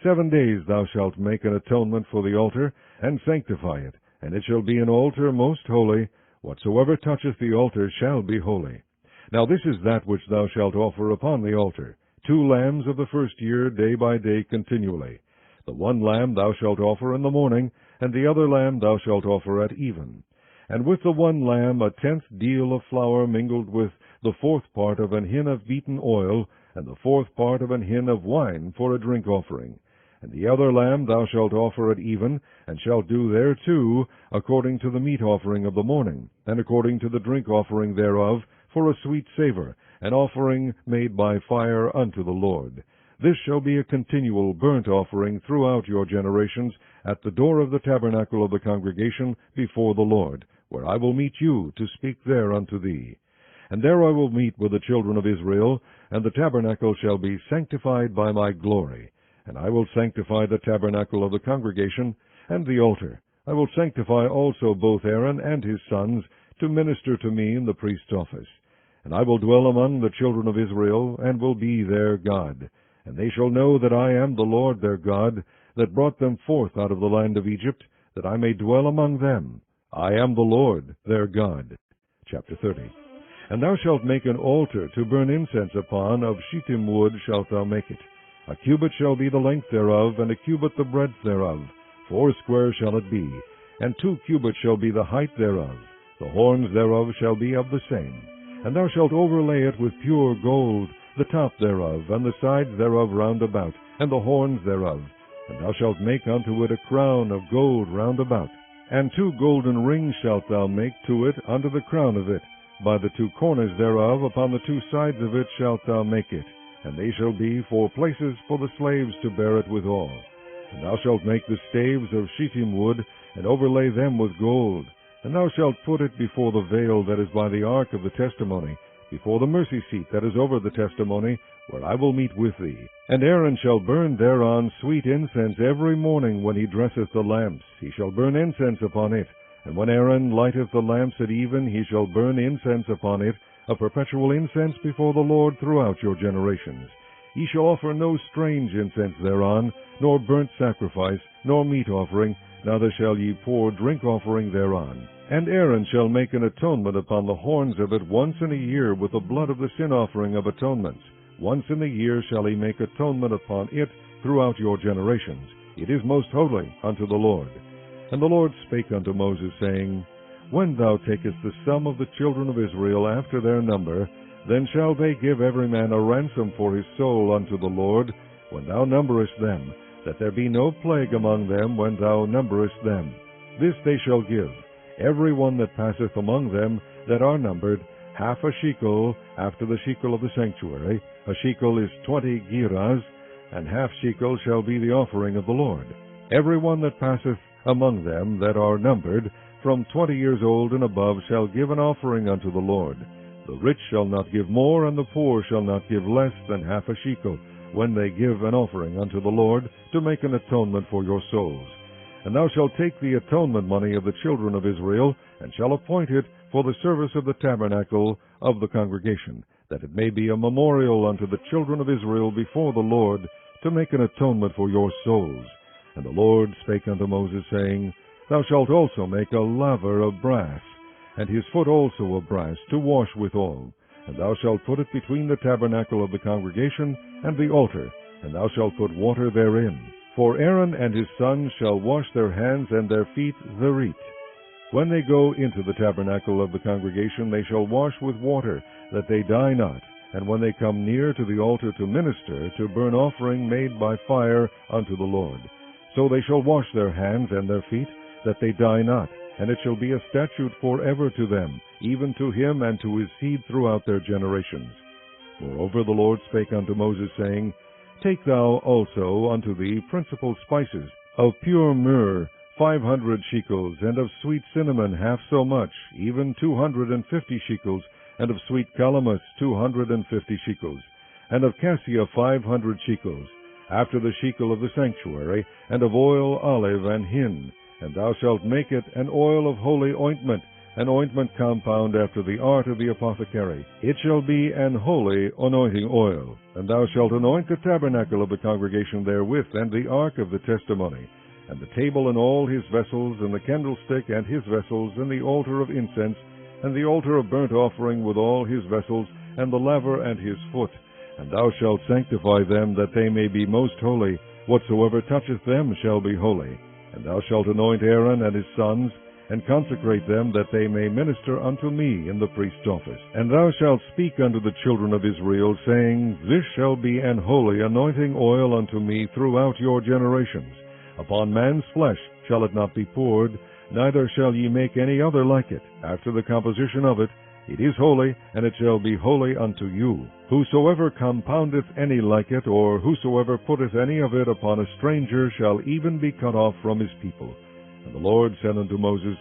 7 days thou shalt make an atonement for the altar, and sanctify it, and it shall be an altar most holy. Whatsoever toucheth the altar shall be holy. Now this is that which thou shalt offer upon the altar, 2 lambs of the first year, day by day continually. The 1 lamb thou shalt offer in the morning, and the other lamb thou shalt offer at even. And with the 1 lamb 1/10 deal of flour mingled with the 4th part of an hin of beaten oil, and the 4th part of an hin of wine for a drink offering. And the other lamb thou shalt offer at even, and shalt do thereto according to the meat offering of the morning, and according to the drink offering thereof, for a sweet savour, an offering made by fire unto the Lord. This shall be a continual burnt offering throughout your generations at the door of the tabernacle of the congregation before the Lord, where I will meet you to speak there unto thee. And there I will meet with the children of Israel, and the tabernacle shall be sanctified by my glory. And I will sanctify the tabernacle of the congregation and the altar. I will sanctify also both Aaron and his sons to minister to me in the priest's office. And I will dwell among the children of Israel, and will be their God. And they shall know that I am the Lord their God, that brought them forth out of the land of Egypt, that I may dwell among them. I am the Lord their God. Chapter 30. And thou shalt make an altar to burn incense upon, of shittim wood shalt thou make it. A cubit shall be the length thereof, and a cubit the breadth thereof. 40 shall it be, and 2 cubits shall be the height thereof. The horns thereof shall be of the same. And thou shalt overlay it with pure gold, the top thereof, and the sides thereof round about, and the horns thereof. And thou shalt make unto it a crown of gold round about. And 2 golden rings shalt thou make to it unto the crown of it. By the 2 corners thereof, upon the 2 sides of it shalt thou make it. And they shall be for places for the slaves to bear it withal. And thou shalt make the staves of shittim wood, and overlay them with gold. And thou shalt put it before the veil that is by the ark of the testimony, before the mercy seat that is over the testimony, where I will meet with thee. And Aaron shall burn thereon sweet incense every morning when he dresseth the lamps. He shall burn incense upon it. And when Aaron lighteth the lamps at even, he shall burn incense upon it, a perpetual incense before the Lord throughout your generations. Ye shall offer no strange incense thereon, nor burnt sacrifice, nor meat offering, neither shall ye pour drink offering thereon. And Aaron shall make an atonement upon the horns of it once in a year with the blood of the sin offering of atonements. Once in a year shall he make atonement upon it throughout your generations. It is most holy unto the Lord. And the Lord spake unto Moses, saying, When thou takest the sum of the children of Israel after their number, then shall they give every man a ransom for his soul unto the Lord, when thou numberest them, that there be no plague among them when thou numberest them. This they shall give, every one that passeth among them that are numbered, half a shekel after the shekel of the sanctuary. A shekel is 20 gerahs, and half shekel shall be the offering of the Lord. Every one that passeth among them that are numbered, from 20 years old and above, shall give an offering unto the Lord. The rich shall not give more, and the poor shall not give less than half a shekel, when they give an offering unto the Lord, to make an atonement for your souls. And thou shalt take the atonement money of the children of Israel, and shall appoint it for the service of the tabernacle of the congregation, that it may be a memorial unto the children of Israel before the Lord, to make an atonement for your souls. And the Lord spake unto Moses, saying, Thou shalt also make a laver of brass, and his foot also of brass, to wash withal. And thou shalt put it between the tabernacle of the congregation and the altar, and thou shalt put water therein. For Aaron and his sons shall wash their hands and their feet thereat. When they go into the tabernacle of the congregation, they shall wash with water, that they die not. And when they come near to the altar to minister, to burn offering made by fire unto the Lord, so they shall wash their hands and their feet, that they die not. And it shall be a statute forever to them, even to him and to his seed throughout their generations. Moreover the Lord spake unto Moses, saying, Take thou also unto thee principal spices, of pure myrrh 500 shekels, and of sweet cinnamon half so much, even 250 shekels, and of sweet calamus 250 shekels, and of cassia 500 shekels, after the shekel of the sanctuary, and of oil, olive, and hin. And thou shalt make it an oil of holy ointment, an ointment compound after the art of the apothecary. It shall be an holy anointing oil. And thou shalt anoint the tabernacle of the congregation therewith, and the ark of the testimony, and the table and all his vessels, and the candlestick and his vessels, and the altar of incense, and the altar of burnt offering with all his vessels, and the laver and his foot. And thou shalt sanctify them, that they may be most holy. Whatsoever toucheth them shall be holy. And thou shalt anoint Aaron and his sons, and consecrate them, that they may minister unto me in the priest's office. And thou shalt speak unto the children of Israel, saying, This shall be an holy anointing oil unto me throughout your generations. Upon man's flesh shall it not be poured, neither shall ye make any other like it. After the composition of it, It is holy, and it shall be holy unto you. Whosoever compoundeth any like it, or whosoever putteth any of it upon a stranger, shall even be cut off from his people. And the Lord said unto Moses,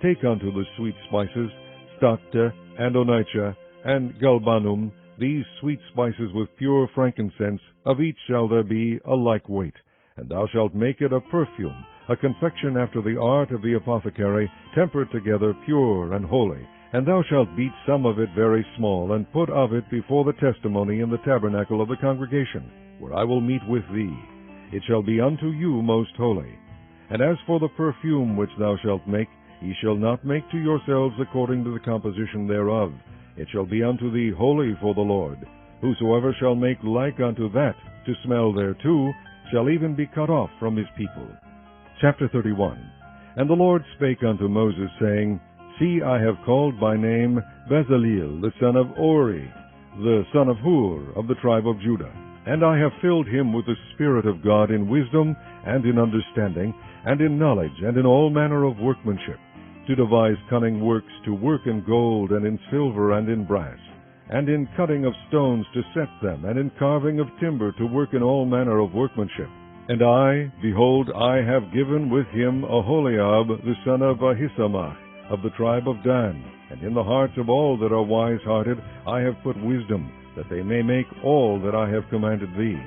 Take unto the sweet spices, stacte, and onycha, and galbanum, these sweet spices with pure frankincense, of each shall there be a like weight. And thou shalt make it a perfume, a confection after the art of the apothecary, tempered together, pure and holy. And thou shalt beat some of it very small, and put of it before the testimony in the tabernacle of the congregation, where I will meet with thee. It shall be unto you most holy. And as for the perfume which thou shalt make, ye shall not make to yourselves according to the composition thereof. It shall be unto thee holy for the Lord. Whosoever shall make like unto that, to smell thereto, shall even be cut off from his people. Chapter 31. And the Lord spake unto Moses, saying, See, I have called by name Bezaleel, the son of Uri, the son of Hur, of the tribe of Judah. And I have filled him with the Spirit of God in wisdom, and in understanding, and in knowledge, and in all manner of workmanship, to devise cunning works, to work in gold, and in silver, and in brass, and in cutting of stones to set them, and in carving of timber, to work in all manner of workmanship. And I, behold, I have given with him Aholiab, the son of Ahisamach, of the tribe of Dan. And in the hearts of all that are wise-hearted I have put wisdom, that they may make all that I have commanded thee,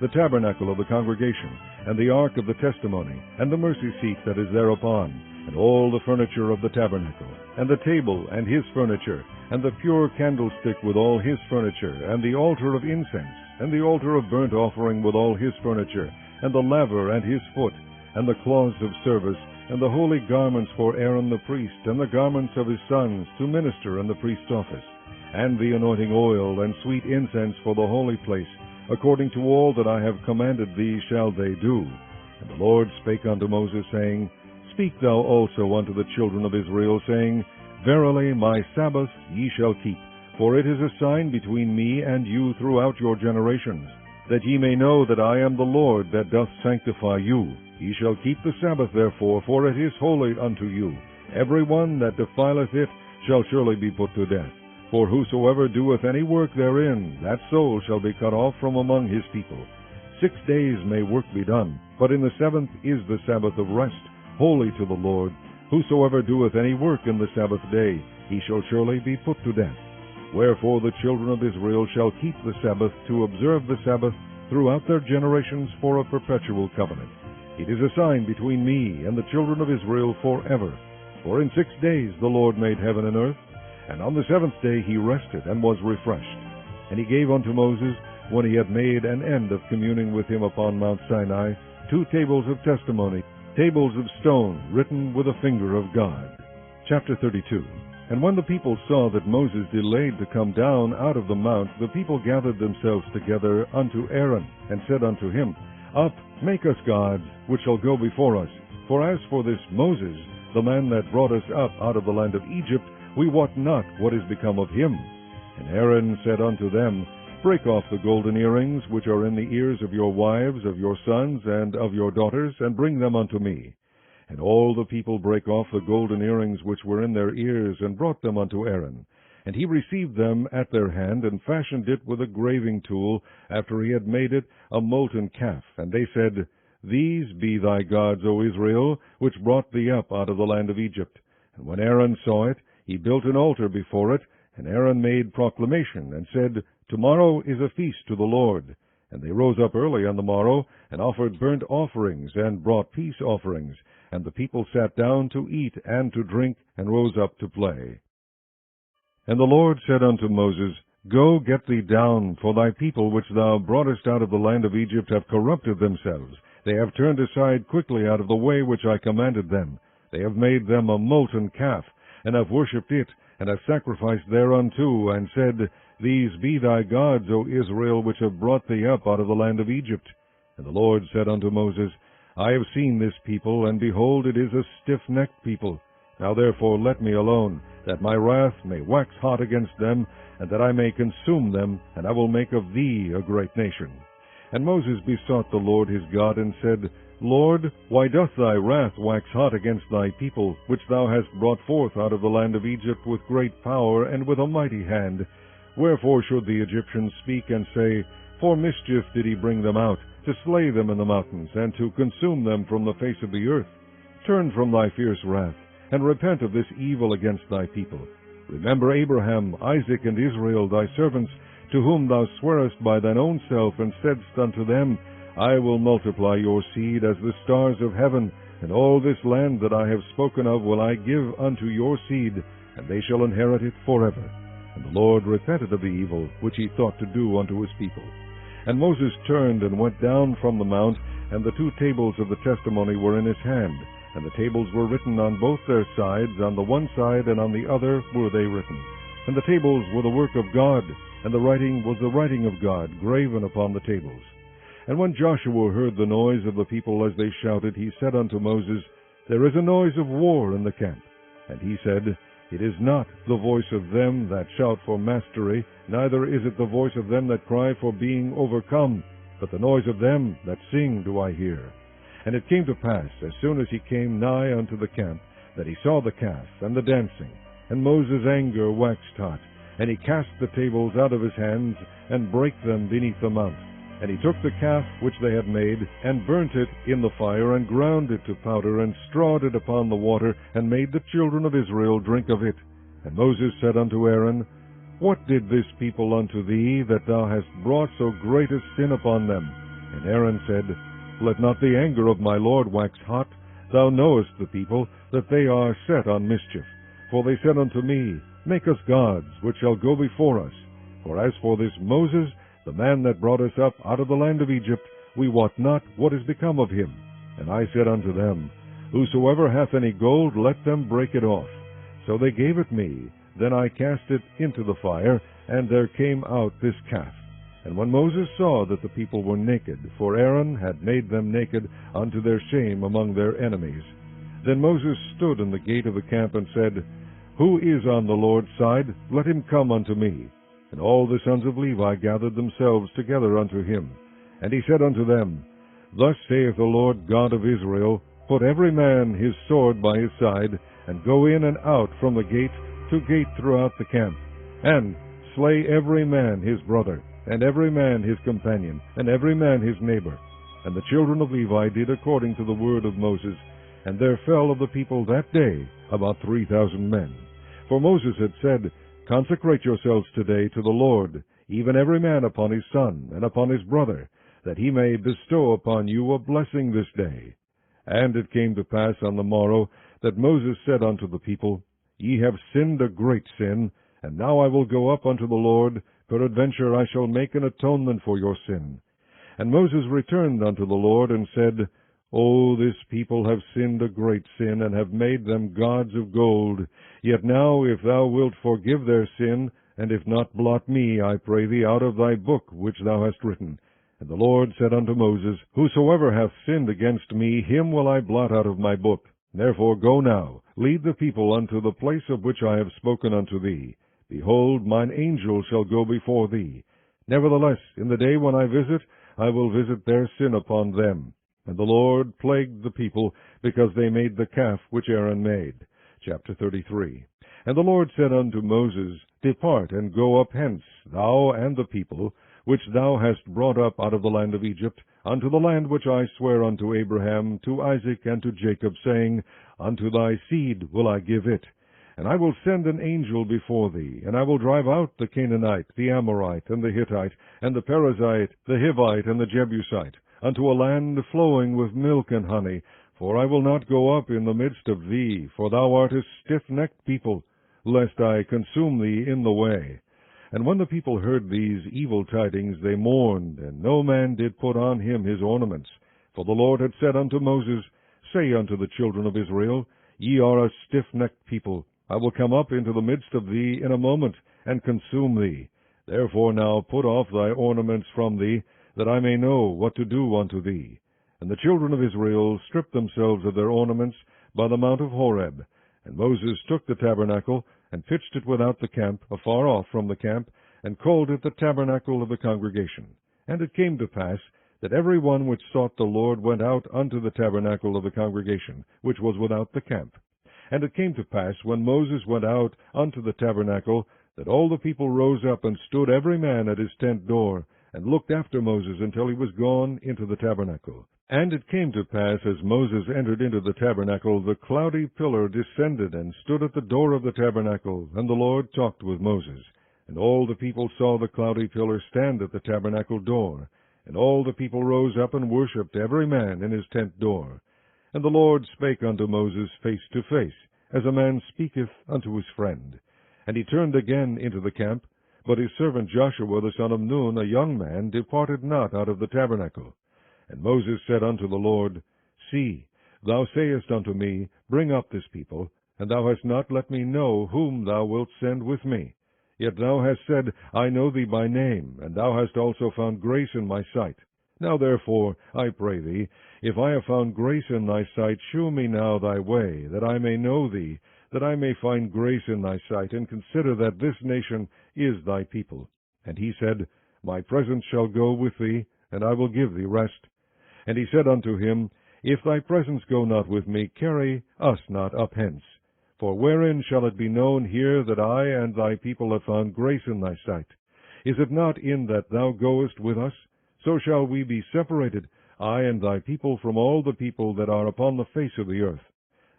the tabernacle of the congregation, and the ark of the testimony, and the mercy seat that is thereupon, and all the furniture of the tabernacle, and the table and his furniture, and the pure candlestick with all his furniture, and the altar of incense, and the altar of burnt offering with all his furniture, and the laver and his foot, and the cloths of service, and the holy garments for Aaron the priest, and the garments of his sons to minister in the priest's office, and the anointing oil and sweet incense for the holy place, according to all that I have commanded thee shall they do. And the Lord spake unto Moses, saying, Speak thou also unto the children of Israel, saying, Verily my Sabbath ye shall keep, for it is a sign between me and you throughout your generations, that ye may know that I am the Lord that doth sanctify you. Ye shall keep the Sabbath therefore, for it is holy unto you. Every one that defileth it shall surely be put to death. For whosoever doeth any work therein, that soul shall be cut off from among his people. 6 days may work be done, but in the seventh is the Sabbath of rest, holy to the Lord. Whosoever doeth any work in the Sabbath day, he shall surely be put to death. Wherefore the children of Israel shall keep the Sabbath, to observe the Sabbath throughout their generations for a perpetual covenant. It is a sign between me and the children of Israel forever. For in 6 days the Lord made heaven and earth, and on the seventh day he rested and was refreshed. And he gave unto Moses, when he had made an end of communing with him upon Mount Sinai, 2 tables of testimony, tables of stone, written with a finger of God. Chapter 32. And when the people saw that Moses delayed to come down out of the mount, the people gathered themselves together unto Aaron, and said unto him, Up, make us gods, which shall go before us. For as for this Moses, the man that brought us up out of the land of Egypt, we wot not what is become of him. And Aaron said unto them, Break off the golden earrings which are in the ears of your wives, of your sons, and of your daughters, and bring them unto me. And all the people brake off the golden earrings which were in their ears, and brought them unto Aaron. And he received them at their hand, and fashioned it with a graving tool, after he had made it a molten calf. And they said, These be thy gods, O Israel, which brought thee up out of the land of Egypt. And when Aaron saw it, he built an altar before it, and Aaron made proclamation, and said, Tomorrow is a feast to the Lord. And they rose up early on the morrow, and offered burnt offerings, and brought peace offerings. And the people sat down to eat and to drink, and rose up to play. And the Lord said unto Moses, Go, get thee down, for thy people which thou broughtest out of the land of Egypt have corrupted themselves. They have turned aside quickly out of the way which I commanded them. They have made them a molten calf, and have worshipped it, and have sacrificed thereunto, and said, These be thy gods, O Israel, which have brought thee up out of the land of Egypt. And the Lord said unto Moses, I have seen this people, and behold, it is a stiff-necked people. Now therefore let me alone, that my wrath may wax hot against them, and that I may consume them, and I will make of thee a great nation. And Moses besought the Lord his God, and said, Lord, why doth thy wrath wax hot against thy people, which thou hast brought forth out of the land of Egypt with great power and with a mighty hand? Wherefore should the Egyptians speak and say, For mischief did he bring them out, to slay them in the mountains, and to consume them from the face of the earth? Turn from thy fierce wrath, and repent of this evil against thy people. Remember Abraham, Isaac, and Israel, thy servants, to whom thou swearest by thine own self, and saidst unto them, I will multiply your seed as the stars of heaven, and all this land that I have spoken of will I give unto your seed, and they shall inherit it forever. And the Lord repented of the evil which he thought to do unto his people. And Moses turned and went down from the mount, and the 2 tables of the testimony were in his hand, and the tables were written on both their sides, on the one side and on the other were they written. And the tables were the work of God, and the writing was the writing of God, graven upon the tables. And when Joshua heard the noise of the people as they shouted, he said unto Moses, There is a noise of war in the camp. And he said, It is not the voice of them that shout for mastery, neither is it the voice of them that cry for being overcome, but the noise of them that sing do I hear. And it came to pass, as soon as he came nigh unto the camp, that he saw the calf and the dancing. And Moses' anger waxed hot, and he cast the tables out of his hands, and brake them beneath the mount. And he took the calf which they had made, and burnt it in the fire, and ground it to powder, and strawed it upon the water, and made the children of Israel drink of it. And Moses said unto Aaron, What did this people unto thee, that thou hast brought so great a sin upon them? And Aaron said, Let not the anger of my Lord wax hot. Thou knowest the people, that they are set on mischief. For they said unto me, Make us gods, which shall go before us. For as for this Moses, the man that brought us up out of the land of Egypt, we wot not what is become of him. And I said unto them, Whosoever hath any gold, let them break it off. So they gave it me. Then I cast it into the fire, and there came out this calf. And when Moses saw that the people were naked, for Aaron had made them naked unto their shame among their enemies, then Moses stood in the gate of the camp and said, Who is on the Lord's side? Let him come unto me. And all the sons of Levi gathered themselves together unto him. And he said unto them, Thus saith the Lord God of Israel, Put every man his sword by his side, and go in and out from the gate to gate throughout the camp, and slay every man his brother, and every man his companion, and every man his neighbor. And the children of Levi did according to the word of Moses, and there fell of the people that day about 3,000 men. For Moses had said, Consecrate yourselves today to the Lord, even every man upon his son, and upon his brother, that he may bestow upon you a blessing this day. And it came to pass on the morrow, that Moses said unto the people, Ye have sinned a great sin, and now I will go up unto the Lord, peradventure I shall make an atonement for your sin. And Moses returned unto the Lord, and said, O this people have sinned a great sin, and have made them gods of gold. Yet now, if thou wilt forgive their sin, and if not, blot me, I pray thee, out of thy book which thou hast written. And the Lord said unto Moses, Whosoever hath sinned against me, him will I blot out of my book. Therefore go now, lead the people unto the place of which I have spoken unto thee. Behold, mine angel shall go before thee. Nevertheless, in the day when I visit, I will visit their sin upon them. And the Lord plagued the people, because they made the calf which Aaron made. Chapter 33. And the Lord said unto Moses, Depart, and go up hence, thou and the people, which thou hast brought up out of the land of Egypt, unto the land which I swear unto Abraham, to Isaac, and to Jacob, saying, Unto thy seed will I give it. And I will send an angel before thee, and I will drive out the Canaanite, the Amorite, and the Hittite, and the Perizzite, the Hivite, and the Jebusite, unto a land flowing with milk and honey. For I will not go up in the midst of thee, for thou art a stiff-necked people, lest I consume thee in the way. And when the people heard these evil tidings, they mourned, and no man did put on him his ornaments. For the Lord had said unto Moses, Say unto the children of Israel, Ye are a stiff-necked people. I will come up into the midst of thee in a moment, and consume thee. Therefore now put off thy ornaments from thee, that I may know what to do unto thee. And the children of Israel stripped themselves of their ornaments by the mount of Horeb. And Moses took the tabernacle, and pitched it without the camp, afar off from the camp, and called it the tabernacle of the congregation. And it came to pass that every one which sought the Lord went out unto the tabernacle of the congregation, which was without the camp. And it came to pass, when Moses went out unto the tabernacle, that all the people rose up and stood every man at his tent door, and looked after Moses until he was gone into the tabernacle. And it came to pass, as Moses entered into the tabernacle, the cloudy pillar descended and stood at the door of the tabernacle, and the Lord talked with Moses. And all the people saw the cloudy pillar stand at the tabernacle door. And all the people rose up and worshipped every man in his tent door. And the Lord spake unto Moses face to face, as a man speaketh unto his friend. And he turned again into the camp, but his servant Joshua the son of Nun, a young man, departed not out of the tabernacle. And Moses said unto the Lord, See, thou sayest unto me, Bring up this people, and thou hast not let me know whom thou wilt send with me. Yet thou hast said, I know thee by name, and thou hast also found grace in my sight. Now therefore, I pray thee, if I have found grace in thy sight, shew me now thy way, that I may know thee, that I may find grace in thy sight, and consider that this nation is thy people. And he said, My presence shall go with thee, and I will give thee rest. And he said unto him, If thy presence go not with me, carry us not up hence. For wherein shall it be known here that I and thy people have found grace in thy sight? Is it not in that thou goest with us? So shall we be separated, I and thy people, from all the people that are upon the face of the earth.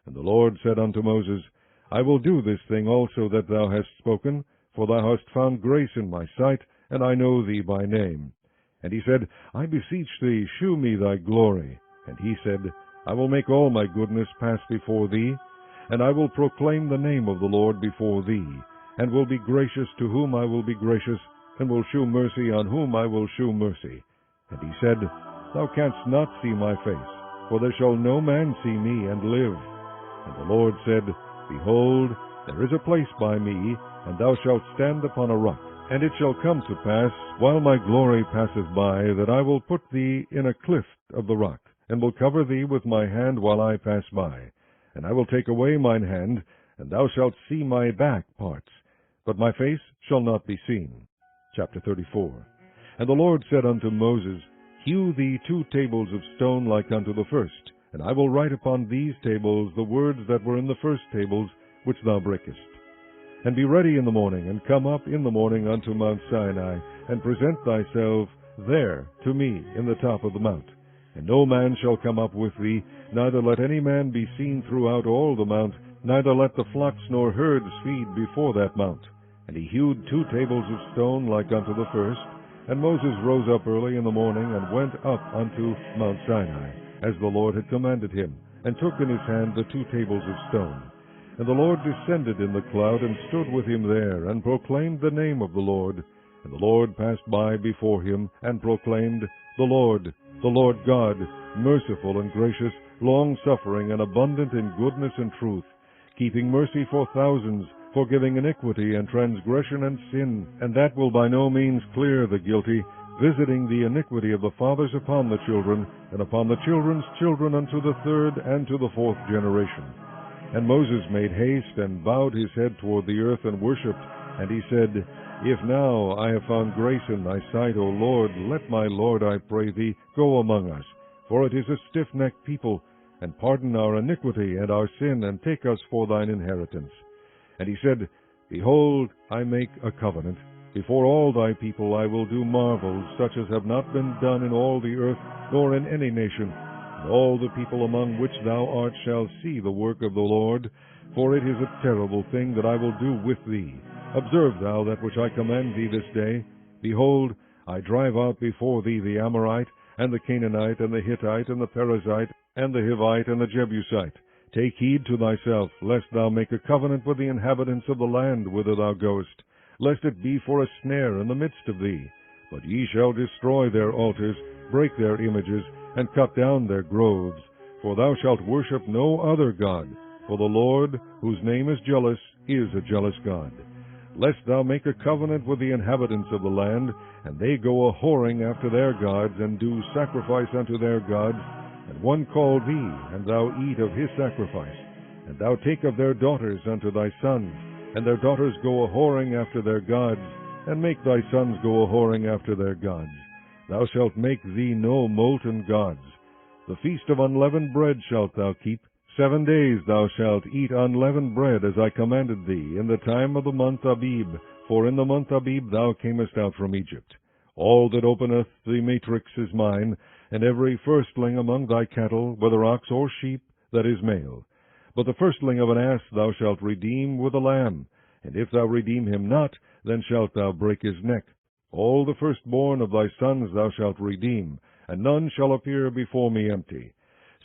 And the Lord said unto Moses, I will do this thing also that thou hast spoken, for thou hast found grace in my sight, and I know thee by name. And he said, I beseech thee, shew me thy glory. And he said, I will make all my goodness pass before thee, and I will proclaim the name of the Lord before thee, and will be gracious to whom I will be gracious, and will shew mercy on whom I will shew mercy. And he said, Thou canst not see my face, for there shall no man see me and live. And the Lord said, Behold, there is a place by me, and thou shalt stand upon a rock. And it shall come to pass, while my glory passeth by, that I will put thee in a clift of the rock, and will cover thee with my hand while I pass by. And I will take away mine hand, and thou shalt see my back parts, but my face shall not be seen. Chapter 34. And the Lord said unto Moses, Hew thee 2 tables of stone like unto the first, and I will write upon these tables the words that were in the first tables, which thou breakest. And be ready in the morning, and come up in the morning unto Mount Sinai, and present thyself there to me in the top of the mount. And no man shall come up with thee, neither let any man be seen throughout all the mount, neither let the flocks nor herds feed before that mount. And he hewed 2 tables of stone like unto the first. And Moses rose up early in the morning, and went up unto Mount Sinai, as the Lord had commanded him, and took in his hand the 2 tables of stone. And the Lord descended in the cloud, and stood with him there, and proclaimed the name of the Lord. And the Lord passed by before him, and proclaimed, The Lord God, merciful and gracious, long-suffering, and abundant in goodness and truth, keeping mercy for thousands, forgiving iniquity and transgression and sin, and that will by no means clear the guilty, visiting the iniquity of the fathers upon the children, and upon the children's children unto the 3rd and to the 4th generation. And Moses made haste, and bowed his head toward the earth, and worshipped. And he said, If now I have found grace in thy sight, O Lord, let my Lord, I pray thee, go among us. For it is a stiff-necked people, and pardon our iniquity and our sin, and take us for thine inheritance. And he said, Behold, I make a covenant. Before all thy people I will do marvels, such as have not been done in all the earth, nor in any nation. And all the people among which thou art shall see the work of the Lord, for it is a terrible thing that I will do with thee. Observe thou that which I command thee this day. Behold, I drive out before thee the Amorite, and the Canaanite, and the Hittite, and the Perizzite, and the Hivite, and the Jebusite. Take heed to thyself, lest thou make a covenant with the inhabitants of the land whither thou goest, lest it be for a snare in the midst of thee. But ye shall destroy their altars, break their images, and cut down their groves. For thou shalt worship no other God, for the Lord, whose name is jealous, is a jealous God. Lest thou make a covenant with the inhabitants of the land, and they go a-whoring after their gods, and do sacrifice unto their gods, and one call thee, and thou eat of his sacrifice. And thou take of their daughters unto thy sons, and their daughters go a-whoring after their gods, and make thy sons go a-whoring after their gods. Thou shalt make thee no molten gods. The feast of unleavened bread shalt thou keep. 7 days thou shalt eat unleavened bread, as I commanded thee, in the time of the month Abib, for in the month Abib thou camest out from Egypt. All that openeth the matrix is mine, and every firstling among thy cattle, whether ox or sheep, that is male. But the firstling of an ass thou shalt redeem with a lamb, and if thou redeem him not, then shalt thou break his neck. All the firstborn of thy sons thou shalt redeem, and none shall appear before me empty.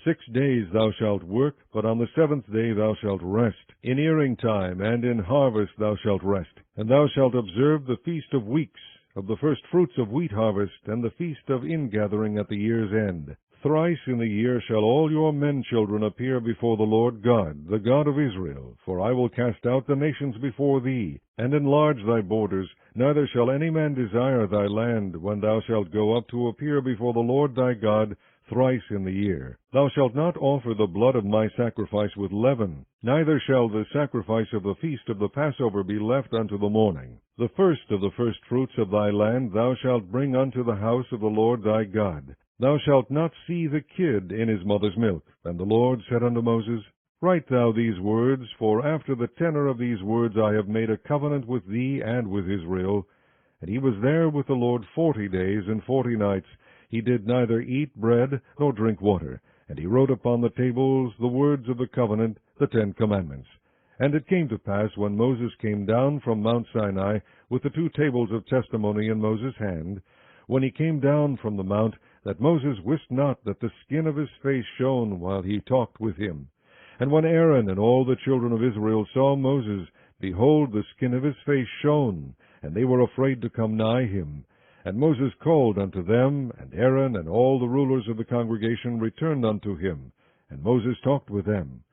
6 days thou shalt work, but on the 7th day thou shalt rest. In earing time and in harvest thou shalt rest. And thou shalt observe the feast of weeks, of the first fruits of wheat harvest, and the feast of ingathering at the year's end. Thrice in the year shall all your men children appear before the Lord God, the God of Israel. For I will cast out the nations before thee, and enlarge thy borders, neither shall any man desire thy land, when thou shalt go up to appear before the Lord thy God thrice in the year. Thou shalt not offer the blood of my sacrifice with leaven, neither shall the sacrifice of the feast of the Passover be left unto the morning. The first of the firstfruits of thy land thou shalt bring unto the house of the Lord thy God. Thou shalt not see the kid in his mother's milk. And the Lord said unto Moses, Write thou these words, for after the tenor of these words I have made a covenant with thee and with Israel. And he was there with the Lord 40 days and 40 nights. He did neither eat bread nor drink water. And he wrote upon the tables the words of the covenant, the 10 commandments. And it came to pass, when Moses came down from Mount Sinai with the 2 tables of testimony in Moses' hand, when he came down from the mount, that Moses wist not that the skin of his face shone while he talked with him. And when Aaron and all the children of Israel saw Moses, behold, the skin of his face shone, and they were afraid to come nigh him. And Moses called unto them, and Aaron and all the rulers of the congregation returned unto him. And Moses talked with them.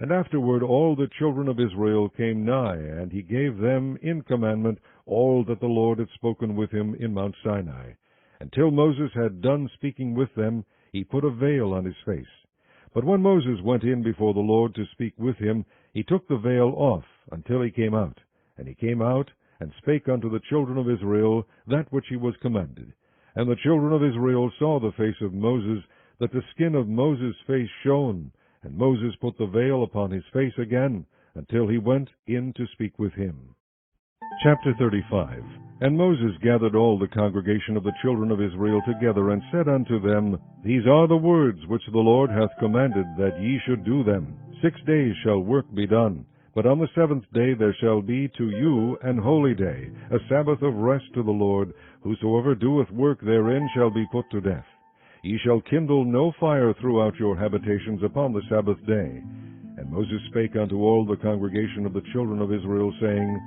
And afterward all the children of Israel came nigh, and he gave them in commandment all that the Lord had spoken with him in Mount Sinai. Until Moses had done speaking with them, he put a veil on his face. But when Moses went in before the Lord to speak with him, he took the veil off until he came out. And he came out, and spake unto the children of Israel that which he was commanded. And the children of Israel saw the face of Moses, that the skin of Moses' face shone. And Moses put the veil upon his face again, until he went in to speak with him. Chapter 35. And Moses gathered all the congregation of the children of Israel together, and said unto them, These are the words which the Lord hath commanded, that ye should do them. 6 days shall work be done. But on the 7th day there shall be to you an holy day, a Sabbath of rest to the Lord. Whosoever doeth work therein shall be put to death. Ye shall kindle no fire throughout your habitations upon the Sabbath day. And Moses spake unto all the congregation of the children of Israel, saying,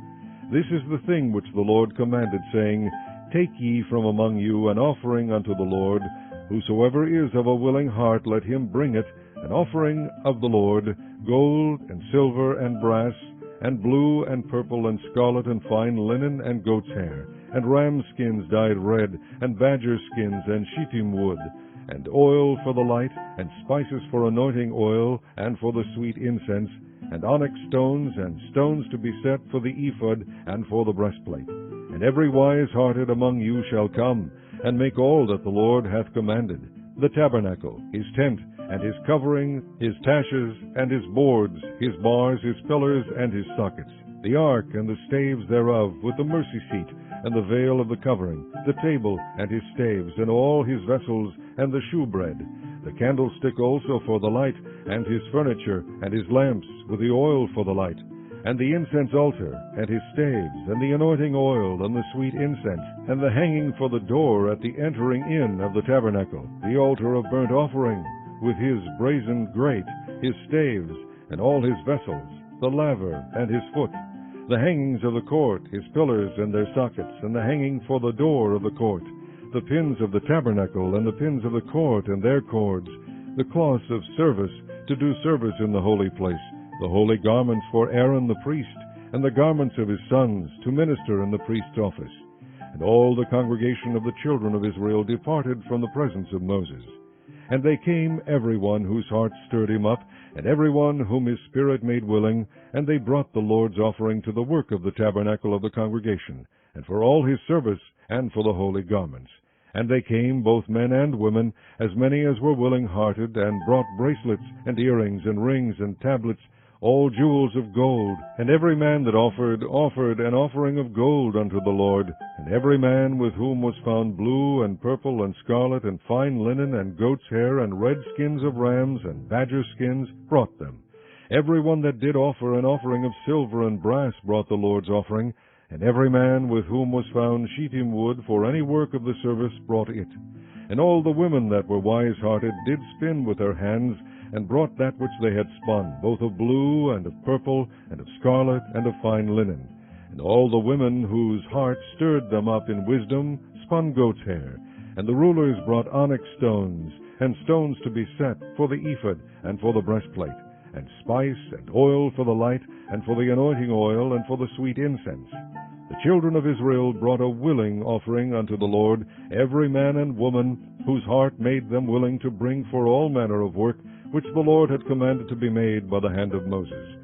This is the thing which the Lord commanded, saying, Take ye from among you an offering unto the Lord. Whosoever is of a willing heart, let him bring it, an offering of the Lord, gold and silver and brass, and blue and purple and scarlet and fine linen and goat's hair, and ram skins dyed red, and badger skins and shittim wood, and oil for the light, and spices for anointing oil, and for the sweet incense, and onyx stones, and stones to be set for the ephod, and for the breastplate. And every wise-hearted among you shall come, and make all that the Lord hath commanded, the tabernacle, his tent, and his covering, his taches, and his boards, his bars, his pillars, and his sockets, the ark and the staves thereof, with the mercy seat, and the veil of the covering, the table and his staves, and all his vessels, and the shewbread, the candlestick also for the light, and his furniture, and his lamps, with the oil for the light, and the incense altar, and his staves, and the anointing oil, and the sweet incense, and the hanging for the door at the entering in of the tabernacle, the altar of burnt offering, with his brazen grate, his staves, and all his vessels, the laver, and his foot, the hangings of the court, his pillars and their sockets, and the hanging for the door of the court, the pins of the tabernacle, and the pins of the court and their cords, the cloths of service, to do service in the holy place, the holy garments for Aaron the priest, and the garments of his sons, to minister in the priest's office. And all the congregation of the children of Israel departed from the presence of Moses. And they came, every one whose heart stirred him up, and every one whom his spirit made willing, and they brought the Lord's offering to the work of the tabernacle of the congregation, and for all his service, and for the holy garments. And they came, both men and women, as many as were willing-hearted, and brought bracelets, and earrings, and rings, and tablets, all jewels of gold. And every man that offered an offering of gold unto the Lord. And every man with whom was found blue, and purple, and scarlet, and fine linen, and goat's hair, and red skins of rams, and badger skins, brought them. Every one that did offer an offering of silver and brass brought the Lord's offering. And every man with whom was found shittim wood for any work of the service brought it. And all the women that were wise-hearted did spin with their hands, and brought that which they had spun, both of blue, and of purple, and of scarlet, and of fine linen. And all the women whose heart stirred them up in wisdom spun goat's hair. And the rulers brought onyx stones, and stones to be set for the ephod, and for the breastplate, and spice, and oil for the light, and for the anointing oil, and for the sweet incense. The children of Israel brought a willing offering unto the Lord, every man and woman, whose heart made them willing to bring for all manner of work, which the Lord had commanded to be made by the hand of Moses.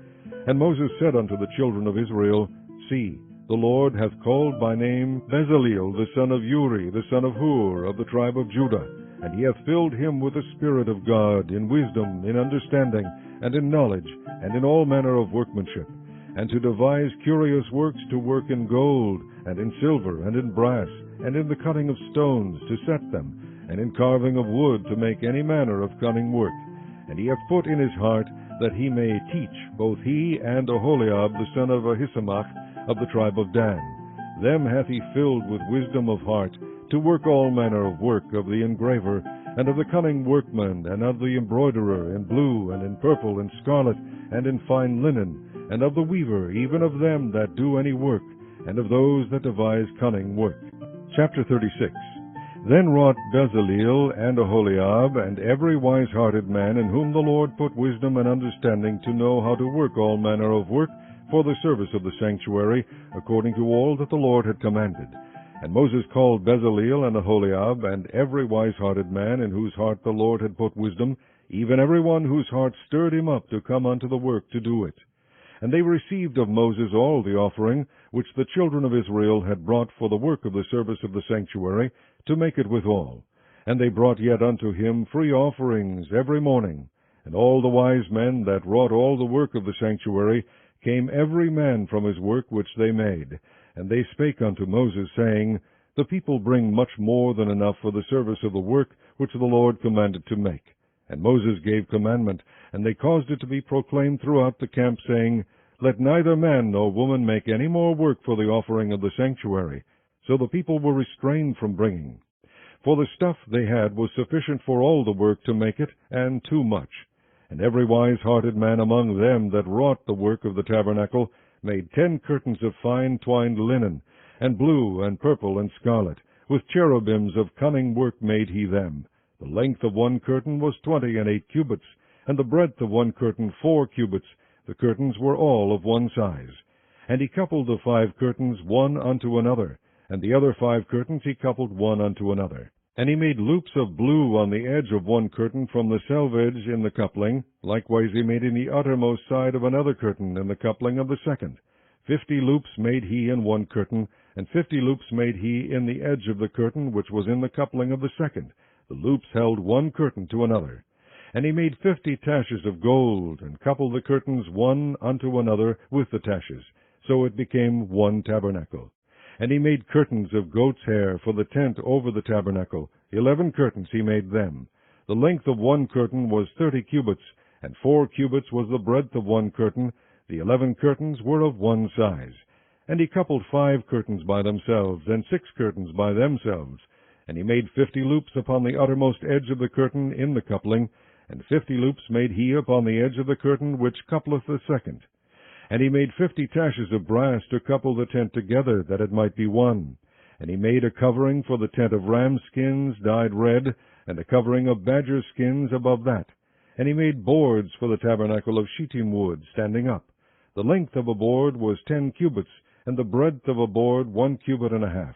And Moses said unto the children of Israel, See, the Lord hath called by name Bezaleel, the son of Uri, the son of Hur, of the tribe of Judah, and he hath filled him with the Spirit of God, in wisdom, in understanding, and in knowledge, and in all manner of workmanship, and to devise curious works to work in gold, and in silver, and in brass, and in the cutting of stones to set them, and in carving of wood to make any manner of cunning work. And he hath put in his heart that he may teach, both he and Oholiab the son of Ahisamach of the tribe of Dan. Them hath he filled with wisdom of heart, to work all manner of work of the engraver, and of the cunning workman, and of the embroiderer, in blue, and in purple, and scarlet, and in fine linen, and of the weaver, even of them that do any work, and of those that devise cunning work. Chapter 36. Then wrought Bezaleel and Oholiab, and every wise-hearted man, in whom the Lord put wisdom and understanding to know how to work all manner of work for the service of the sanctuary, according to all that the Lord had commanded. And Moses called Bezaleel and Oholiab, and every wise-hearted man, in whose heart the Lord had put wisdom, even every one whose heart stirred him up to come unto the work to do it. And they received of Moses all the offering which the children of Israel had brought for the work of the service of the sanctuary, to make it withal. And they brought yet unto him free offerings every morning. And all the wise men that wrought all the work of the sanctuary came every man from his work which they made. And they spake unto Moses, saying, The people bring much more than enough for the service of the work which the Lord commanded to make. And Moses gave commandment, and they caused it to be proclaimed throughout the camp, saying, Let neither man nor woman make any more work for the offering of the sanctuary. So the people were restrained from bringing. For the stuff they had was sufficient for all the work to make it, and too much. And every wise-hearted man among them that wrought the work of the tabernacle made 10 curtains of fine twined linen, and blue, and purple, and scarlet. With cherubims of cunning work made he them. The length of one curtain was 28 cubits, and the breadth of one curtain 4 cubits. The curtains were all of one size. And he coupled the 5 curtains one unto another, and the other 5 curtains he coupled one unto another. And he made loops of blue on the edge of one curtain from the selvedge in the coupling. Likewise he made in the uttermost side of another curtain in the coupling of the second. 50 loops made he in one curtain, and 50 loops made he in the edge of the curtain which was in the coupling of the second. The loops held one curtain to another. And he made 50 taches of gold, and coupled the curtains one unto another with the taches. So it became one tabernacle. And he made curtains of goat's hair for the tent over the tabernacle. 11 curtains he made them. The length of one curtain was 30 cubits, and 4 cubits was the breadth of one curtain. The 11 curtains were of one size. And he coupled 5 curtains by themselves, and 6 curtains by themselves. And he made 50 loops upon the uttermost edge of the curtain in the coupling, and 50 loops made he upon the edge of the curtain which coupleth the second. And he made 50 taches of brass to couple the tent together, that it might be one. And he made a covering for the tent of ram skins dyed red, and a covering of badger skins above that. And he made boards for the tabernacle of shittim wood, standing up. The length of a board was 10 cubits, and the breadth of a board 1 cubit and a half.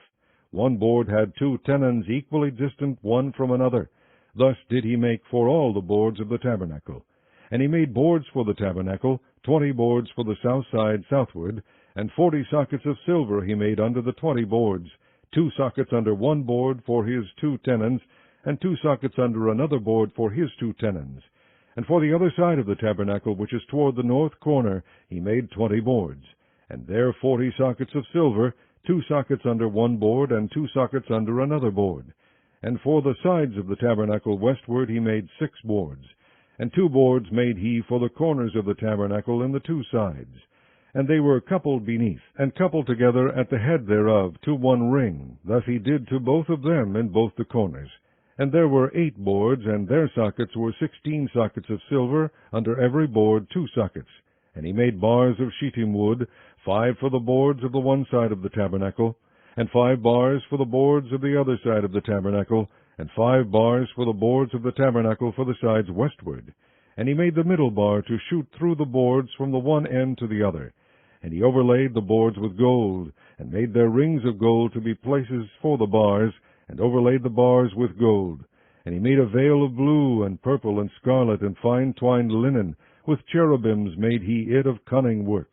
One board had 2 tenons equally distant one from another. Thus did he make for all the boards of the tabernacle. And he made boards for the tabernacle, 20 boards for the south side southward, and 40 sockets of silver he made under the 20 boards. 2 sockets under one board for his 2 tenons, and 2 sockets under another board for his 2 tenons. And for the other side of the tabernacle, which is toward the north corner, he made 20 boards. And there 40 sockets of silver, 2 sockets under one board, and 2 sockets under another board. And for the sides of the tabernacle westward he made 6 boards. And 2 boards made he for the corners of the tabernacle in the 2 sides. And they were coupled beneath, and coupled together at the head thereof to one ring. Thus he did to both of them in both the corners. And there were 8 boards, and their sockets were 16 sockets of silver, under every board 2 sockets. And he made bars of shittim wood, 5 for the boards of the one side of the tabernacle, and 5 bars for the boards of the other side of the tabernacle, and 5 bars for the boards of the tabernacle for the sides westward. And he made the middle bar to shoot through the boards from the one end to the other. And he overlaid the boards with gold, and made their rings of gold to be places for the bars, and overlaid the bars with gold. And he made a veil of blue, and purple, and scarlet, and fine twined linen. With cherubims made he it of cunning work.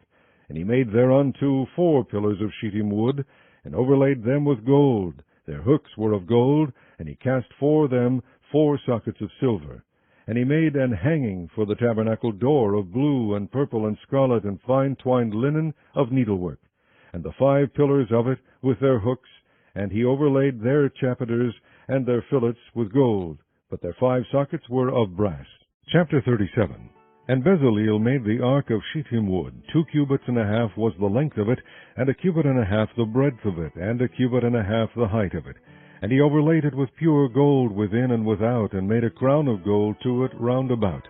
And he made thereunto 4 pillars of shittim wood, and overlaid them with gold. Their hooks were of gold, and he cast for them 4 sockets of silver. And he made an hanging for the tabernacle door of blue, and purple, and scarlet, and fine twined linen of needlework. And the 5 pillars of it with their hooks, and he overlaid their chapiters and their fillets with gold, but their 5 sockets were of brass. Chapter 37. And Bezaleel made the ark of shittim wood. 2 cubits and a half was the length of it, and 1 cubit and a half the breadth of it, and 1 cubit and a half the height of it. And he overlaid it with pure gold within and without, and made a crown of gold to it round about.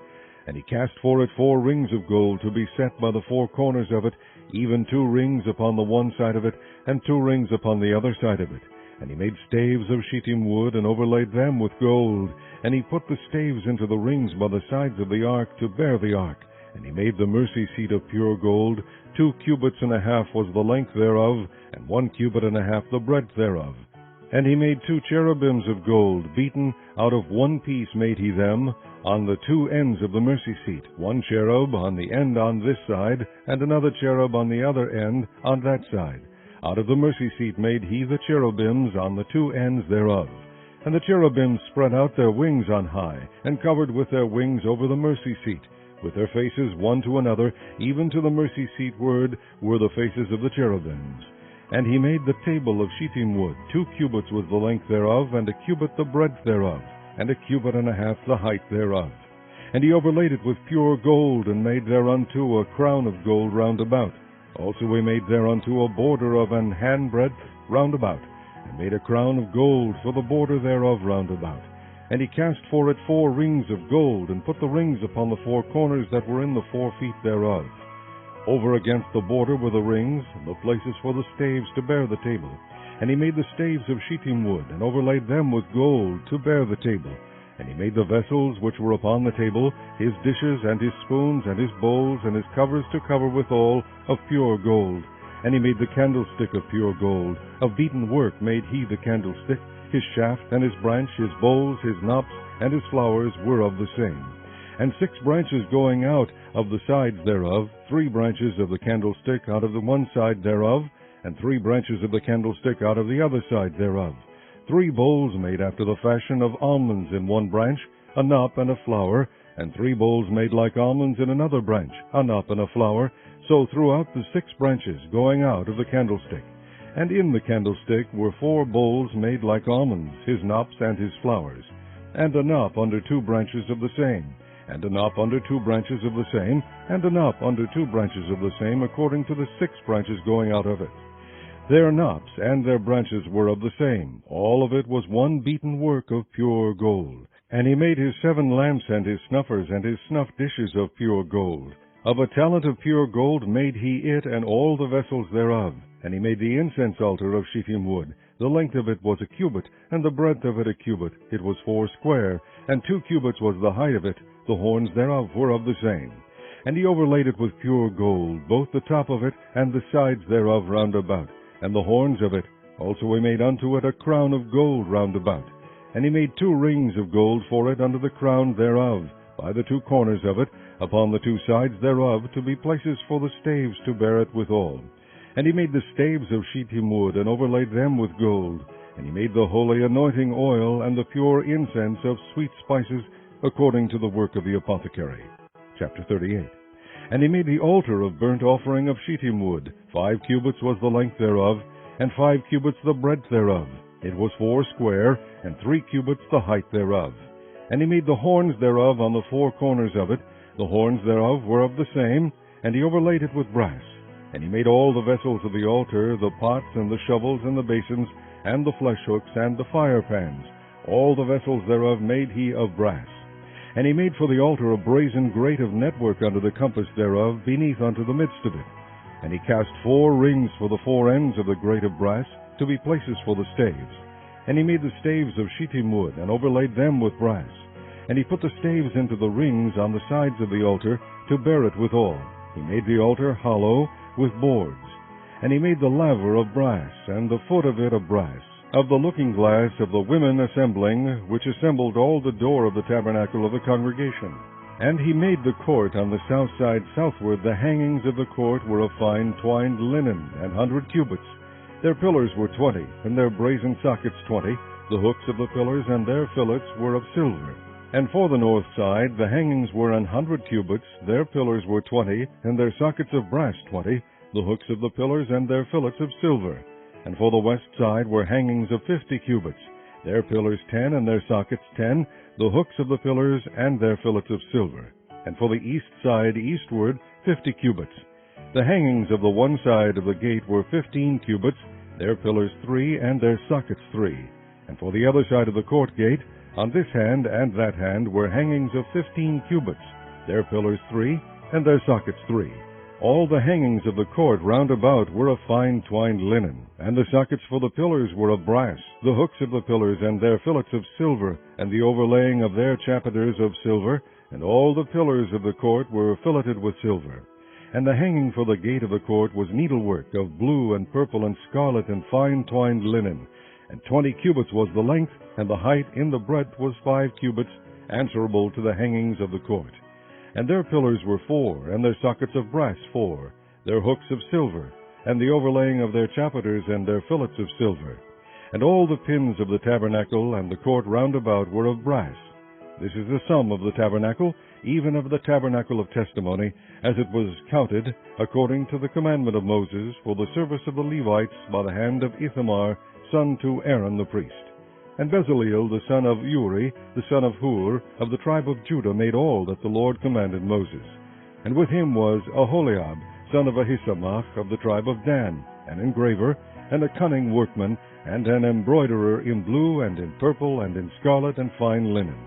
And he cast for it 4 rings of gold to be set by the 4 corners of it, even 2 rings upon the one side of it, and 2 rings upon the other side of it. And he made staves of shittim wood, and overlaid them with gold. And he put the staves into the rings by the sides of the ark to bear the ark. And he made the mercy seat of pure gold. 2 cubits and a half was the length thereof, and 1 cubit and a half the breadth thereof. And he made 2 cherubims of gold, beaten out of one piece made he them, on the 2 ends of the mercy seat, 1 cherub on the end on this side, and another cherub on the other end on that side. Out of the mercy seat made he the cherubims on the 2 ends thereof. And the cherubims spread out their wings on high, and covered with their wings over the mercy seat, with their faces one to another, even to the mercy seat ward were the faces of the cherubims. And he made the table of shittim wood. 2 cubits was the length thereof, and 1 cubit the breadth thereof, and 1 cubit and a half the height thereof. And he overlaid it with pure gold, and made thereunto a crown of gold round about. Also he made thereunto a border of an handbreadth round about, and made a crown of gold for the border thereof round about. And he cast for it 4 rings of gold, and put the rings upon the 4 corners that were in the 4 feet thereof. Over against the border were the rings, and the places for the staves to bear the table. And he made the staves of shittim wood, and overlaid them with gold to bear the table. And he made the vessels which were upon the table, his dishes, and his spoons, and his bowls, and his covers to cover withal, of pure gold. And he made the candlestick of pure gold. Of beaten work made he the candlestick. His shaft, and his branch, his bowls, his knops, and his flowers were of the same. And 6 branches going out of the sides thereof, 3 branches of the candlestick out of the one side thereof, and 3 branches of the candlestick out of the other side thereof. 3 bowls made after the fashion of almonds in one branch, a knop and a flower, and 3 bowls made like almonds in another branch, a knop and a flower, so throughout the 6 branches going out of the candlestick. And in the candlestick were 4 bowls made like almonds, his knops and his flowers, and a knop under 2 branches of the same, and a knop under 2 branches of the same, and a knop under 2 branches of the same, according to the 6 branches going out of it. Their knops and their branches were of the same. All of it was one beaten work of pure gold. And he made his 7 lamps and his snuffers and his snuff dishes of pure gold. Of a talent of pure gold made he it and all the vessels thereof. And he made the incense altar of shittim wood. The length of it was 1 cubit, and the breadth of it 1 cubit. It was 4 square, and 2 cubits was the height of it. The horns thereof were of the same. And he overlaid it with pure gold, both the top of it and the sides thereof round about, and the horns of it. Also he made unto it a crown of gold round about. And he made 2 rings of gold for it under the crown thereof, by the 2 corners of it, upon the 2 sides thereof, to be places for the staves to bear it withal. And he made the staves of shittim wood, and overlaid them with gold. And he made the holy anointing oil, and the pure incense of sweet spices, according to the work of the apothecary. Chapter 38. And he made the altar of burnt offering of shittim wood. 5 cubits was the length thereof, and 5 cubits the breadth thereof. It was 4 square, and 3 cubits the height thereof. And he made the horns thereof on the 4 corners of it. The horns thereof were of the same, and he overlaid it with brass. And he made all the vessels of the altar, the pots, and the shovels, and the basins, and the flesh hooks, and the fire pans. All the vessels thereof made he of brass. And he made for the altar a brazen grate of network under the compass thereof, beneath unto the midst of it. And he cast 4 rings for the 4 ends of the grate of brass, to be places for the staves. And he made the staves of shittim wood, and overlaid them with brass. And he put the staves into the rings on the sides of the altar, to bear it withal. He made the altar hollow, with boards. And he made the laver of brass, and the foot of it of brass, of the looking glass of the women assembling, which assembled all the door of the tabernacle of the congregation. And he made the court on the south side southward. The hangings of the court were of fine twined linen, 100 cubits. Their pillars were 20, and their brazen sockets 20. The hooks of the pillars and their fillets were of silver. And for the north side the hangings were 100 cubits, their pillars were 20, and their sockets of brass 20, the hooks of the pillars and their fillets of silver. And for the west side were hangings of 50 cubits, their pillars 10, and their sockets 10, the hooks of the pillars and their fillets of silver. And for the east side eastward 50 cubits. The hangings of the one side of the gate were 15 cubits, their pillars 3, and their sockets 3. And for the other side of the court gate, on this hand and that hand, were hangings of 15 cubits, their pillars 3, and their sockets 3. All the hangings of the court round about were of fine twined linen, and the sockets for the pillars were of brass, the hooks of the pillars and their fillets of silver, and the overlaying of their chapiters of silver, and all the pillars of the court were filleted with silver. And the hanging for the gate of the court was needlework of blue and purple and scarlet and fine twined linen, and 20 cubits was the length, and the height in the breadth was 5 cubits, answerable to the hangings of the court. And their pillars were 4, and their sockets of brass 4, their hooks of silver, and the overlaying of their chapiters and their fillets of silver. And all the pins of the tabernacle and the court round about were of brass. This is the sum of the tabernacle, even of the tabernacle of testimony, as it was counted, according to the commandment of Moses, for the service of the Levites by the hand of Ithamar, son to Aaron the priest. And Bezaleel, the son of Uri, the son of Hur, of the tribe of Judah, made all that the Lord commanded Moses. And with him was Aholiab, son of Ahisamach, of the tribe of Dan, an engraver, and a cunning workman, and an embroiderer in blue, and in purple, and in scarlet, and fine linen.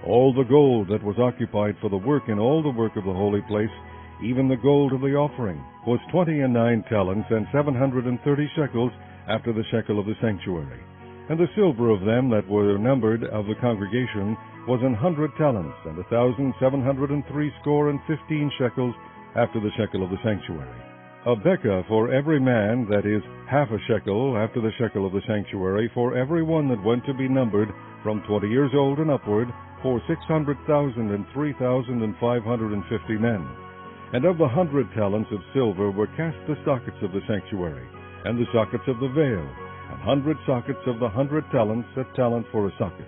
All the gold that was occupied for the work in all the work of the holy place, even the gold of the offering, was 29 talents, and 730 shekels, after the shekel of the sanctuary. And the silver of them that were numbered of the congregation was 100 talents, and 1,703 score and 15 shekels, after the shekel of the sanctuary. A bekah for every man, that is, half a shekel, after the shekel of the sanctuary, for every one that went to be numbered, from 20 years old and upward, for 600,000 and 3,550 men. And of the 100 talents of silver were cast the sockets of the sanctuary, and the sockets of the veil, 100 sockets of the 100 talents, a talent for a socket.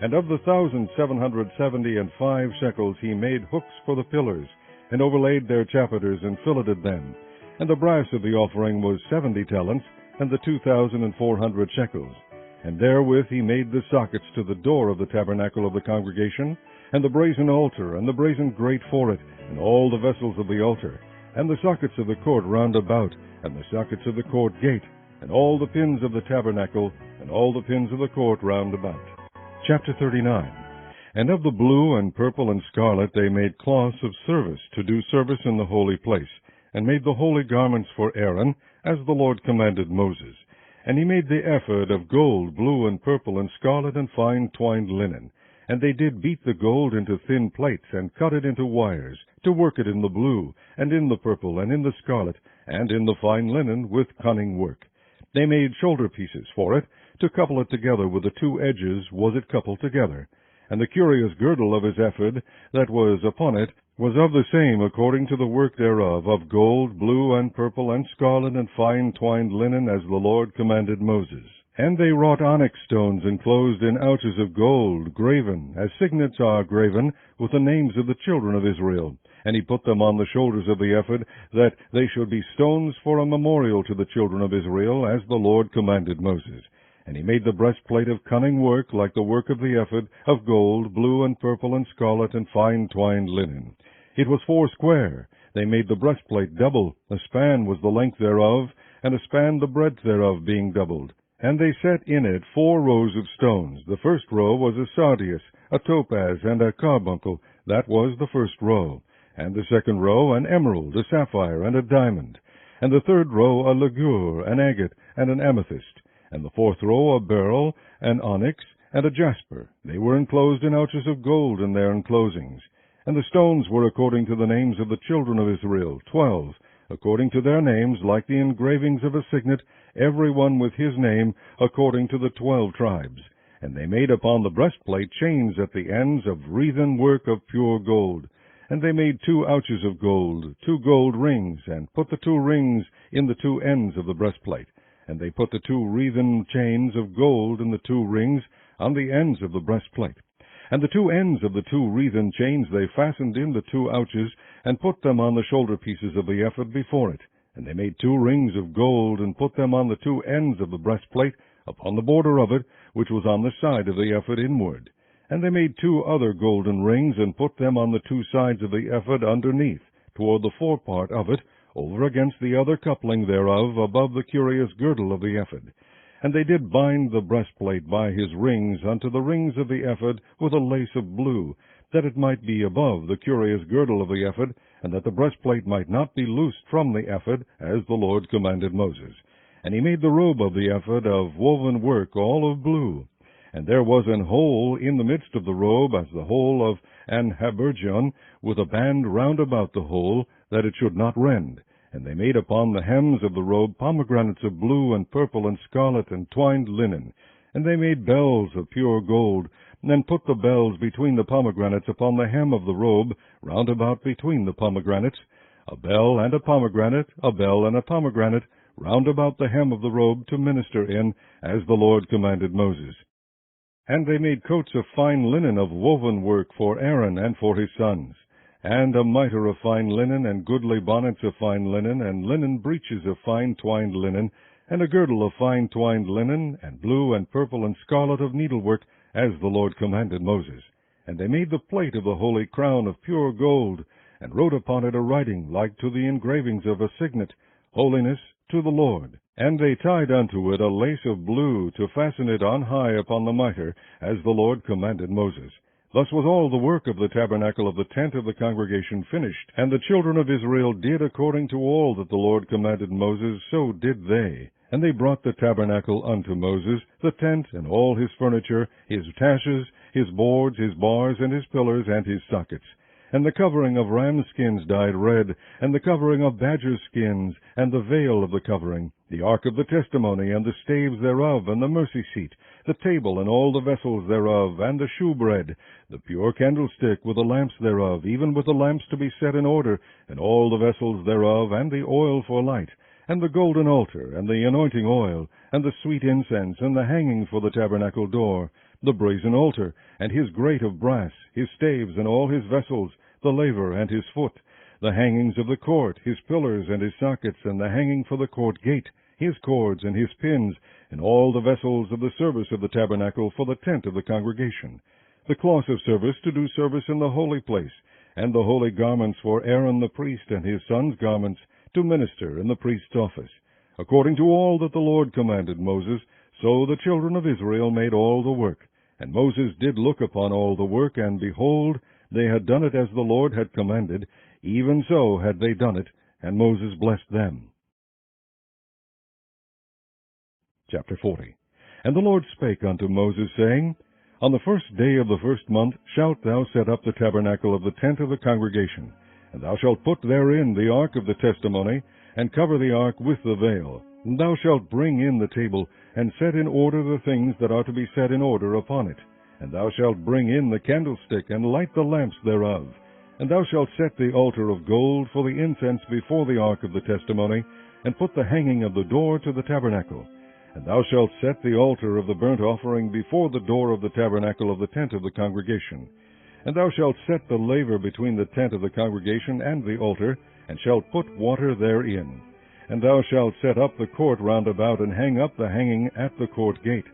And of the 1,775 shekels he made hooks for the pillars, and overlaid their chapiters, and filleted them. And the brass of the offering was 70 talents, and the 2,400 shekels. And therewith he made the sockets to the door of the tabernacle of the congregation, and the brazen altar, and the brazen grate for it, and all the vessels of the altar, and the sockets of the court round about, and the sockets of the court gate, and all the pins of the tabernacle, and all the pins of the court round about. Chapter 39. And of the blue and purple and scarlet they made cloths of service, to do service in the holy place, and made the holy garments for Aaron, as the Lord commanded Moses. And he made the ephod of gold, blue and purple and scarlet and fine twined linen. And they did beat the gold into thin plates, and cut it into wires, to work it in the blue, and in the purple, and in the scarlet, and in the fine linen, with cunning work. They made shoulder pieces for it, to couple it together with the 2 edges was it coupled together. And the curious girdle of his ephod that was upon it was of the same according to the work thereof, of gold, blue, and purple, and scarlet, and fine twined linen, as the Lord commanded Moses. And they wrought onyx stones enclosed in ouches of gold, graven, as signets are graven, with the names of the children of Israel. And he put them on the shoulders of the ephod, that they should be stones for a memorial to the children of Israel, as the Lord commanded Moses. And he made the breastplate of cunning work, like the work of the ephod, of gold, blue, and purple, and scarlet, and fine twined linen. It was foursquare. They made the breastplate double. A span was the length thereof, and a span the breadth thereof, being doubled. And they set in it 4 rows of stones. The first row was a sardius, a topaz, and a carbuncle. That was the first row. And the second row an emerald, a sapphire, and a diamond. And the third row a ligure, an agate, and an amethyst. And the fourth row a beryl, an onyx, and a jasper. They were enclosed in ouches of gold in their enclosings. And the stones were according to the names of the children of Israel, 12, according to their names, like the engravings of a signet, every one with his name, according to the 12 tribes. And they made upon the breastplate chains at the ends of wreathen work of pure gold. And they made 2 ouches of gold, 2 gold rings, and put the 2 rings in the 2 ends of the breastplate. And they put the 2 wreathen chains of gold in the 2 rings on the ends of the breastplate. And the 2 ends of the 2 wreathen chains they fastened in the 2 ouches, and put them on the shoulder pieces of the ephod before it. And they made 2 rings of gold, and put them on the 2 ends of the breastplate, upon the border of it, which was on the side of the ephod inward. And they made 2 other golden rings, and put them on the 2 sides of the ephod underneath, toward the forepart of it, over against the other coupling thereof, above the curious girdle of the ephod. And they did bind the breastplate by his rings unto the rings of the ephod with a lace of blue, that it might be above the curious girdle of the ephod, and that the breastplate might not be loosed from the ephod, as the Lord commanded Moses. And he made the robe of the ephod of woven work, all of blue. And there was an hole in the midst of the robe, as the hole of an habergeon, with a band round about the hole, that it should not rend. And they made upon the hems of the robe pomegranates of blue and purple and scarlet and twined linen. And they made bells of pure gold, and put the bells between the pomegranates upon the hem of the robe, round about between the pomegranates, a bell and a pomegranate, a bell and a pomegranate, round about the hem of the robe to minister in, as the Lord commanded Moses. And they made coats of fine linen of woven work for Aaron and for his sons, and a mitre of fine linen, and goodly bonnets of fine linen, and linen breeches of fine twined linen, and a girdle of fine twined linen, and blue and purple and scarlet of needlework, as the Lord commanded Moses. And they made the plate of the holy crown of pure gold, and wrote upon it a writing like to the engravings of a signet, Holiness to the Lord. And they tied unto it a lace of blue, to fasten it on high upon the mitre, as the Lord commanded Moses. Thus was all the work of the tabernacle of the tent of the congregation finished. And the children of Israel did according to all that the Lord commanded Moses, so did they. And they brought the tabernacle unto Moses, the tent, and all his furniture, his taches, his boards, his bars, and his pillars, and his sockets. And the covering of ram skins dyed red, and the covering of badger skins, and the veil of the covering, the ark of the testimony, and the staves thereof, and the mercy seat, the table, and all the vessels thereof, and the shewbread, the pure candlestick with the lamps thereof, even with the lamps to be set in order, and all the vessels thereof, and the oil for light, and the golden altar, and the anointing oil, and the sweet incense, and the hanging for the tabernacle door, the brazen altar, and his grate of brass, his staves, and all his vessels, the laver, and his foot, the hangings of the court, his pillars, and his sockets, and the hanging for the court gate, his cords, and his pins, and all the vessels of the service of the tabernacle for the tent of the congregation, the cloths of service to do service in the holy place, and the holy garments for Aaron the priest, and his sons' garments, to minister in the priest's office. According to all that the Lord commanded Moses, so the children of Israel made all the work. And Moses did look upon all the work, and behold, they had done it as the Lord had commanded, even so had they done it, and Moses blessed them. Chapter 40. And the Lord spake unto Moses, saying, On the 1st day of the 1st month shalt thou set up the tabernacle of the tent of the congregation, and thou shalt put therein the ark of the testimony, and cover the ark with the veil. And thou shalt bring in the table, and set in order the things that are to be set in order upon it. And thou shalt bring in the candlestick, and light the lamps thereof. And thou shalt set the altar of gold for the incense before the ark of the testimony, and put the hanging of the door to the tabernacle. And thou shalt set the altar of the burnt offering before the door of the tabernacle of the tent of the congregation. And thou shalt set the laver between the tent of the congregation and the altar, and shalt put water therein. And thou shalt set up the court round about, and hang up the hanging at the court gate.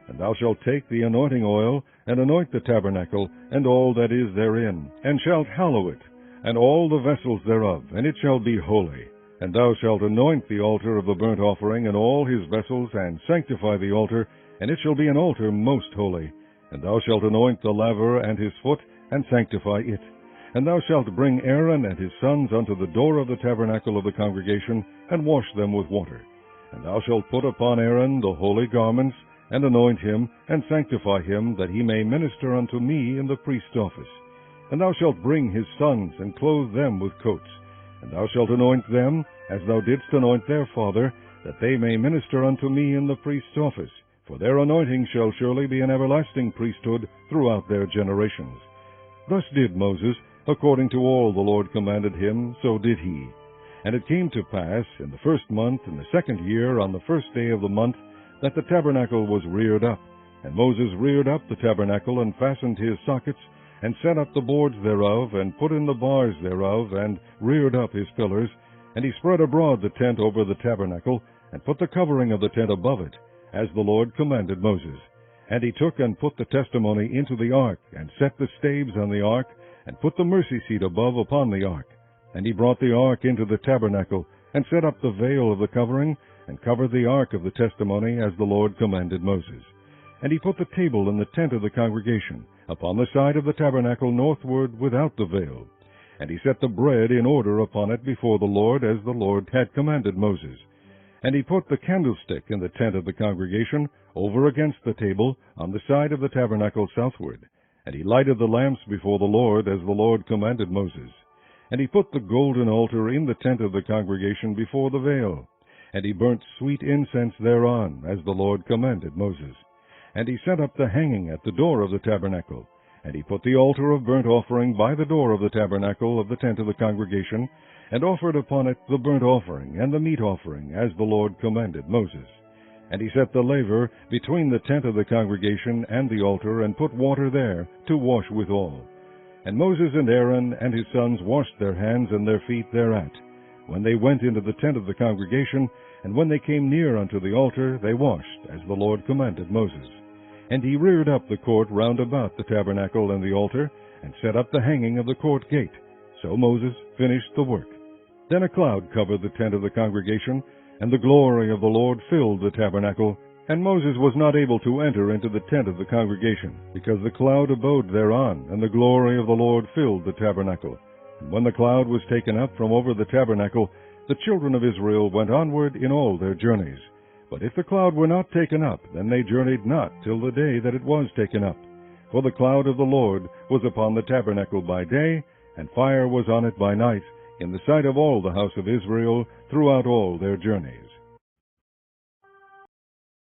And thou shalt take the anointing oil, and anoint the tabernacle, and all that is therein, and shalt hallow it, and all the vessels thereof, and it shall be holy. And thou shalt anoint the altar of the burnt offering, and all his vessels, and sanctify the altar, and it shall be an altar most holy. And thou shalt anoint the laver and his foot, and sanctify it. And thou shalt bring Aaron and his sons unto the door of the tabernacle of the congregation, and wash them with water. And thou shalt put upon Aaron the holy garments, and anoint him, and sanctify him, that he may minister unto me in the priest's office. And thou shalt bring his sons, and clothe them with coats. And thou shalt anoint them, as thou didst anoint their father, that they may minister unto me in the priest's office. For their anointing shall surely be an everlasting priesthood throughout their generations. Thus did Moses, according to all the Lord commanded him, so did he. And it came to pass, in the 1st month, in the 2nd year, on the 1st day of the month, that the tabernacle was reared up. And Moses reared up the tabernacle, and fastened his sockets, and set up the boards thereof, and put in the bars thereof, and reared up his pillars. And he spread abroad the tent over the tabernacle, and put the covering of the tent above it, as the Lord commanded Moses. And he took and put the testimony into the ark, and set the staves on the ark, and put the mercy seat above upon the ark. And he brought the ark into the tabernacle, and set up the veil of the covering, and covered the ark of the testimony, as the Lord commanded Moses. And he put the table in the tent of the congregation, upon the side of the tabernacle northward without the veil. And he set the bread in order upon it before the Lord, as the Lord had commanded Moses. And he put the candlestick in the tent of the congregation, over against the table, on the side of the tabernacle southward. And he lighted the lamps before the Lord, as the Lord commanded Moses. And he put the golden altar in the tent of the congregation before the veil. And he burnt sweet incense thereon, as the Lord commanded Moses. And he set up the hanging at the door of the tabernacle. And he put the altar of burnt offering by the door of the tabernacle of the tent of the congregation, and offered upon it the burnt offering and the meat offering, as the Lord commanded Moses. And he set the laver between the tent of the congregation and the altar, and put water there to wash withal. And Moses and Aaron and his sons washed their hands and their feet thereat, when they went into the tent of the congregation, and when they came near unto the altar, they washed, as the Lord commanded Moses. And he reared up the court round about the tabernacle and the altar, and set up the hanging of the court gate. So Moses finished the work. Then a cloud covered the tent of the congregation, and the glory of the Lord filled the tabernacle. And Moses was not able to enter into the tent of the congregation, because the cloud abode thereon, and the glory of the Lord filled the tabernacle. And when the cloud was taken up from over the tabernacle, the children of Israel went onward in all their journeys. But if the cloud were not taken up, then they journeyed not till the day that it was taken up. For the cloud of the Lord was upon the tabernacle by day, and fire was on it by night, in the sight of all the house of Israel throughout all their journeys.